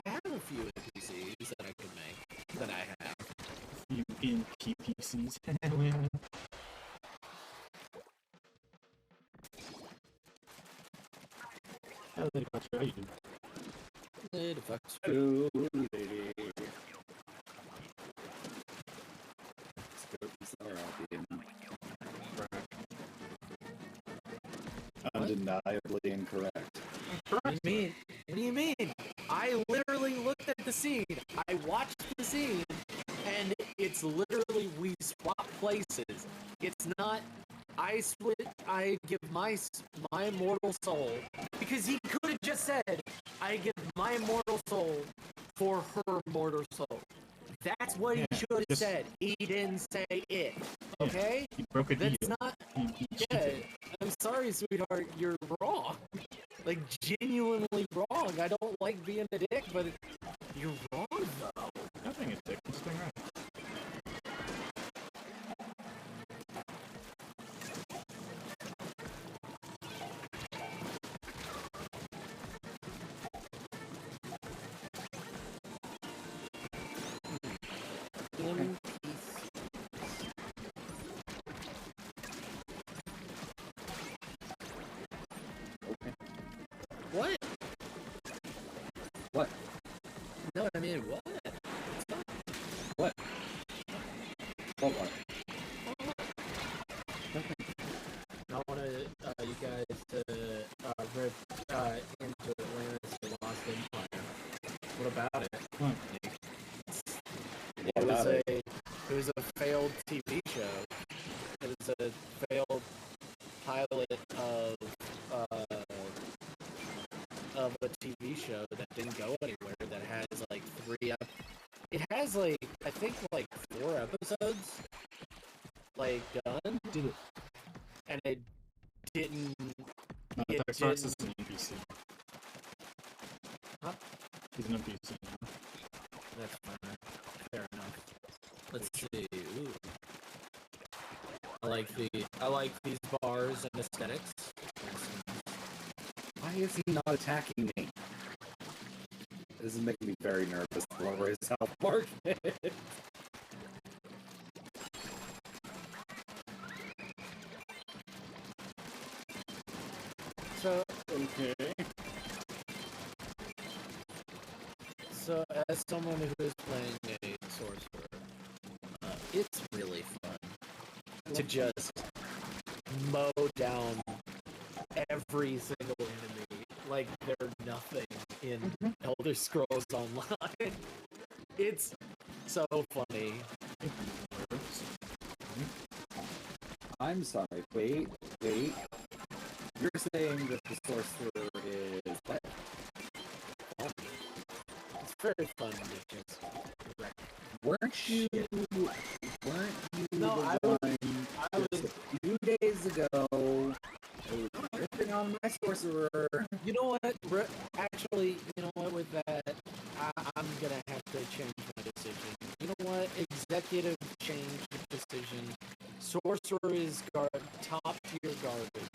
have a few NPCs that I could make. That I have. You in PPCs. How the fuck are you? The fuck's Ooh, baby. Undeniably incorrect. What do you mean? I literally looked at the scene. I watched the scene, and it's literally we swap places. It's not I give my immortal soul, because he could have just said I give my immortal soul for her mortal soul. That's what he should have said. He didn't say it. Okay? He broke a deal. That's not... I'm sorry, sweetheart. You're wrong. Like, genuinely wrong. I don't like being a dick, but you're wrong, though. I'm being a dick. I'm just being right. NPC. Okay. What? What? No, I mean, what? What? What? I want you guys to rip into Atlantis The Lost Empire. What about it? It was a failed TV show. It was a failed pilot of a TV show that didn't go anywhere. That has like it has like I think like 4 episodes like done. Did it? And it didn't. Texark's is an NPC. Huh? He's an NPC now. That's fine. Fair enough. Let's see. Ooh. I like these bars and aesthetics. Why is he not attacking me? This is making me very nervous to lower his health market. So, okay. So, as someone who is playing a sorcerer, it's really fun to just mow down every single enemy like they're nothing in Elder Scrolls Online. It's so funny. I'm sorry. Wait. You're saying that the sorcerer is what? It's very fun to just wreck. Weren't you No, I was a few days ago ripping on my sorcerer? You know what? Actually, you know what? With that, I'm gonna have to change my decision. You know what? Executive change decision. Sorcerer is top tier garbage.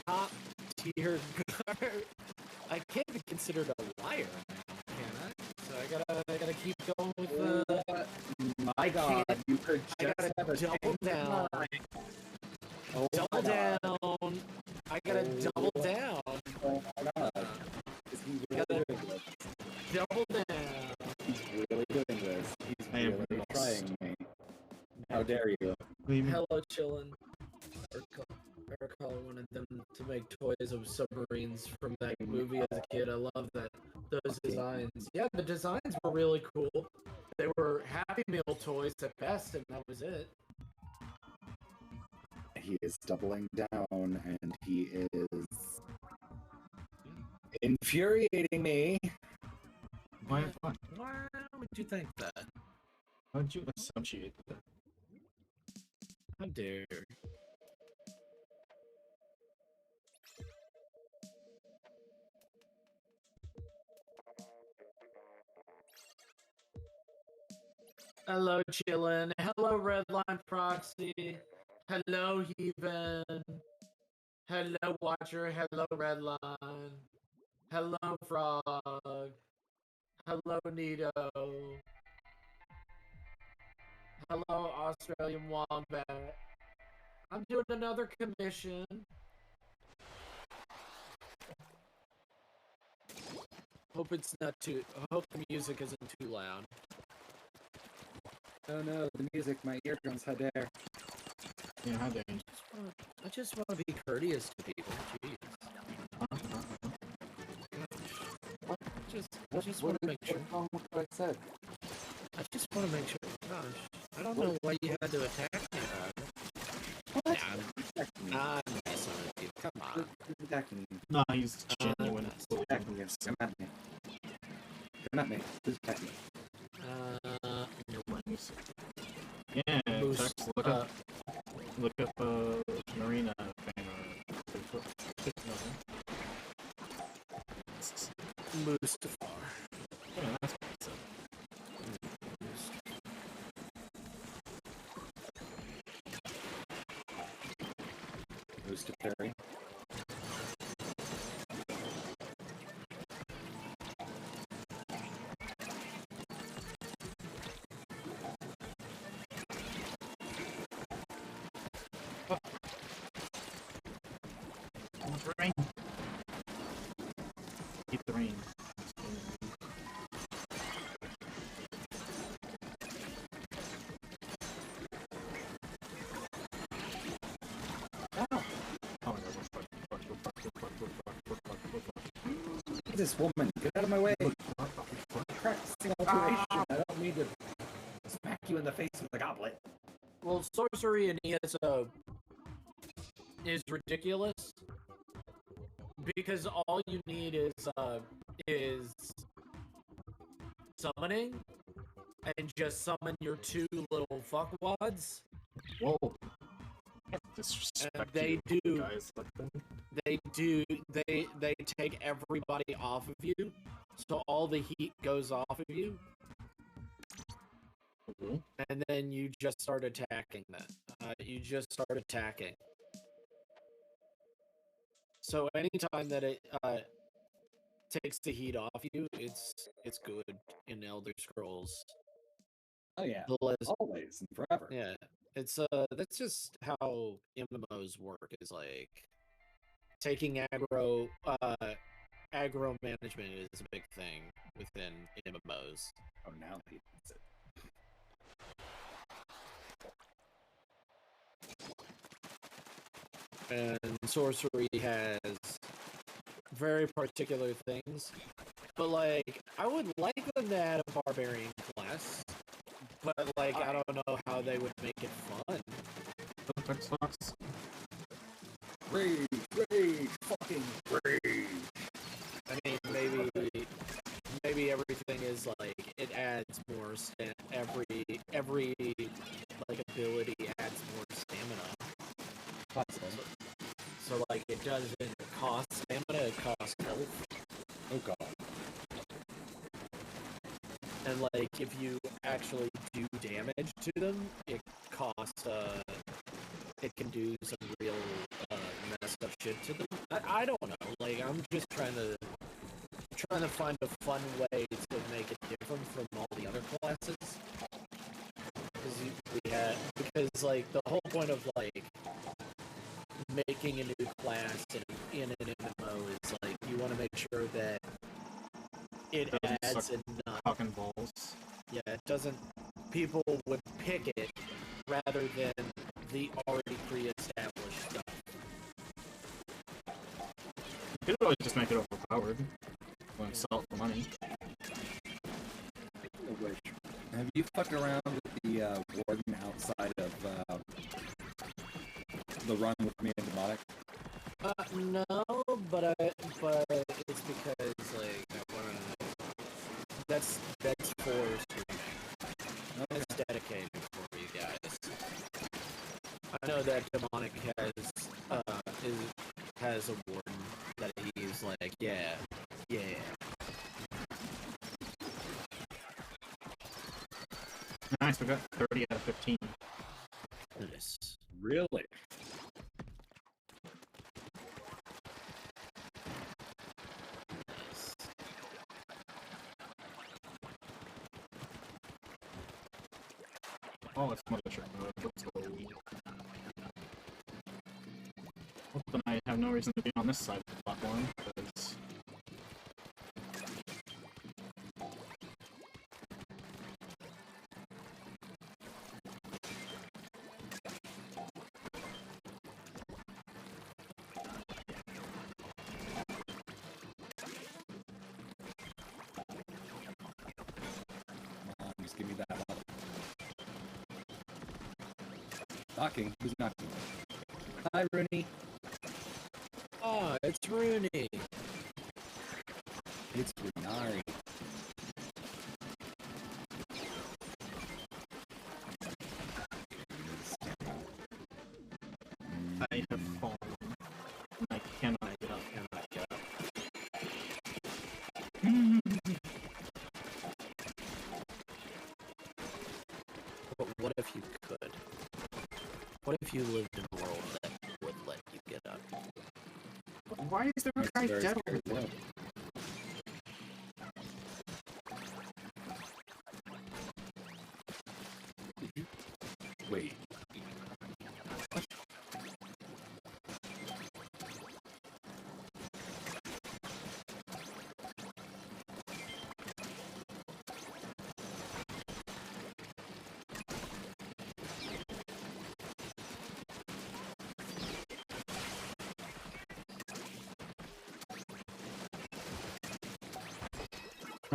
Top tier garbage. I can't be considered a liar now, can I? So I gotta keep going with my God, you could just have a double down. Double down. I gotta double down. Oh my God. Is he really doing this? Double down. He's really doing this. He's really trying me. How dare you? Hello, chillin'. I recall wanted them to make toys of submarines from that movie as a kid. I love those designs. Yeah, the designs were really cool. They were Happy Meal toys at best, and that was it. He is doubling down, and he is infuriating me. Why would you think that? How would you associate that? How dare. Hello, chillin'. Hello, Redline Proxy. Hello, Heathen. Hello, Watcher. Hello, Redline. Hello, Frog. Hello, Nito. Hello, Australian Wombat. I'm doing another commission. Hope it's not too. I hope the music isn't too loud. Oh no, the music, my eardrums, how dare. Yeah, how dare. I just want to be courteous to people. Jeez. I just want to make sure. What's wrong with what I said? I just want to make sure. Gosh, I don't know why you had to attack me. What? I'm messing with you. Come on. Who's attacking me? No, he's genuine. Who's attacking me? Come at me. Come at me. Who's attacking me? Yeah, Boost, look up Marina fan Mustafar. Yeah, that's what it said. Mustafari. rain. Eat the rain. This woman, get out of my way! Practicing alteration. I don't mean to smack you in the face with a goblet. Well, sorcery in ESO is ridiculous because all you need is summoning and just summon your two little fuckwads. Whoa. Disrespect and they you, do guys like that. They take everybody off of you, so all the heat goes off of you. Mm-hmm. And then you just start attacking them. You just start attacking. So anytime that it takes the heat off you, it's good in Elder Scrolls. Oh yeah, always and forever. Yeah, it's that's just how MMOs work. Is like taking aggro management is a big thing within MMOs. Oh, now that's it. And sorcery has very particular things, but like I would like them to add a barbarian class, but like I don't know how they would make it fun. Xbox. Rage, fucking rage. I mean, maybe everything is like it adds more every like ability adds more stamina. Possible. So like it doesn't cost stamina, it costs health. Oh god. And like if you actually do damage to them, it costs it can do some real messed up shit to them. I don't know. Like I'm just trying to find a fun way to make it different from all the other classes. Because like the whole point of like making a new class in an MMO is like you want to make sure that it adds enough. Fucking balls. Yeah, it doesn't. People would pick it rather than the already pre-established stuff. You could always just make it overpowered when sell it for money. Have you fucked around with the warden outside of the run with me and Demonic? No, but it's because like I wanna. That's for streaming. It's dedicated for you guys. I know that Demonic has a warden that he's like, yeah. Nice, we got 30 out of 15. Nice. Really? Oh, it's mothership mode. Let's go. Hoping I have no reason to be on this side of the platform, because... Just give me that one. Knocking? Who's knocking? Hi, Rooney. Oh, it's Rooney. It's Runari. I have fallen. I cannot get up. But what if you could? What if you lived in a world that would let you get up? Why is there a guy dead over there? Wait.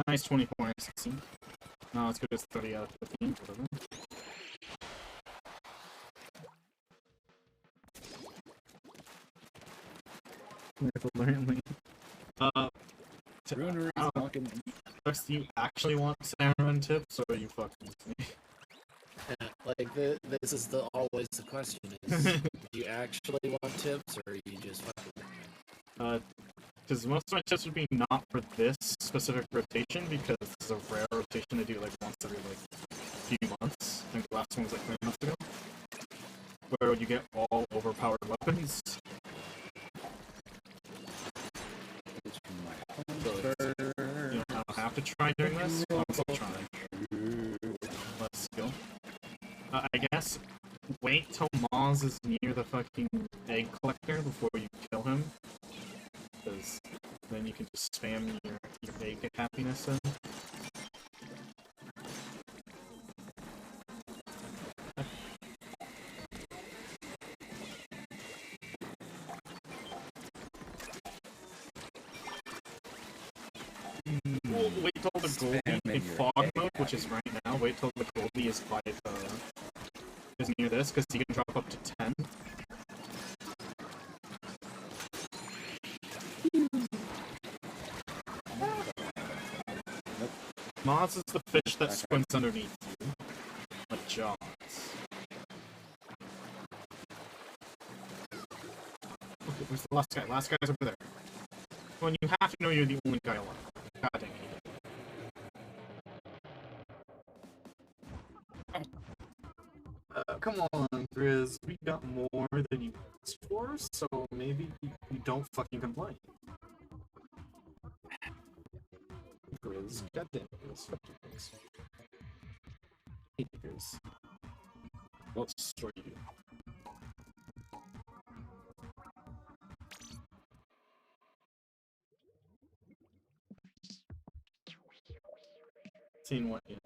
Nice 24 and 16. No, it's good as 30 out of 15. Whatever. Apparently. Ruinery is knocking. Do you actually want salmon tips, or are you fucking with me? Yeah, like, this is always the question, is, do you actually want tips, or are you just fucking... Because most of my tips would be not for this specific rotation, because it's a rare rotation to do, like, once every, like, few months. I think the last one was, like, 3 months ago. Where you get all overpowered weapons. So you don't have to try doing this. I'm still trying. Let's go. I guess wait till Maz is near the fucking egg collector before you kill him. Because then you can just spam your egg happiness in. Wait till the Goldie in fog mode, which is right now. Wait till the Goldie is is near this, because you can drop up to 10. Moz is the fish that swims underneath you, like Jaws. Okay, where's the last guy? Last guy's over there. When you have to know you're the only guy alive. God dang it. Come on, Grizz. We got more than you asked for, so maybe you don't fucking complain. Grizz. God damn it, Grizz. Fuck you, Grizz. Hate you, Grizz. What story you do? Seen what yet?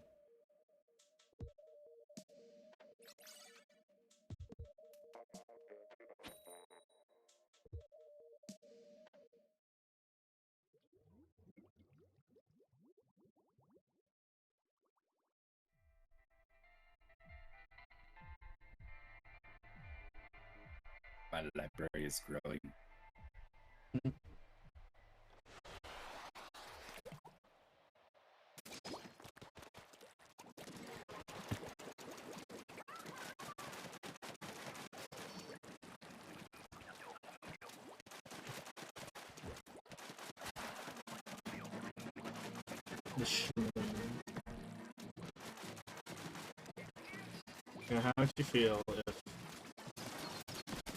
My library is growing. Yeah, how would you feel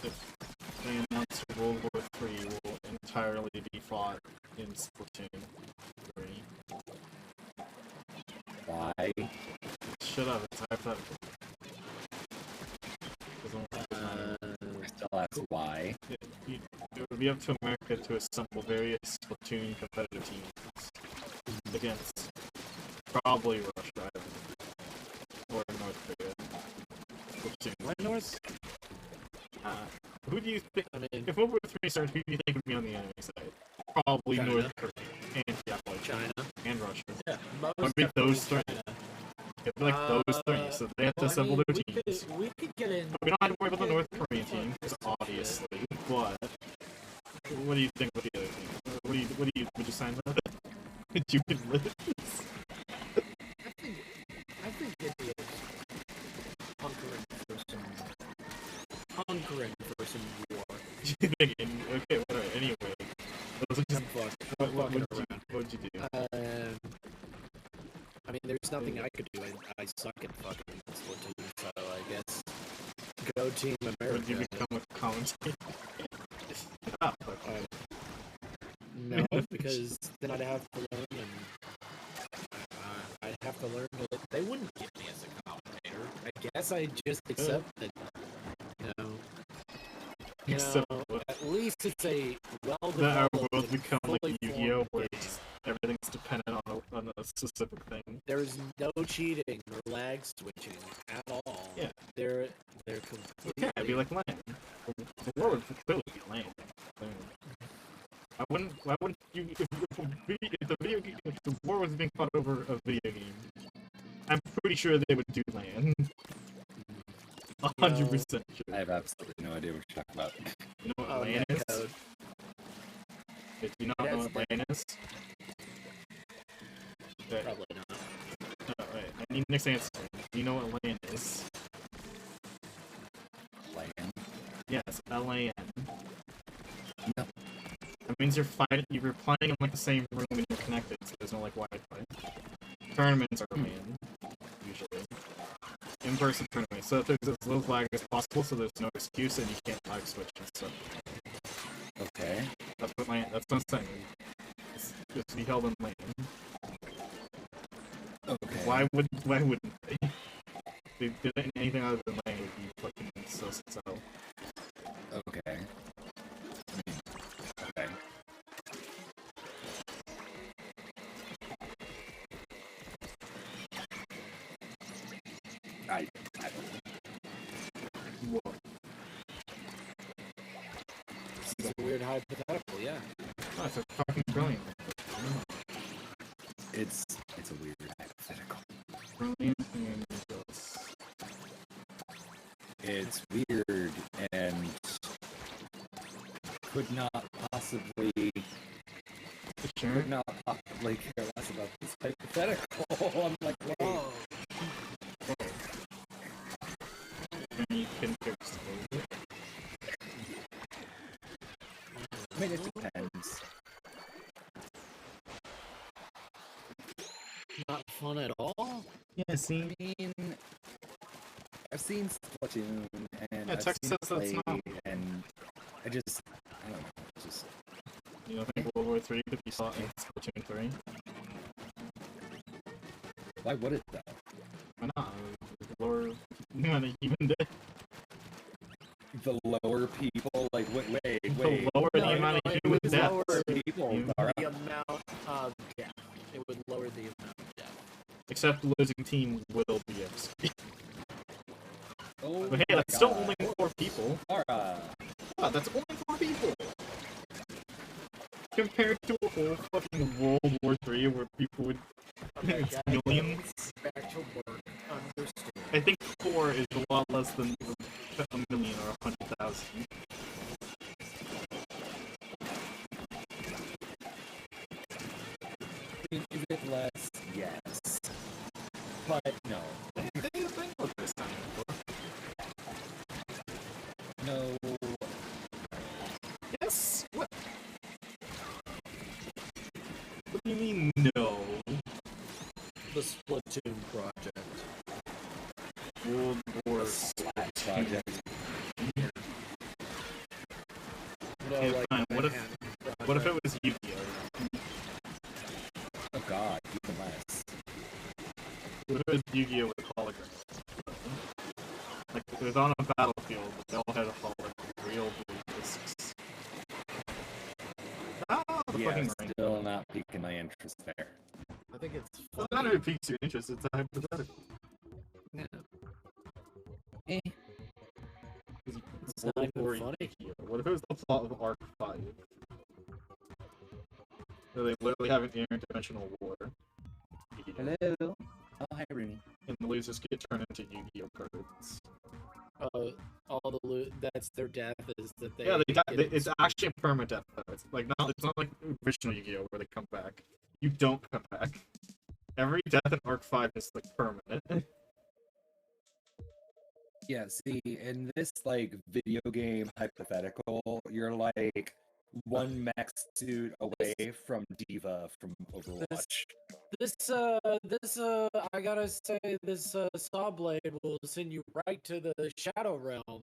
if they announced World War III will entirely be fought in Splatoon 3? Why? Shut up, it's hypothetical. I still ask why. It would be up to America to assemble various Splatoon competitive teams against probably Russia or North Korea. Splatoon. Why North? Who do you think? If World War III starts, who do you think would be on the enemy side? Probably China. North Korea and China and Russia. Yeah, Would be those three. It'd be like those three, so they have to assemble their teams. We could get in. We don't have to worry about the North Korean team, obviously. But what do you think of the other team? Would you sign up? You could live. I think India is hunkering for some war. Okay, whatever. Anyway, those are just what would you do? I mean, there's nothing I could do. I suck at fucking Splatoon, so I guess go Team America. Would you become a commentator? Ah, fuck. No, because then I'd have to learn, and I'd have to learn that they wouldn't get me as a commentator. I guess I just accept that, at least it's a well-developed, that our world become like fully Yu-Gi-Oh, where formed everything's dependent on a specific thing. There's no cheating or lag switching at all. Yeah. They're completely... Yeah, it'd be like land. The war would clearly be land. Why wouldn't you... If the war was was being fought over a video game, I'm pretty sure they would do LAN. 100% sure. I have absolutely no idea what you're talking about. You know what LAN is? Code. Do you not know what LAN is? Okay. Probably not. Wait, I need Nick's answer. Do you know what LAN is? LAN? Yes, LAN. No. That means you're playing in like the same room and you're connected, so there's no like Wi-Fi. Tournaments are LAN, usually. In-person tournaments, so if there's as little lag as possible, so there's no excuse and you can't lag switch and stuff. Okay. That's what I'm saying. It's to be held in LAN. Okay. Why wouldn't they? If they did anything other than LAN, it would be fucking so. Okay. Okay. I don't know. Whoa. It's a weird hypothetical, yeah. Oh, it's a fucking brilliant. It's a weird hypothetical. Brilliant and ridiculous. It's weird and could not possibly care less about this hypothetical. I'm like, whoa. You can fix it. I mean, it depends. Not fun at all? Yeah, see? I mean, I've seen Splatoon and Yeah, I've text seen says that's Play, not. and I don't know. Just You don't think World War III could be fought in Splatoon 3? why would it though? Why not? Lower amount of human death. The lower people, like wait. Lower the amount of human deaths. Lower people. The amount of death. It would lower the amount of death. Except the losing team will be XP. Oh, But hey, that's still only 4 people. Alright. Oh, that's only 4 people! Compared to a whole fucking World War III where people would... it's millions. Back to work. Understood. I think 4 is a lot less than a million or 100,000. Is it less? Yes. But no. Think about this time. No. Yes? What? What do you mean, no? The Splatoon project. World War Splat project. No, Okay, like fine. What if it was Yu-Gi-Oh? Oh god, even less. What if it was Yu-Gi-Oh with holograms? Like, it was on a battlefield, but they all had a hologram, real blue discs. Ah, the Yeah, fucking ring. still not piquing my interest there. I think it's Doesn't matter if it piques your interest, it's a hypothetical. Yeah. It's not World even War funny. Yu-Gi-Oh. What if it was the plot of Arc 5? Where they literally have an interdimensional war. Yu-Gi-Oh. Hello. Oh, hi, Rooney. And the losers get turned into Yu-Gi-Oh cards. All the loot. That's their death. Is that they? Yeah, get it's actually a permadeath though. It's not like original Yu-Gi-Oh where they come back. You don't come back. Every death in Arc 5 is like permanent. Yeah, see, in this, like, video game hypothetical, you're, like, one max suit away from Diva from Overwatch. This, I gotta say, this, saw blade will send you right to the Shadow Realm,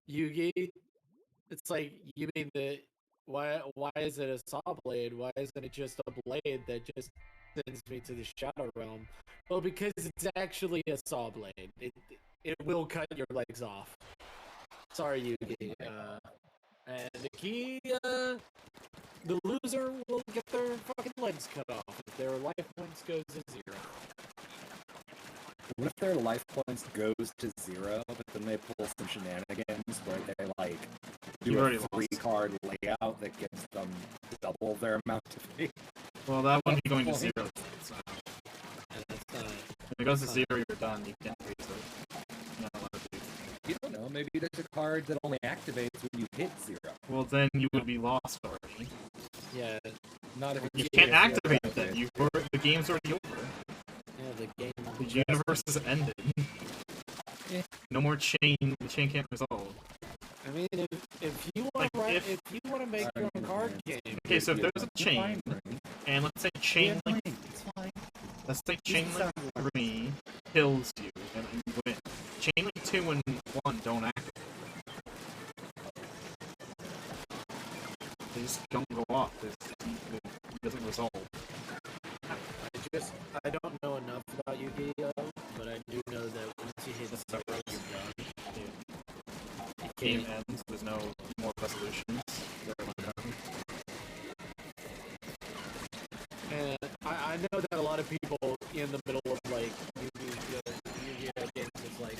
Yugi. It's like, you mean that, why is it a saw blade? Why isn't it just a blade that just sends me to the Shadow Realm? Well, because it's actually a saw blade. It will cut your legs off. Sorry, Yugi. And the key, the loser will get their fucking legs cut off if their life points goes to 0. What if their life points goes to 0, but then they pull some shenanigans where they like do a 3-card layout that gives them double their amount of fate? Well, that wouldn't be going to 0. It's not. If it goes to 0, you're done. You can't use it. You're not allowed to. You don't know. Maybe there's a card that only activates when you hit 0. Well, then you would be lost already. Yeah. Not if you can't activate it then. The game's already over. Yeah, the universe has ended. Yeah. No more chain. The chain can't resolve. I mean, if you want to make your own card game. Okay, so if there's a chain, and let's say chain link, let's say chain link 3 kills you and you win. Chain link 2 and 1 don't activate. They just don't go off. It doesn't resolve. I don't know enough about Yu-Gi-Oh, but I do know that once you hit 0, you're done. The game ends. There's no more resolutions. And I know that a lot of people in the middle of like Yu-Gi-Oh games is like,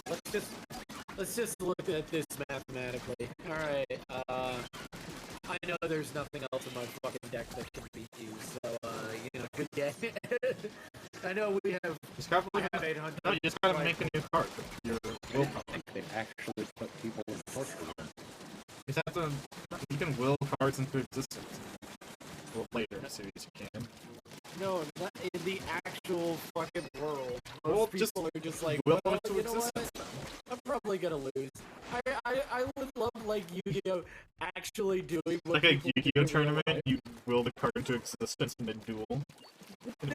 let's just look at this mathematically. All right, I know there's nothing else in my fucking deck that can beat you, so good game. I know we have. Just probably have 800. No, you just gotta make a new card. Your will card. They actually put people in torture room. You just have to. You can will cards into existence. Well, later in the series you can. No, not in the actual fucking world. Most Well, people are just like, will well, into you know what? existence. I'm probably gonna lose. I would love like Yu-Gi-Oh actually doing what Like a people Yu-Gi-Oh do in tournament, real life. you will the card into existence mid-duel.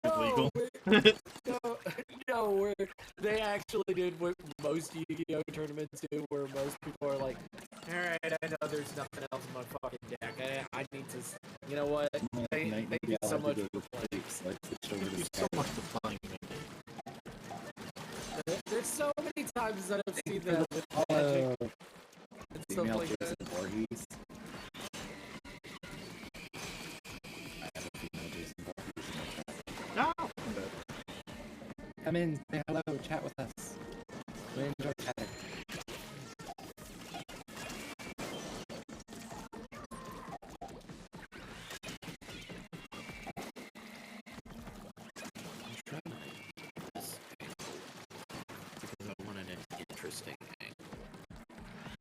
No, Illegal. no, where they actually did what most Yu-Gi-Oh tournaments do, where most people are like, alright, I know there's nothing else in my fucking deck. I need to, you know what? Thank you so much for playing. Thank you so much for playing, Mickey. There's so many times that I've seen that with Magic and stuff Female like that. Jason Voorhees. I have a female Jason Voorhees. No! Come in, say hello, chat with us. We enjoy chatting. I'm trying to make this because I wanted an interesting angle.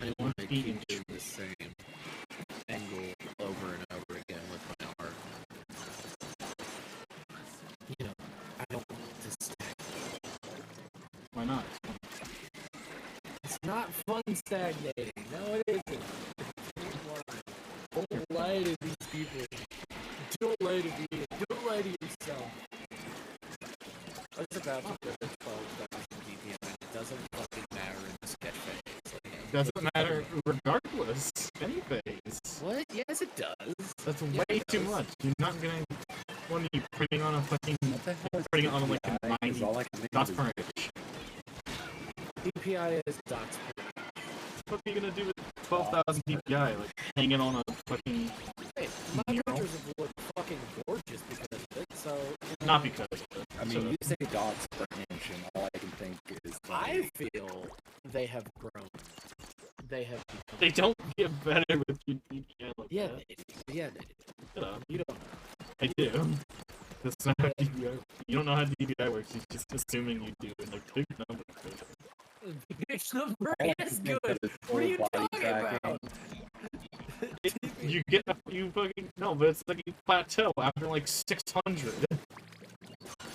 I didn't want to keep doing the same angle over and over again with my art. You know, I don't want to stack. Why not? It's not fun stagnating. No, it isn't. Don't lie to these people. Don't lie to me. Don't lie to yourself. I was about to put a 12,000 DPI. It doesn't fucking matter in the sketch phase. Like, Doesn't matter regardless. Any phase. what? Yes, it does. That's Yeah, way it too does. much. You're not gonna. What are you putting on a fucking. What the hell is Putting it on like DPI? a 'Cause 90 all I can think dots of per is inch. DPI is dots per. What are you gonna do with 12,000 DPI? Like hanging on a fucking. Hey, my Zero? pictures have looked fucking gorgeous because of it, so... Not because of it. I mean, you say dots per inch, and all I can think is... I feel they have grown. They have become... They don't get better with DPI like Yeah, that. they do. Yeah, they do. Shut up. You don't. I do. That's not how DPI. You don't know how DPI works. You're just assuming you do. And like big numbers. Big number All I is can think good. of is What are you full body talking tracking. about? You get you fucking no, but it's like you plateau after like 600.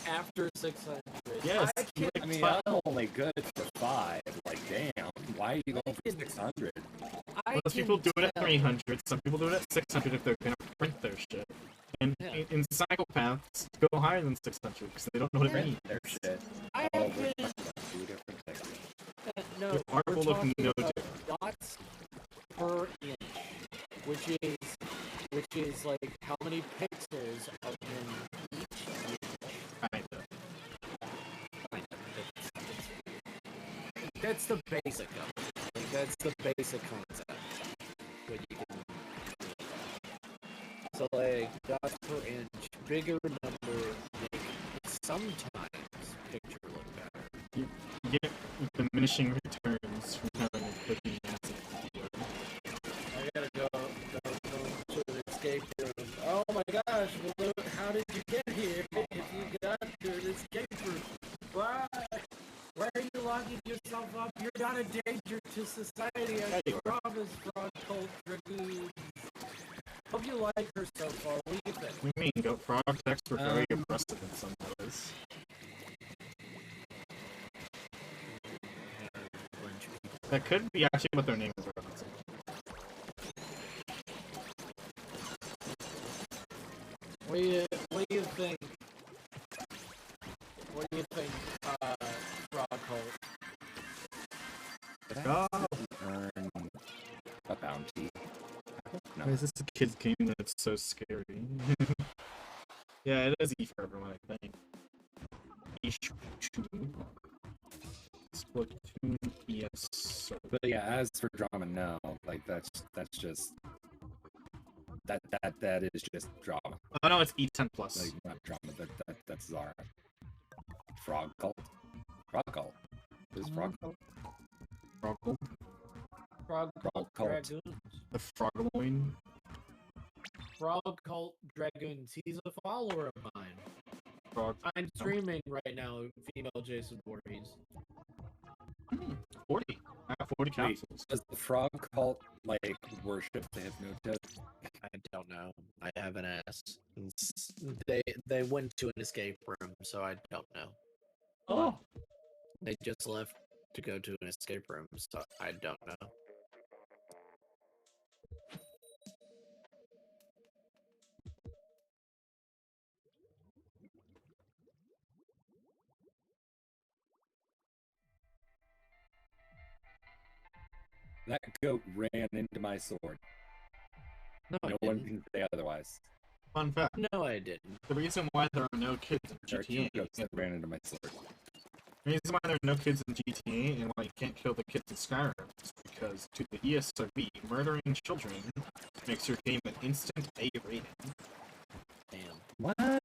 After 600. Yes. I can't... I mean, I'm only good for 5. Like, damn. Why are you going for 600? Most people do it at 300. Some people do it at 600 if they're gonna print their shit. And Yeah. in psychopaths, go higher than 600 because they don't know what Yeah. it means. Their shit. I Oh, have we're been... talking about 2 different things. No, Your art we're will look talking no about different. dots per inch, which is like how many pixels are in each inch. Kinda. That's the basic of it. Like, that's the basic concept. When you can... So like dots per inch, bigger number make sometimes picture look better. diminishing returns from having a cooking massive video. I gotta go to the escape room. Oh my gosh, Baloo, how did you get here if you got to the escape room? Why? Why are you locking yourself up? You're not a danger to society, I promise, Frog Cult Dragoons. Hope you like her so far. What do you think? What do you mean? Goat frog decks were very aggressive in some ways. That could be actually what their name is referencing. What do you think? What do you think, Frog Cult? Earn a bounty. No. Why is this a kid's game that's so scary? Yeah, it is E for everyone, I think. Splatoon ES. But yeah, as for drama, no. Like that's just that is just drama. Oh no, it's E10 plus. Like not drama. That's Zara. Frog Cult. Frog Cult. Who's Frog Cult? Frog Cult. Frog Cult Dragoons. The Frogloin. Frog Cult Dragoons. He's a follower of mine. I'm streaming right now, female Jason Voorhees. 40. I have 40 capsules. Does the Frog Cult like worship the Hypnotoad? I don't know. I haven't asked. They went to an escape room, so I don't know. Oh. They just left to go to an escape room, so I don't know. That goat ran into my sword. No, No one can say otherwise. Fun fact. No, I didn't. The reason why there are no kids in There are two GTA goats that ran into my sword. The reason why there are no kids in GTA and why you can't kill the kids in Skyrim is because to the ESRB, murdering children makes your game an instant A rating. Damn. What?